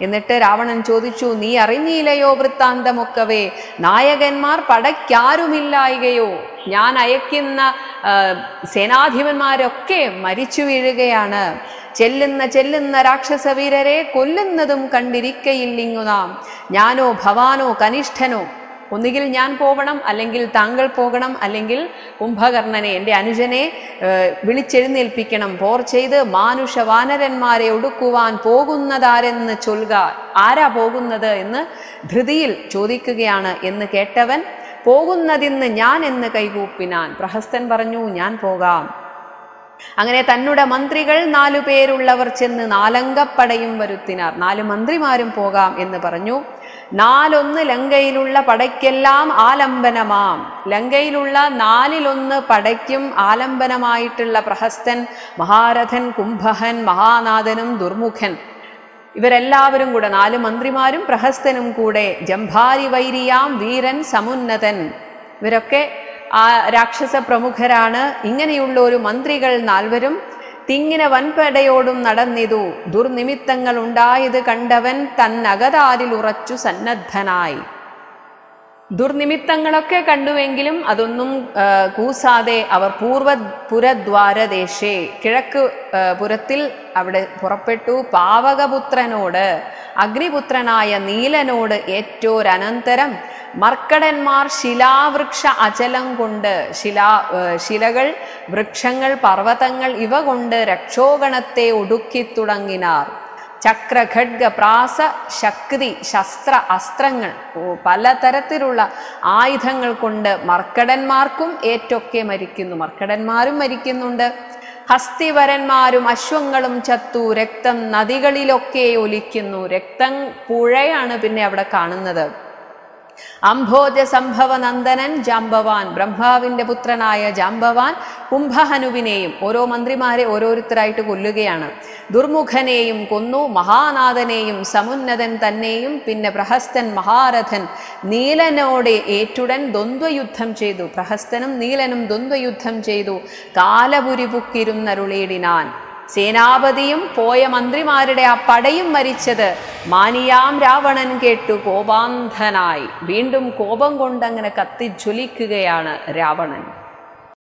എന്നിട്ട് രാവണൻ ചോദിച്ചു, നീ അറിഞ്ഞില്ലയോ വൃത്താന്തമൊക്കവേ? നായകന്മാർ പടയ്ക്കാരുമില്ലായികയോ? ഞാൻ അയക്കുന്ന സേനാധിപന്മാരൊക്കെ മരിച്ചു വീഴുകയാണ്. ചെല്ലുന്ന രാക്ഷസവീരരെ കൊല്ലുന്നതും കണ്ടിരിക്കയില്ലിങ്ങു നാം. ഞാനോ ഭവാനോ കനിഷ്ഠനോ, ഒന്നുകിൽ ഞാൻ പോകണം, അല്ലെങ്കിൽ താങ്കൾ പോകണം, അല്ലെങ്കിൽ കുംഭകർണനെ എൻ്റെ അനുജനെ വിളിച്ചെഴുന്നേൽപ്പിക്കണം. പോർ ചെയ്ത് മാനുഷ വാനരന്മാരെ ഒടുക്കുവാൻ പോകുന്നതാരെന്ന് ചൊൽക. ആരാ പോകുന്നത് എന്ന് ധൃതിയിൽ ചോദിക്കുകയാണ്. എന്ന് കേട്ടവൻ പോകുന്നതിന്ന് ഞാൻ എന്ന് കൈകൂപ്പിനാൻ. പ്രഹസ്തൻ പറഞ്ഞു, ഞാൻ പോകാം. അങ്ങനെ തന്നുടെ മന്ത്രികൾ 4 പേരുള്ളവർ ചെന്ന് 4 അംഗപ്പടയും വരുത്തിനാർ. 4 മന്ത്രിമാരും പോകാം എന്ന് പറഞ്ഞു. 4 ലങ്കയിലുള്ള പടയ്ക്കെല്ലാം ആലംബനമാം. ലങ്കയിലുള്ള 4 പടയ്ക്കും ആലംബനമായിട്ടുള്ള പ്രഹസ്തൻ, മഹാരഥൻ, കുംഭഹൻ, മഹാനാഥനും ദുർമുഖൻ, ഇവരെല്ലാവരും കൂടെ 4 മന്ത്രിമാരും പ്രഹസ്തനും കൂടെ ജംഭാരി വൈരിയാം വീരൻ സമുന്നതൻ, ഇവരൊക്കെ ആ രാക്ഷസ പ്രമുഖരാണ്. ഇങ്ങനെയുള്ള ഒരു മന്ത്രികൾ 4 തിങ്ങിന വൻപടയോടും നടന്നിതു. ദുർനിമിത്തങ്ങൾ ഉണ്ടായത് കണ്ടവൻ തന്നകതാരിൽ ഉറച്ചു സന്നദ്ധനായി. ദുർനിമിത്തങ്ങളൊക്കെ കണ്ടുവെങ്കിലും അതൊന്നും കൂസാതെ അവർ പുരദ്വാരദേശേ, കിഴക്ക് പുരത്തിൽ അവിടെ പുറപ്പെട്ടു. പാവകപുത്രനോട്, അഗ്നിപുത്രനായ നീലനോട് ഏറ്റോരനന്തരം മർക്കടന്മാർ ശിലാവൃക്ഷ അചലം കൊണ്ട്, ശിലകൾ, വൃക്ഷങ്ങൾ, പർവ്വതങ്ങൾ ഇവ കൊണ്ട് രക്ഷോഗണത്തെ ഒടുക്കി തുടങ്ങിനാർ. ചക്ര, ഖഡ്ഗ, പ്രാസ, ശക്തി, ശസ്ത്ര, അസ്ത്രങ്ങൾ, പലതരത്തിലുള്ള ആയുധങ്ങൾ കൊണ്ട് മർക്കടന്മാർക്കും ഏറ്റൊക്കെ മരിക്കുന്നു. മർക്കടന്മാരും മരിക്കുന്നുണ്ട്. ഹസ്തിവരന്മാരും അശ്വങ്ങളും ചത്തു. രക്തം നദികളിലൊക്കെ ഒലിക്കുന്നു. രക്തം പുഴയാണ് പിന്നെ അവിടെ കാണുന്നത്. അംഭോജ സംഭവ നന്ദനൻ ജാംബവാൻ, ബ്രഹ്മാവിന്റെ പുത്രനായ ജാംബവാൻ കുംഭഹനുവിനെയും, ഓരോ മന്ത്രിമാരെ ഓരോരുത്തരായിട്ട് കൊല്ലുകയാണ്. ദുർമുഖനെയും കൊന്നു. മഹാനാഥനെയും സമുന്നതൻ തന്നെയും പിന്നെ പ്രഹസ്തൻ മഹാരഥൻ നീലനോടെ ഏറ്റുടൻ ദ്വന്ദ്വയുദ്ധം ചെയ്തു. പ്രഹസ്തനും നീലനും ദ്വന്ദ്വയുദ്ധം ചെയ്തു. കാലപുരിപുക്കിരുന്നരുളേടിനാൻ. സേനാപതിയും പോയ മന്ത്രിമാരുടെ ആ പടയും മരിച്ചത് മാനിയാം രാവണൻ കേട്ടു കോപാന്ധനായി. വീണ്ടും കോപം കൊണ്ടങ്ങനെ കത്തിജ്വലിക്കുകയാണ് രാവണൻ.